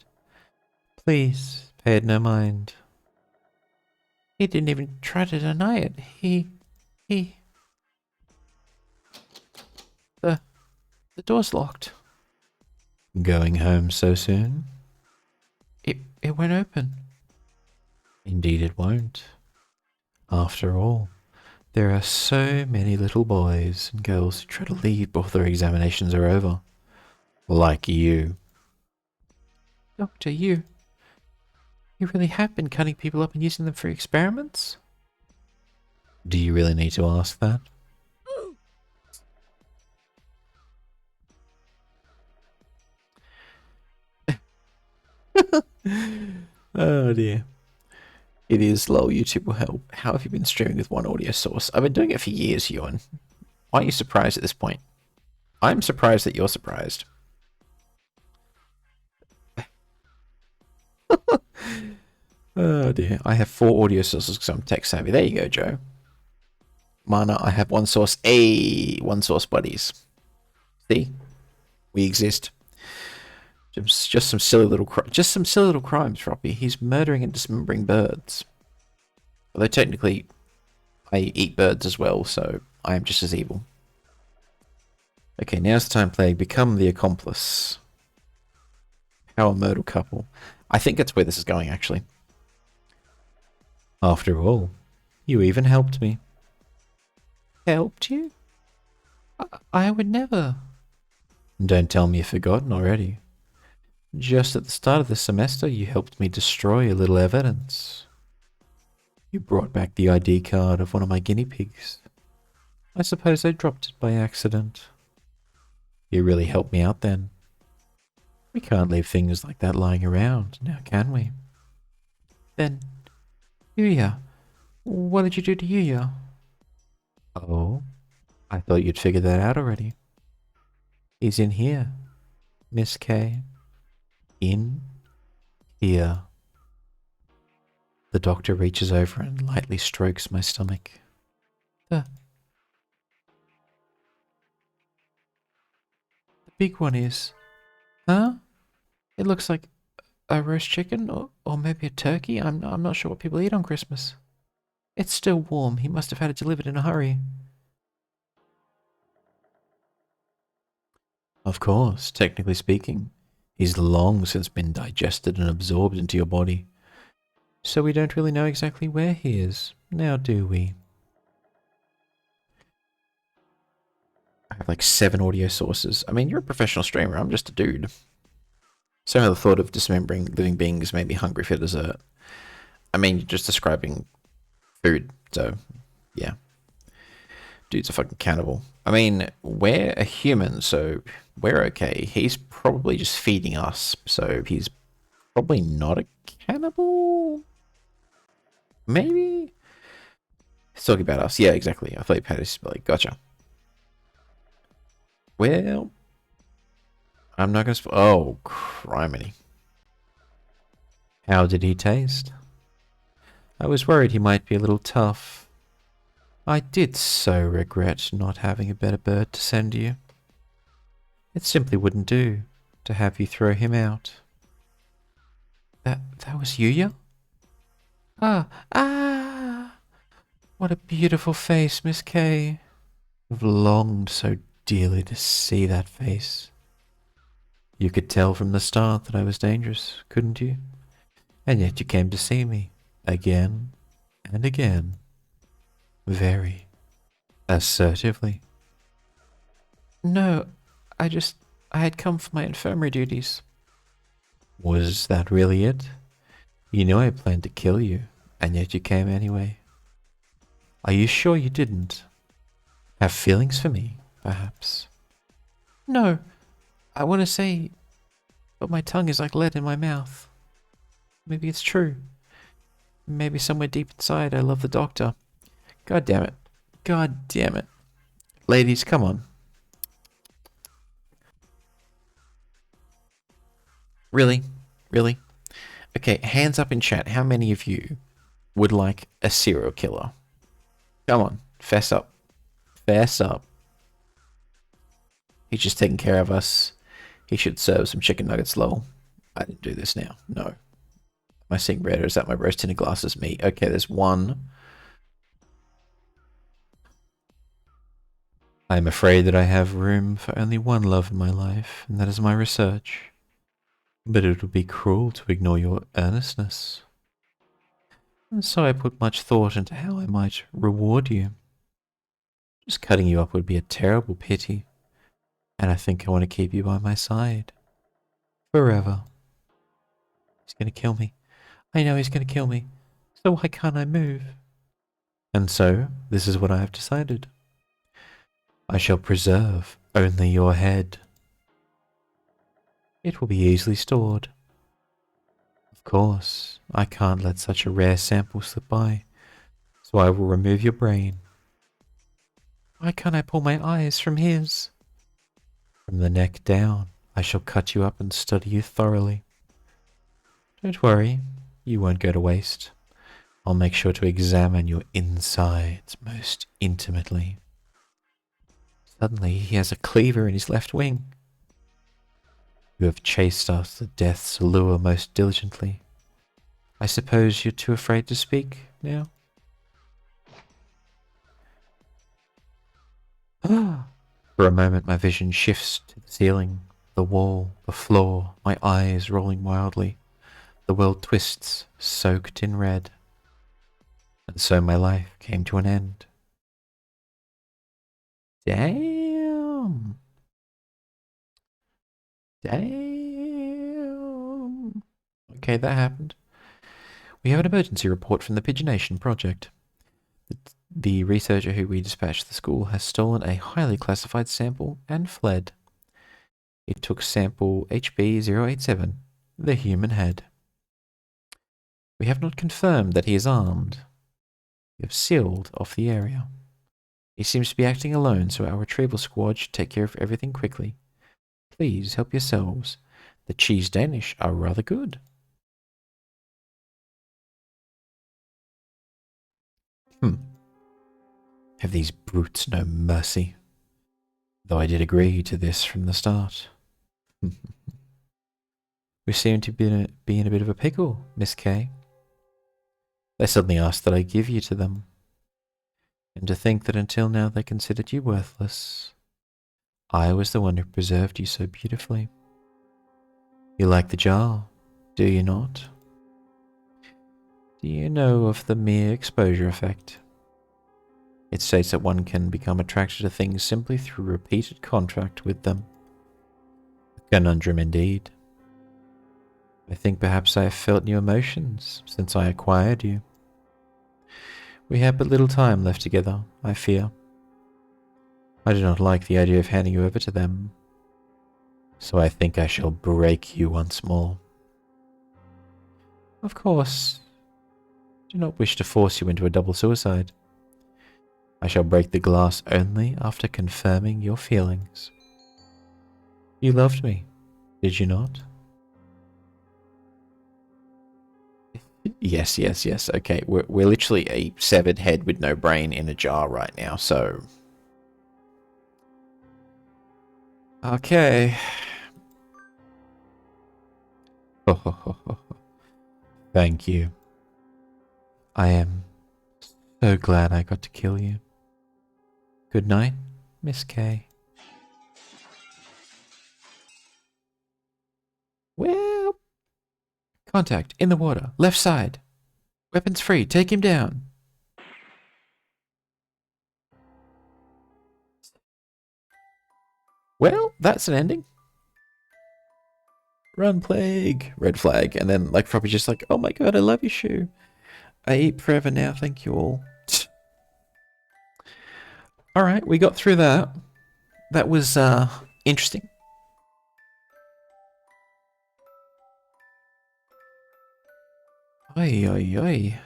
Please, pay it no mind. He didn't even try to deny it. He... The door's locked. Going home so soon? It won't open. Indeed it won't. After all, there are so many little boys and girls who try to leave before their examinations are over. Like you. Doctor, you really have been cutting people up and using them for experiments? Do you really need to ask that? Oh dear. It is slow. YouTube will help. How have you been streaming with one audio source? I've been doing it for years, Ewan. Why are you surprised at this point? I'm surprised that you're surprised. Oh dear. I have 4 audio sources because I'm tech savvy. There you go, Joe. Mana, I have one source. One source buddies. See? We exist. Just some silly little crimes, Robbie. He's murdering and dismembering birds. Although technically, I eat birds as well, so I am just as evil. Okay, now's the time playing. Become the accomplice. Power myrtle couple. I think that's where this is going, actually. After all, you even helped me. Helped you? I would never. Don't tell me you've forgotten already. Just at the start of the semester, you helped me destroy a little evidence. You brought back the ID card of one of my guinea pigs. I suppose I dropped it by accident. You really helped me out then. We can't leave things like that lying around, now can we? Then, Yuya. What did you do to Yuya? Oh, I thought you'd figured that out already. He's in here, Miss K. In here. The doctor reaches over and lightly strokes my stomach. The big one is... Huh? It looks like a roast chicken or maybe a turkey. I'm not sure what people eat on Christmas. It's still warm. He must have had it delivered in a hurry. Of course, technically speaking. He's long since been digested and absorbed into your body. So we don't really know exactly where he is, now do we? I have like 7 audio sources. I mean, you're a professional streamer, I'm just a dude. Somehow the thought of dismembering living beings made me hungry for dessert. I mean, you're just describing food, so yeah. Dude's a fucking cannibal. I mean, we're a human, so we're okay. He's probably just feeding us, so he's probably not a cannibal? Maybe? He's talking about us. Yeah, exactly. I thought you had his belly. Gotcha. Well, I'm not going to... Oh, criminy. How did he taste? I was worried he might be a little tough. I did so regret not having a better bird to send you. It simply wouldn't do to have you throw him out. That was Yuya? Ah! What a beautiful face, Miss K. I've longed so dearly to see that face. You could tell from the start that I was dangerous, couldn't you? And yet you came to see me, again and again. Very assertively. No, I had come for my infirmary duties. Was that really it? You know I planned to kill you, and yet you came anyway. Are you sure you didn't? Have feelings for me, perhaps? No, I want to say, but my tongue is like lead in my mouth. Maybe it's true. Maybe somewhere deep inside I love the doctor. God damn it. God damn it. Ladies, come on. Really? Really? Okay, hands up in chat. How many of you would like a serial killer? Come on, fess up. Fess up. He's just taking care of us. He should serve some chicken nuggets, lol. I didn't do this now. No. I seeing red, or is that my roast tinted glasses meat? Okay, there's one. I am afraid that I have room for only one love in my life, and that is my research. But it would be cruel to ignore your earnestness. And so I put much thought into how I might reward you. Just cutting you up would be a terrible pity, and I think I want to keep you by my side. Forever. He's gonna kill me. I know he's gonna kill me. So why can't I move? And so, this is what I have decided. I shall preserve only your head. It will be easily stored. Of course, I can't let such a rare sample slip by, so I will remove your brain. Why can't I pull my eyes from his? From the neck down, I shall cut you up and study you thoroughly. Don't worry, you won't go to waste. I'll make sure to examine your insides most intimately. Suddenly, he has a cleaver in his left wing. You have chased after death's allure most diligently. I suppose you're too afraid to speak now? For a moment, my vision shifts to the ceiling, the wall, the floor, my eyes rolling wildly. The world twists, soaked in red. And so my life came to an end. Damn. Damn. Okay, that happened. We have an emergency report from the Pigeonation Project. The researcher who we dispatched to the school has stolen a highly classified sample and fled. It took sample HB087, the human head. We have not confirmed that he is armed. We have sealed off the area. He seems to be acting alone, so our retrieval squad should take care of everything quickly. Please help yourselves. The cheese Danish are rather good. Have these brutes no mercy? Though I did agree to this from the start. We seem to be in a bit of a pickle, Miss K. They suddenly asked that I give you to them. And to think that until now they considered you worthless. I was the one who preserved you so beautifully. You like the jar, do you not? Do you know of the mere exposure effect? It states that one can become attracted to things simply through repeated contact with them. A conundrum indeed. I think perhaps I have felt new emotions since I acquired you. We have but little time left together, I fear. I do not like the idea of handing you over to them, so I think I shall break you once more. Of course, I do not wish to force you into a double suicide. I shall break the glass only after confirming your feelings. You loved me, did you not? Yes. Okay, we're literally a severed head with no brain in a jar right now, so... Okay. Thank you. I am so glad I got to kill you. Good night, Miss K. Well... Contact, in the water, left side. Weapons free, take him down. Well, that's an ending. Run, plague. Red flag. And then, like, probably just like, oh my god, I love your shoe. I eat forever now, thank you all. Alright, we got through that. That was, interesting. Oi, oi, oi.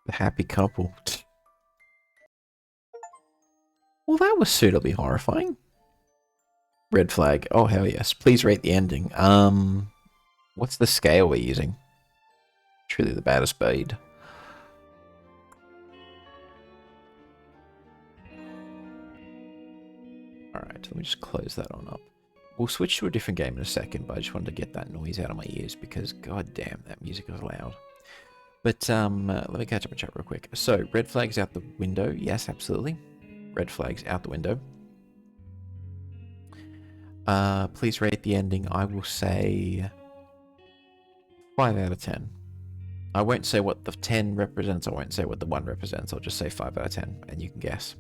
The happy couple. Well, that was suitably horrifying. Red flag. Oh, hell yes. Please rate the ending. What's the scale we're using? Truly the baddest babe. Alright, let me just close that on up. We'll switch to a different game in a second, but I just wanted to get that noise out of my ears because god damn, that music was loud. But let me catch up and chat real quick. So, red flags out the window. Yes, absolutely. Red flags out the window. Please rate the ending. I will say 5 out of 10. I won't say what the 10 represents. I won't say what the 1 represents. I'll just say 5 out of 10, and you can guess.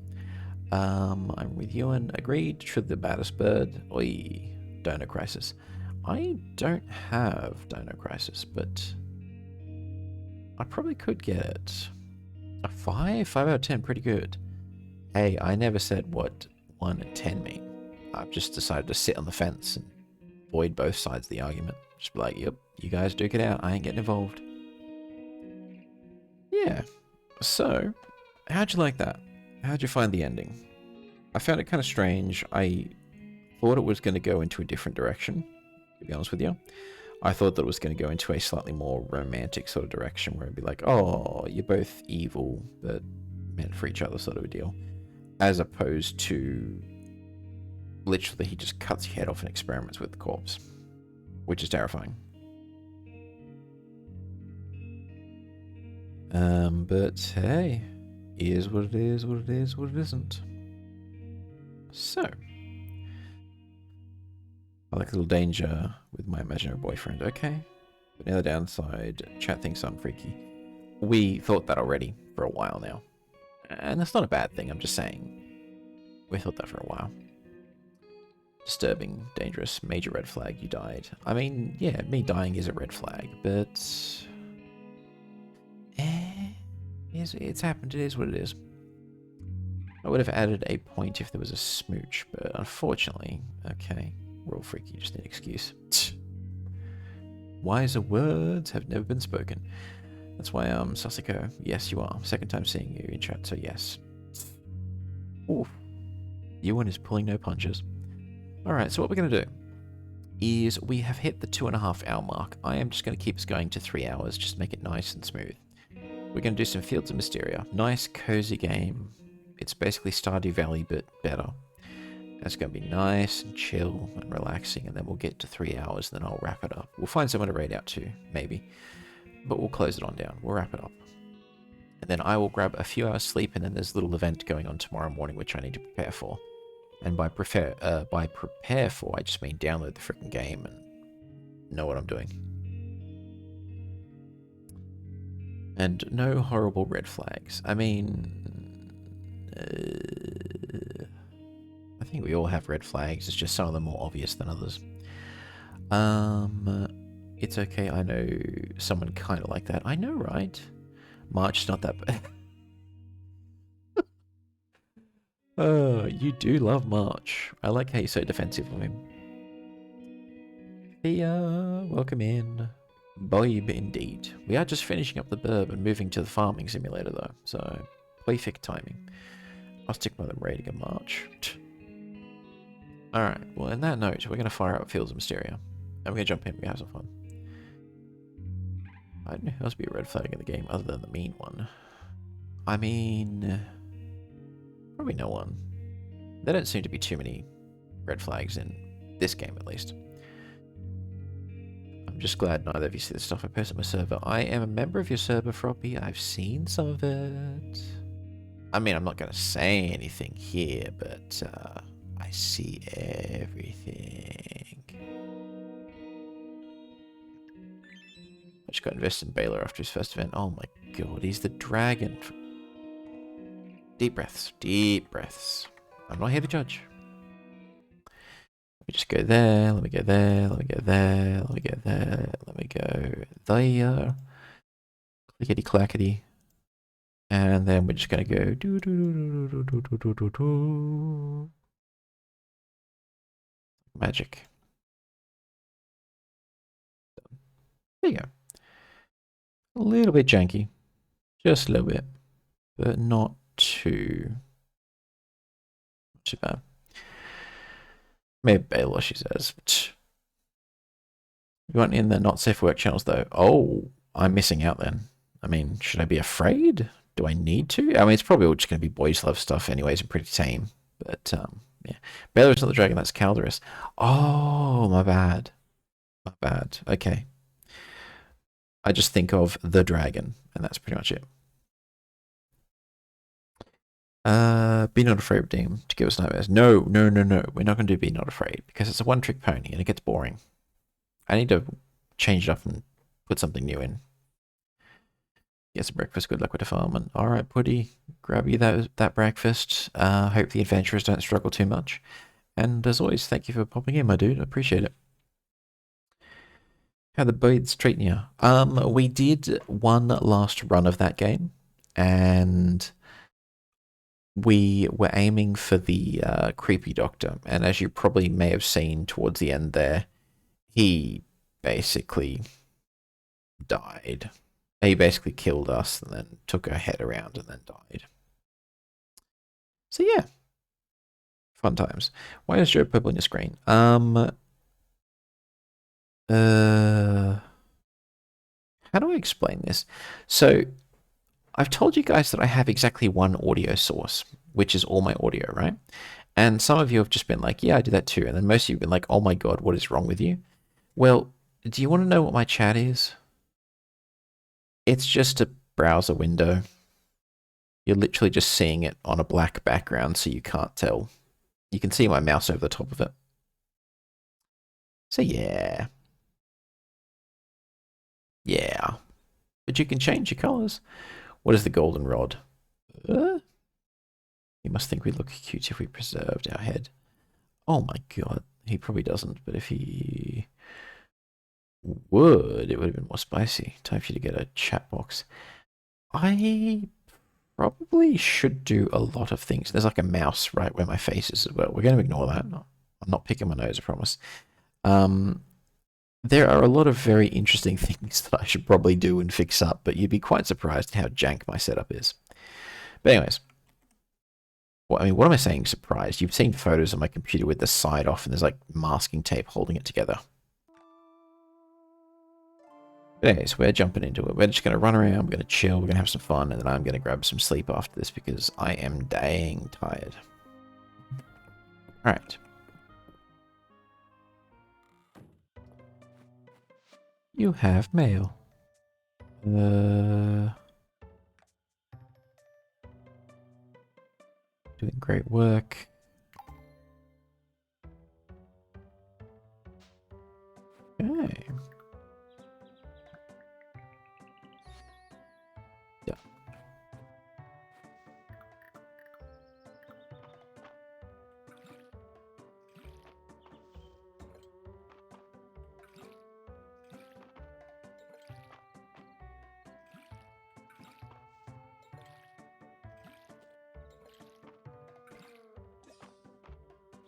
I'm with Ewan. Agreed. Truly the baddest bird. Oi. Dono Crisis. I don't have Dono Crisis, but I probably could get it. A 5? 5 out of 10. Pretty good. Hey, I never said what 1 and 10 mean. I've just decided to sit on the fence and avoid both sides of the argument. Just be like, yep, you guys duke it out. I ain't getting involved. Yeah. So, how'd you like that? How'd you find the ending? I found it kind of strange. I thought it was going to go into a different direction, to be honest with you. I thought that it was going to go into a slightly more romantic sort of direction where it'd be like, oh, you're both evil, but meant for each other sort of a deal. As opposed to literally he just cuts your head off and experiments with the corpse, which is terrifying. But hey, is what it is, what it is, what it isn't. So, I like a little danger with my imaginary boyfriend. Okay, but now the downside, chat thinks I'm freaky. We thought that already for a while now, and that's not a bad thing. I'm just saying we thought that for a while. Disturbing, dangerous, major red flag. You died. I mean, yeah, me dying is a red flag, but it's happened. It is what it is. I would have added a point if there was a smooch, but unfortunately, okay, we're all freaky. You just need an excuse. Wiser words have never been spoken. That's why Sasiko. Yes, you are. Second time seeing you in chat, so yes. Ooh, Ewan is pulling no punches. Alright, so what we're going to do is we have hit the 2.5 hour mark. I am just going to keep us going to 3 hours, just to make it nice and smooth. We're going to do some Fields of Misteria. Nice, cozy game. It's basically Stardew Valley, but better. That's going to be nice and chill and relaxing, and then we'll get to 3 hours, and then I'll wrap it up. We'll find someone to raid out to, maybe. But we'll close it on down. We'll wrap it up. And then I will grab a few hours sleep, and then there's a little event going on tomorrow morning, which I need to prepare for. And by prepare for, I just mean download the freaking game and know what I'm doing. And no horrible red flags. I mean, I think we all have red flags. It's just some of them more obvious than others. It's okay. I know someone kind of like that. I know, right? March is not that bad. Oh, you do love March. I like how you're so defensive of him. Thea, welcome in. Boyb indeed. We are just finishing up the burb and moving to the farming simulator though, so perfect timing. I'll stick with them raiding in March. Alright, well in that note, we're going to fire up Fields of Misteria. And we're going to jump in, we have some fun. I don't know who else would be a red flag in the game other than the mean one. I mean, probably no one. There don't seem to be too many red flags in this game, at least. I'm just glad neither of you see the stuff I post on my server. I am a member of your server, Froppy. I've seen some of it. I mean, I'm not going to say anything here, but I see everything. I just got invested in Baylor after his first event. Oh my god, he's the dragon. Deep breaths, deep breaths. I'm not here to judge. Let me just go there, let me go there, let me go there, let me go there, let me go there. Clickety clackety. And then we're just gonna go do do do do do do do do do. Magic. There you go. A little bit janky. Just a little bit. But not too bad. Maybe Baylor, she says. You want in the not safe work channels though. Oh, I'm missing out then. I mean, should I be afraid? Do I need to? I mean, it's probably all just going to be boys love stuff anyways and pretty tame. But, yeah. Baylor's not the dragon, that's Calderus. Oh, my bad. My bad. Okay. I just think of the dragon, and that's pretty much it. Be Not Afraid Redeem to give us nightmares. No, no, no, no. We're not going to do Be Not Afraid because it's a one-trick pony and it gets boring. I need to change it up and put something new in. Get some breakfast. Good luck with the farm. And all right, Putty, grab you that breakfast. Hope the adventurers don't struggle too much. And as always, thank you for popping in, my dude. I appreciate it. How the birds treating you? We did one last run of that game, and we were aiming for the creepy doctor. And as you probably may have seen towards the end there, he basically died. He basically killed us and then took our head around and then died. So yeah, fun times. Why is Joe purple on your screen? How do I explain this? So I've told you guys that I have exactly one audio source, which is all my audio, right? And some of you have just been like, yeah, I do that too. And then most of you have been like, oh my God, what is wrong with you? Well, do you want to know what my chat is? It's just a browser window. You're literally just seeing it on a black background, so you can't tell. You can see my mouse over the top of it. So yeah. Yeah. But you can change your colors. What is the golden rod? You must think we look cute if we preserved our head. Oh my God. He probably doesn't, but if he would, it would have been more spicy. Time for you to get a chat box. I probably should do a lot of things. There's like a mouse right where my face is as well. We're going to ignore that. No, I'm not picking my nose, I promise. There are a lot of very interesting things that I should probably do and fix up, but you'd be quite surprised how jank my setup is. But anyways, well, I mean, what am I saying surprised? You've seen photos on my computer with the side off and there's like masking tape holding it together. But anyways, we're jumping into it. We're just going to run around, we're going to chill, we're going to have some fun, and then I'm going to grab some sleep after this because I am dang tired. Alright. You have mail. Doing great work. Okay. Yeah.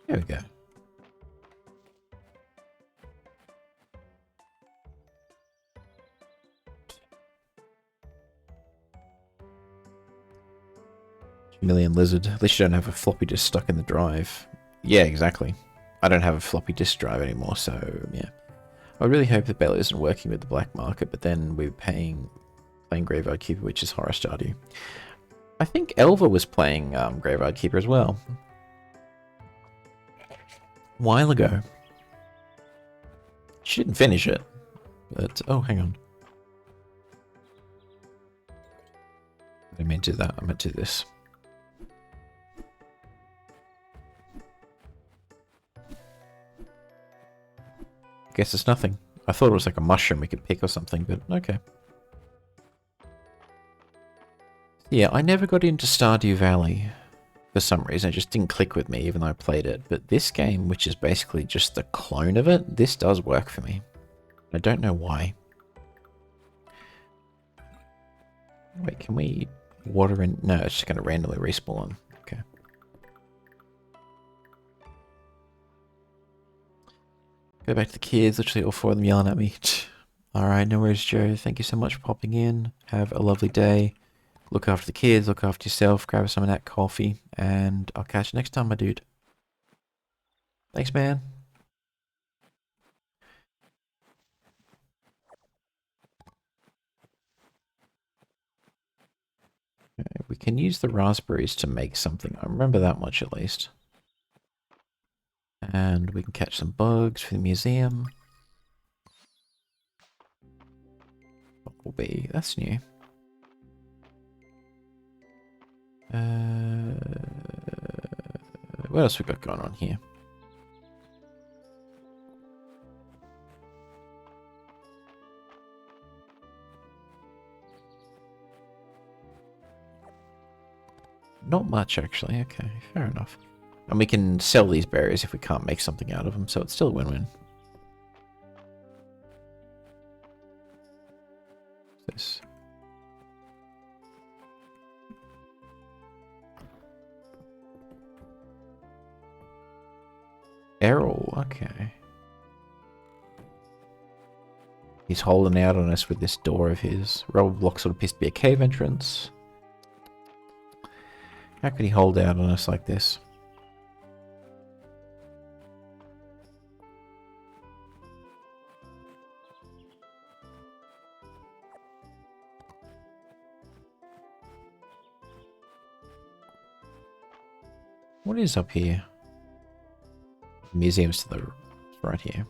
There we go. Million lizard. At least you don't have a floppy disk stuck in the drive. Yeah, exactly. I don't have a floppy disk drive anymore, so yeah. I really hope that Bella isn't working with the black market, but then we're playing Graveyard Keeper, which is Horror Stardew. I think Elva was playing Graveyard Keeper as well. A while ago. She didn't finish it, but oh, hang on. I didn't mean to do that. I meant to do this. Guess it's nothing. I thought it was like a mushroom we could pick or something, but okay. Yeah, I never got into Stardew Valley for some reason. It just didn't click with me, even though I played it. But this game, which is basically just the clone of it, this does work for me. I don't know why. Wait, can we water in? No, it's just going to randomly respawn. Okay. Go back to the kids. Literally all four of them yelling at me. Alright, no worries, Joe. Thank you so much for popping in. Have a lovely day. Look after the kids, look after yourself, grab some of that coffee, and I'll catch you next time, my dude. Thanks, man. can use the raspberries to make something. I remember that much at least. And we can catch some bugs for the museum. Bumblebee, that's new. What else we got going on here? Not much, actually. Okay, fair enough. And we can sell these berries if we can't make something out of them, so it's still a win-win. This. Errol, okay. He's holding out on us with this door of his. Roadblock sort of appears to be a cave entrance. How could he hold out on us like this? What is up here? Museum's to the right here.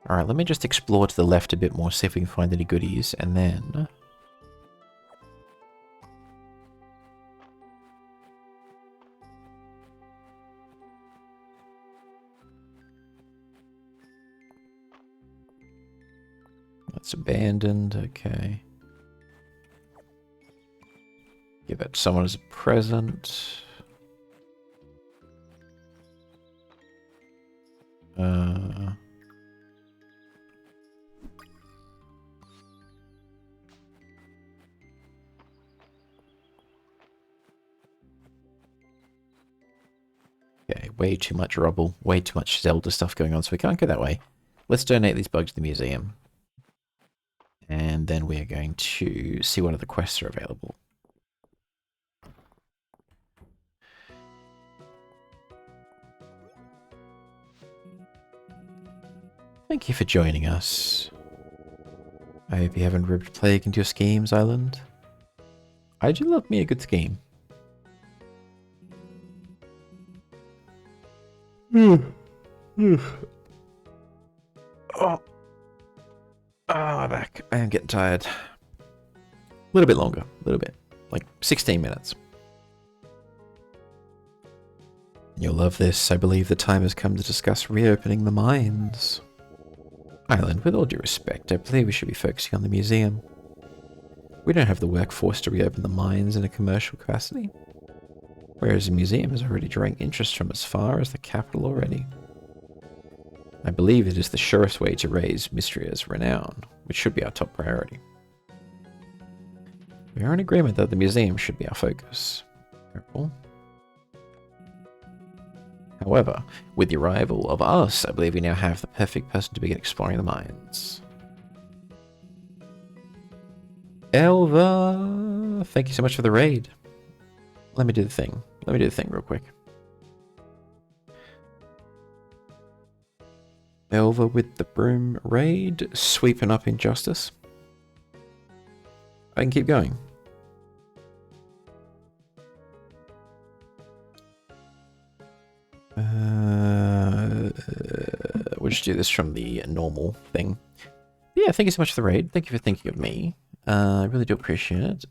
Alright, let me just explore to the left a bit more, see if we can find any goodies, and then... That's abandoned, okay. Give that to someone as a present. Okay, way too much rubble, way too much Zelda stuff going on, so we can't go that way. Let's donate these bugs to the museum. And then we are going to see what other quests are available. Thank you for joining us. I hope you haven't ripped plague into your schemes, Island. I do love me a good scheme. Oh, my back. I am getting tired. A little bit longer. A little bit. Like 16 minutes. You'll love this. I believe the time has come to discuss reopening the mines. Island, with all due respect, I believe we should be focusing on the museum. We don't have the workforce to reopen the mines in a commercial capacity, whereas the museum is already drawing interest from as far as the capital already. I believe it is the surest way to raise Misteria's renown, which should be our top priority. We are in agreement that the museum should be our focus. Careful. However, with the arrival of us, I believe we now have the perfect person to begin exploring the mines. Elva! Thank you so much for the raid. Let me do the thing. Let me do the thing real quick. Elva with the broom raid, sweeping up injustice. I can keep going. We'll just do this from the normal thing. Yeah, thank you so much for the raid. Thank you for thinking of me. I really do appreciate it.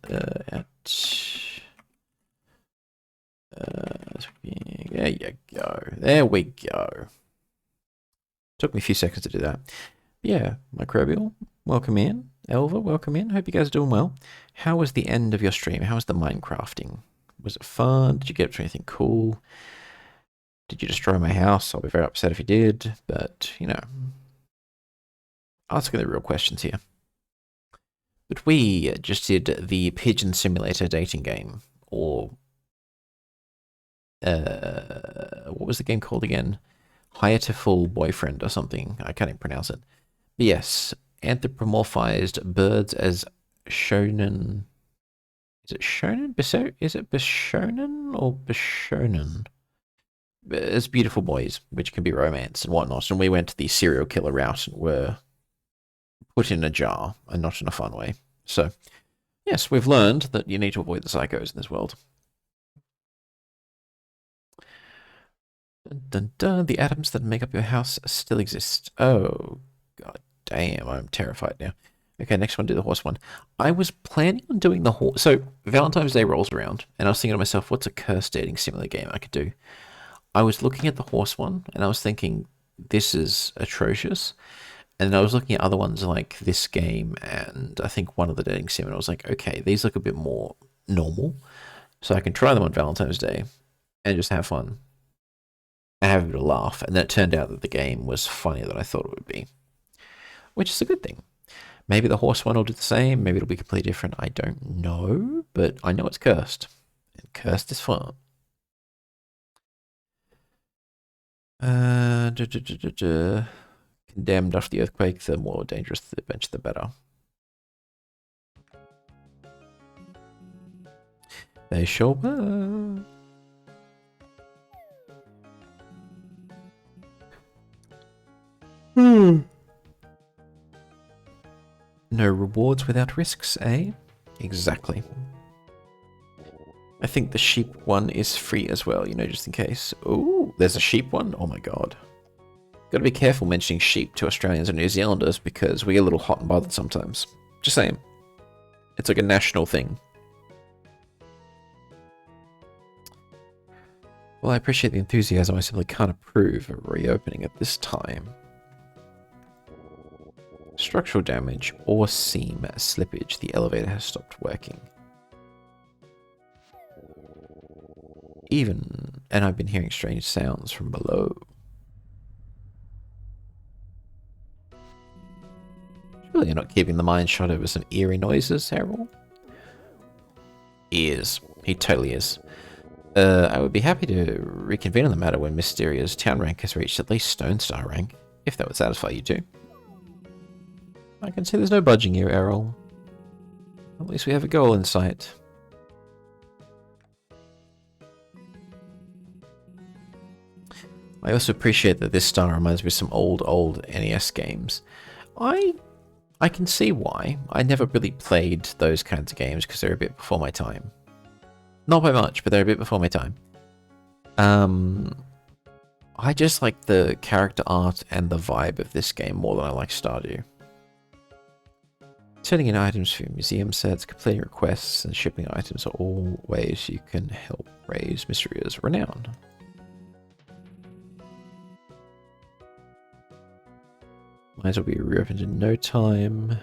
There you go. There we go. Took me a few seconds to do that. Yeah, Microbial, welcome in. Elva, welcome in. Hope you guys are doing well. How was the end of your stream? How was the Minecrafting? Was it fun? Did you get up to anything cool? Did you destroy my house? I'll be very upset if you did, but, you know, asking the real questions here. But we just did the Pigeon Simulator dating game, or, what was the game called again? Hatoful Boyfriend or something. I can't even pronounce it. But yes, anthropomorphized birds as shonen. Is it shonen? Is it bishonen or bishonen? As beautiful boys, which can be romance and whatnot. And we went the serial killer route and were put in a jar, and not in a fun way. So, Yes, we've learned that you need to avoid the psychos in this world. Dun, dun, dun. The atoms that make up your house still exist. Oh, god damn, I'm terrified now. Okay, next one, do the horse one. I was planning on doing the horse. So, Valentine's Day rolls around, and I was thinking to myself, what's a curse dating simulator game I could do? I was looking at the horse one, and I was thinking, this is atrocious. And I was looking at other ones like this game, and I think one of the dating sim, and I was like, okay, these look a bit more normal. So I can try them on Valentine's Day and just have fun and have a bit of laugh. And then it turned out that the game was funnier than I thought it would be, which is a good thing. Maybe the horse one will do the same. Maybe it'll be completely different. I don't know, but I know it's cursed. And cursed is fun. Condemned after the earthquake, the more dangerous the adventure, the better. They sure were. No rewards without risks, eh? Exactly. I think the sheep one is free as well, you know, just in case. Ooh, there's a sheep one? Oh my god. Gotta be careful mentioning sheep to Australians and New Zealanders because we get a little hot and bothered sometimes. Just saying. It's like a national thing. Well, I appreciate the enthusiasm. I simply can't approve of reopening at this time. Structural damage or seam slippage. The elevator has stopped working. And I've been hearing strange sounds from below. Surely you're not keeping the mind shut over some eerie noises, Errol? He is. He totally is. I would be happy to reconvene on the matter when Misteria's town rank has reached at least Stone Star rank, if that would satisfy you too. I can see there's no budging here, Errol. At least we have a goal in sight. I also appreciate that this star reminds me of some old NES games. I can see why. I never really played those kinds of games because they're a bit before my time. Not by much, but they're a bit before my time. I just like the character art and the vibe of this game more than I like Stardew. Turning in items for your museum sets, completing requests, and shipping items are all ways you can help raise Mysteria's renown. Might as well be reopened in no time.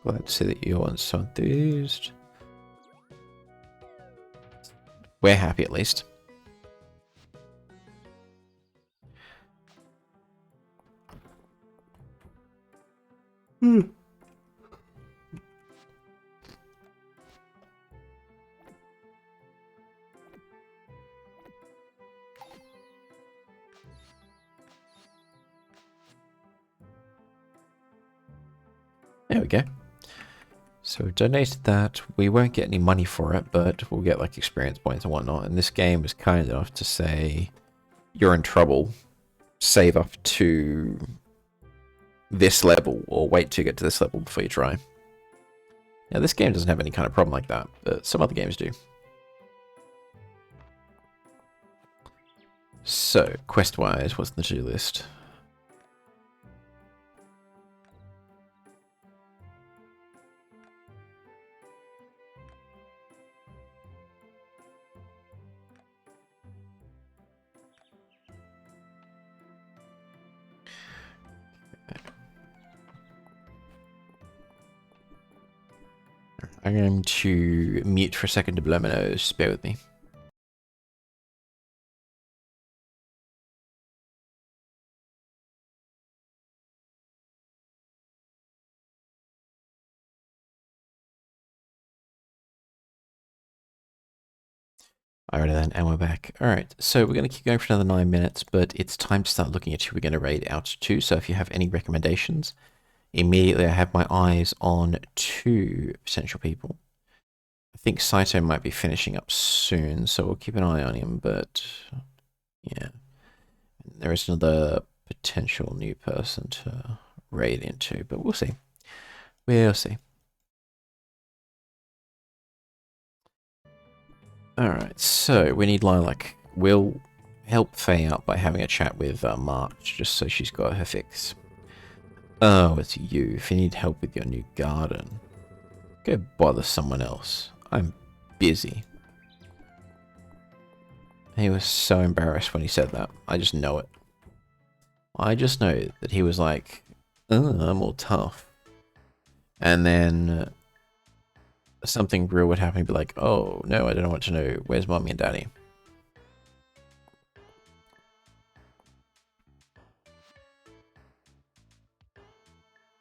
Glad to see that you're so enthused. We're happy at least. There we go. So we've donated that. We won't get any money for it, but we'll get like experience points and whatnot. And this game is kind enough to say, you're in trouble. Save up to this level, or wait to get to this level before you try. Now this game doesn't have any kind of problem like that, but some other games do. So, quest-wise, what's the to-do list? I'm going to mute for a second to blow my nose. Just bear with me. Alright then, and we're back. Alright, so we're going to keep going for another 9 minutes, but it's time to start looking at who we're going to raid out to. So if you have any recommendations, immediately I have my eyes on 2 potential people. I think Saito might be finishing up soon, so we'll keep an eye on him, but yeah. There is another potential new person to raid into, but we'll see. We'll see. Alright, so we need Lilac. We'll help Faye out by having a chat with March, just so she's got her fix. Oh, it's you. If you need help with your new garden, go bother someone else. I'm busy. He was so embarrassed when he said that. I just know it. I just know that he was like, oh, I'm all tough. And then something real would happen. He'd be like, oh, no, I don't want to know. Where's mommy and daddy?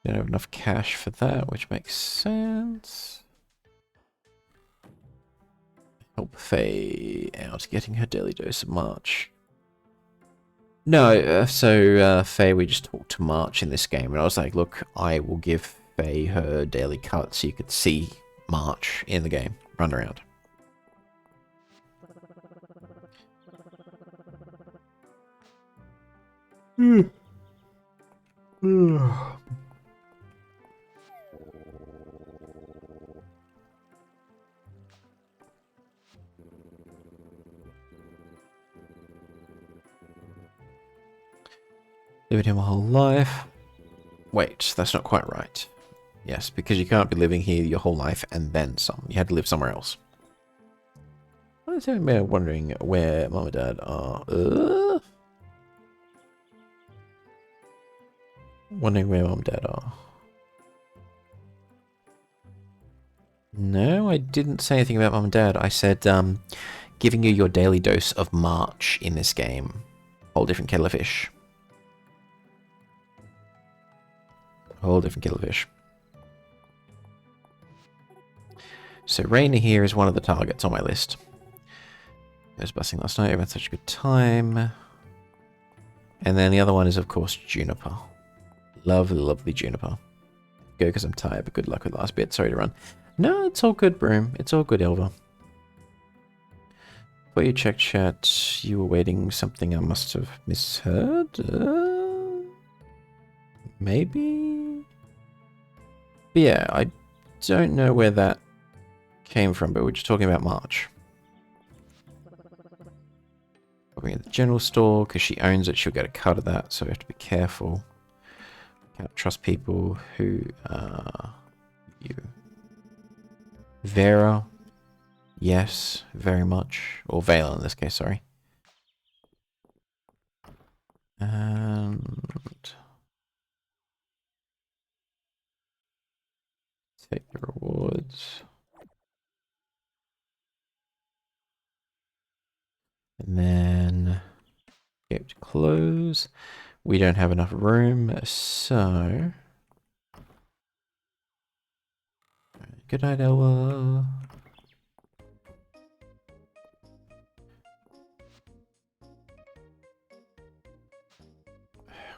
Don't have enough cash for that, which makes sense. Help Faye out getting her daily dose of March. No, Faye, we just talked to March in this game, and I was like, look, I will give Faye her daily cut so you could see March in the game, run around. Living him a whole life. Wait, that's not quite right. Yes, because you can't be living here your whole life and then some. You had to live somewhere else. I was wondering where mom and dad are. Wondering where mom and dad are. No, I didn't say anything about mom and dad. I said, giving you your daily dose of March in this game. Whole different kettle of fish. Whole different kettle of fish. So Raina here is one of the targets on my list. I was busing last night. Everyone had such a good time. And then the other one is, of course, Juniper. Lovely, lovely Juniper. Go because I'm tired, but good luck with the last bit. Sorry to run. No, it's all good, Broom. It's all good, Elva. Before you check chat, you were waiting something I must have misheard? Maybe? But yeah, I don't know where that came from, but we're just talking about March. Probably at the general store, because she owns it, she'll get a cut of that, so we have to be careful. Can't trust people who are you. Vera, yes, very much. Or Vela in this case, sorry. And take the rewards. And then get to close. We don't have enough room, so good night, Ella.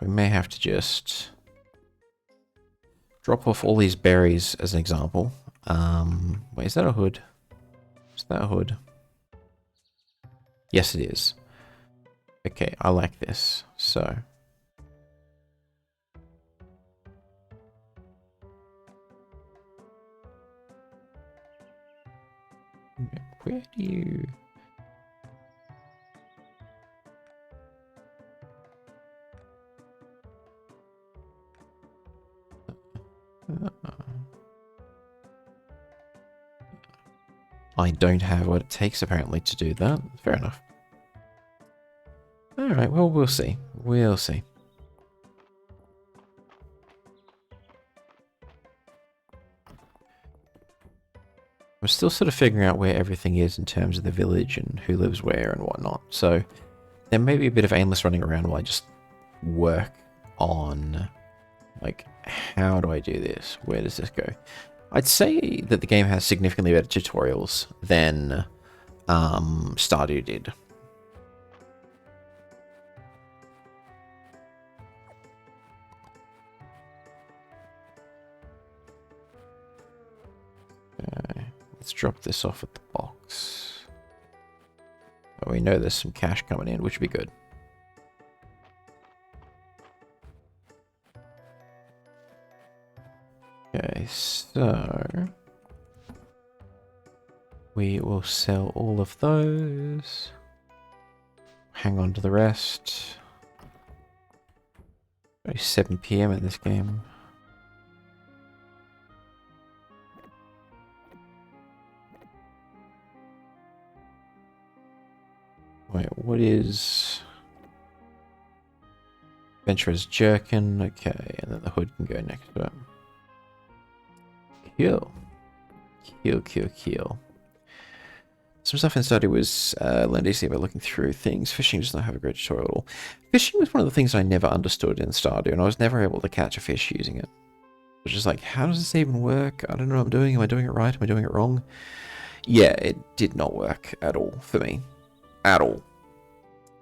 We may have to just drop off all these berries as an example. Wait, is that a hood? Is that a hood? Yes, it is. Okay, I like this. So. Where do you... I don't have what it takes, apparently, to do that. Fair enough. Alright, well, we'll see. We'll see. We're still sort of figuring out where everything is in terms of the village and who lives where and whatnot. So there may be a bit of aimless running around while I just work on, like, how do I do this? Where does this go? I'd say that the game has significantly better tutorials than Stardew did. Okay, let's drop this off at the box. Oh, we know there's some cash coming in, which would be good. Okay, so We will sell all of those. Hang on to the rest. It's 7 PM in this game. Wait, what is... Adventurer's Jerkin, okay, and then the hood can go next to it. Cool. Cool. Some stuff in study was learned easily by looking through things. Fishing does not have a great tutorial at all. Fishing was one of the things I never understood in Stardew, and I was never able to catch a fish using it. It was just like, how does this even work? I don't know what I'm doing. Am I doing it right? Am I doing it wrong? Yeah, it did not work at all for me. At all.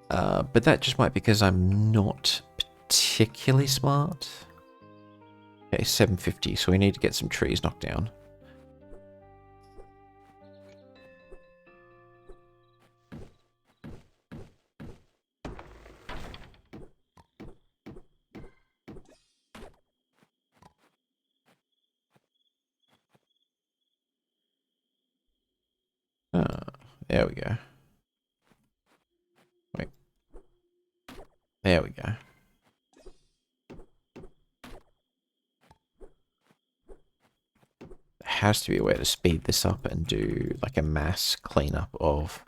But that just might be because I'm not particularly smart. Okay, 750, so we need to get some trees knocked down. There we go. Wait. There we go. There has to be a way to speed this up and do like a mass cleanup of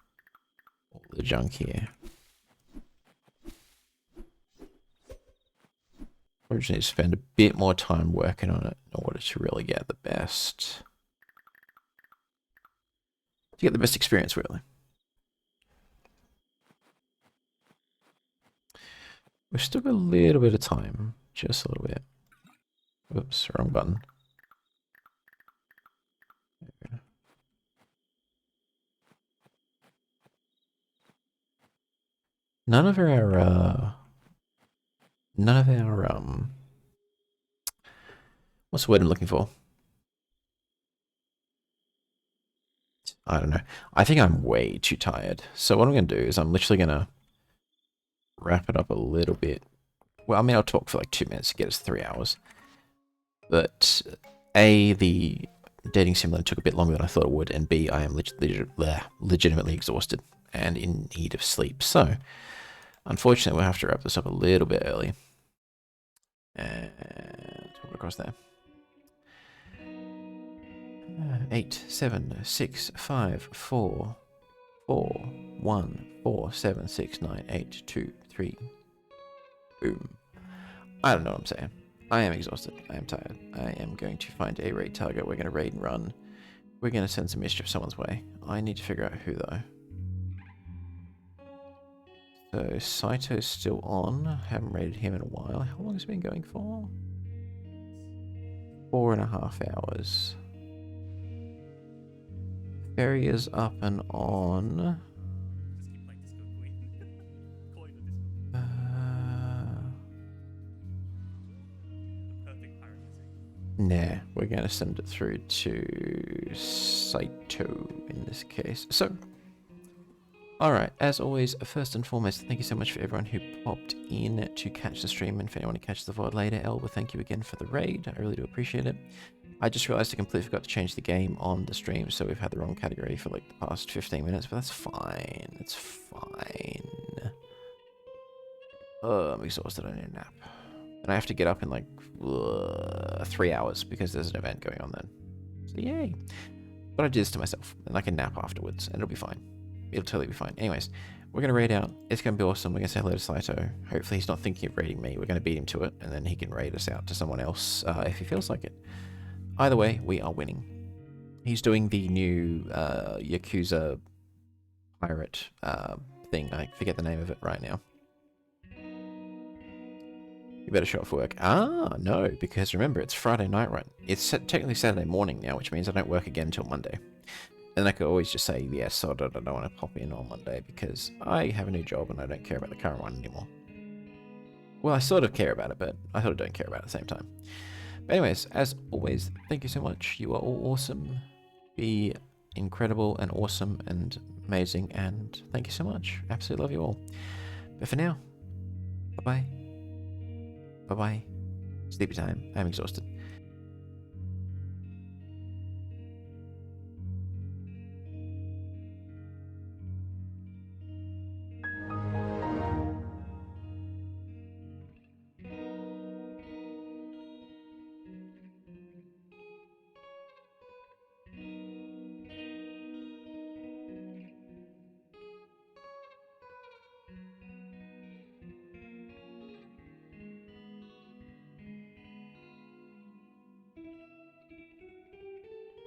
all the junk here. We just need to spend a bit more time working on it in order to really get the best... To get the best experience, really. We've still got a little bit of time. Just a little bit. Oops, wrong button. None of our, what's the word I'm looking for? I don't know. I think I'm way too tired. So what I'm going to do is I'm literally going to wrap it up a little bit. Well, I mean, I'll talk for like 2 minutes to get us 3 hours. But A, the dating simulator took a bit longer than I thought it would, and B, I am legitimately exhausted and in need of sleep. So, unfortunately, we'll have to wrap this up a little bit early. And put it across there. 8, 7, 6, 5, 4, 4, 1, 4, 7, 6, 9, 8, 2, 3. Boom. I don't know what I'm saying. I am exhausted. I am tired. I am going to find a raid target. We're going to raid and run. We're going to send some mischief someone's way. I need to figure out who, though. So, Saito's still on. Haven't raided him in a while. How long has it been going for? 4.5 hours. Ferry is up and on. Nah, we're going to send it through to Saito in this case. So, alright, as always, first and foremost, thank you so much for everyone who popped in to catch the stream, and for anyone who catches the VOD later. Elba, thank you again for the raid. I really do appreciate it. I just realized I completely forgot to change the game on the stream, so we've had the wrong category for like the past 15 minutes, but that's fine. It's fine. Oh, I'm exhausted. I need a nap. And I have to get up in like 3 hours because there's an event going on then. So yay. But I did this to myself, and I can nap afterwards, and it'll be fine. It'll totally be fine. Anyways, we're going to raid out. It's going to be awesome. We're going to say hello to Saito. Hopefully he's not thinking of raiding me. We're going to beat him to it, and then he can raid us out to someone else if he feels like it. Either way, we are winning. He's doing the new Yakuza pirate thing. I forget the name of it right now. You better show up for work. Ah, no, because remember, it's Friday night, right? It's technically Saturday morning now, which means I don't work again until Monday. And I could always just say, yes, so I don't want to pop in on Monday because I have a new job and I don't care about the current one anymore. Well, I sort of care about it, but I sort of don't care about it at the same time. But anyways, as always, thank you so much. You are all awesome. Be incredible and awesome and amazing, and thank you so much. Absolutely love you all. But for now, bye-bye. Bye-bye. Sleepy time. I'm exhausted.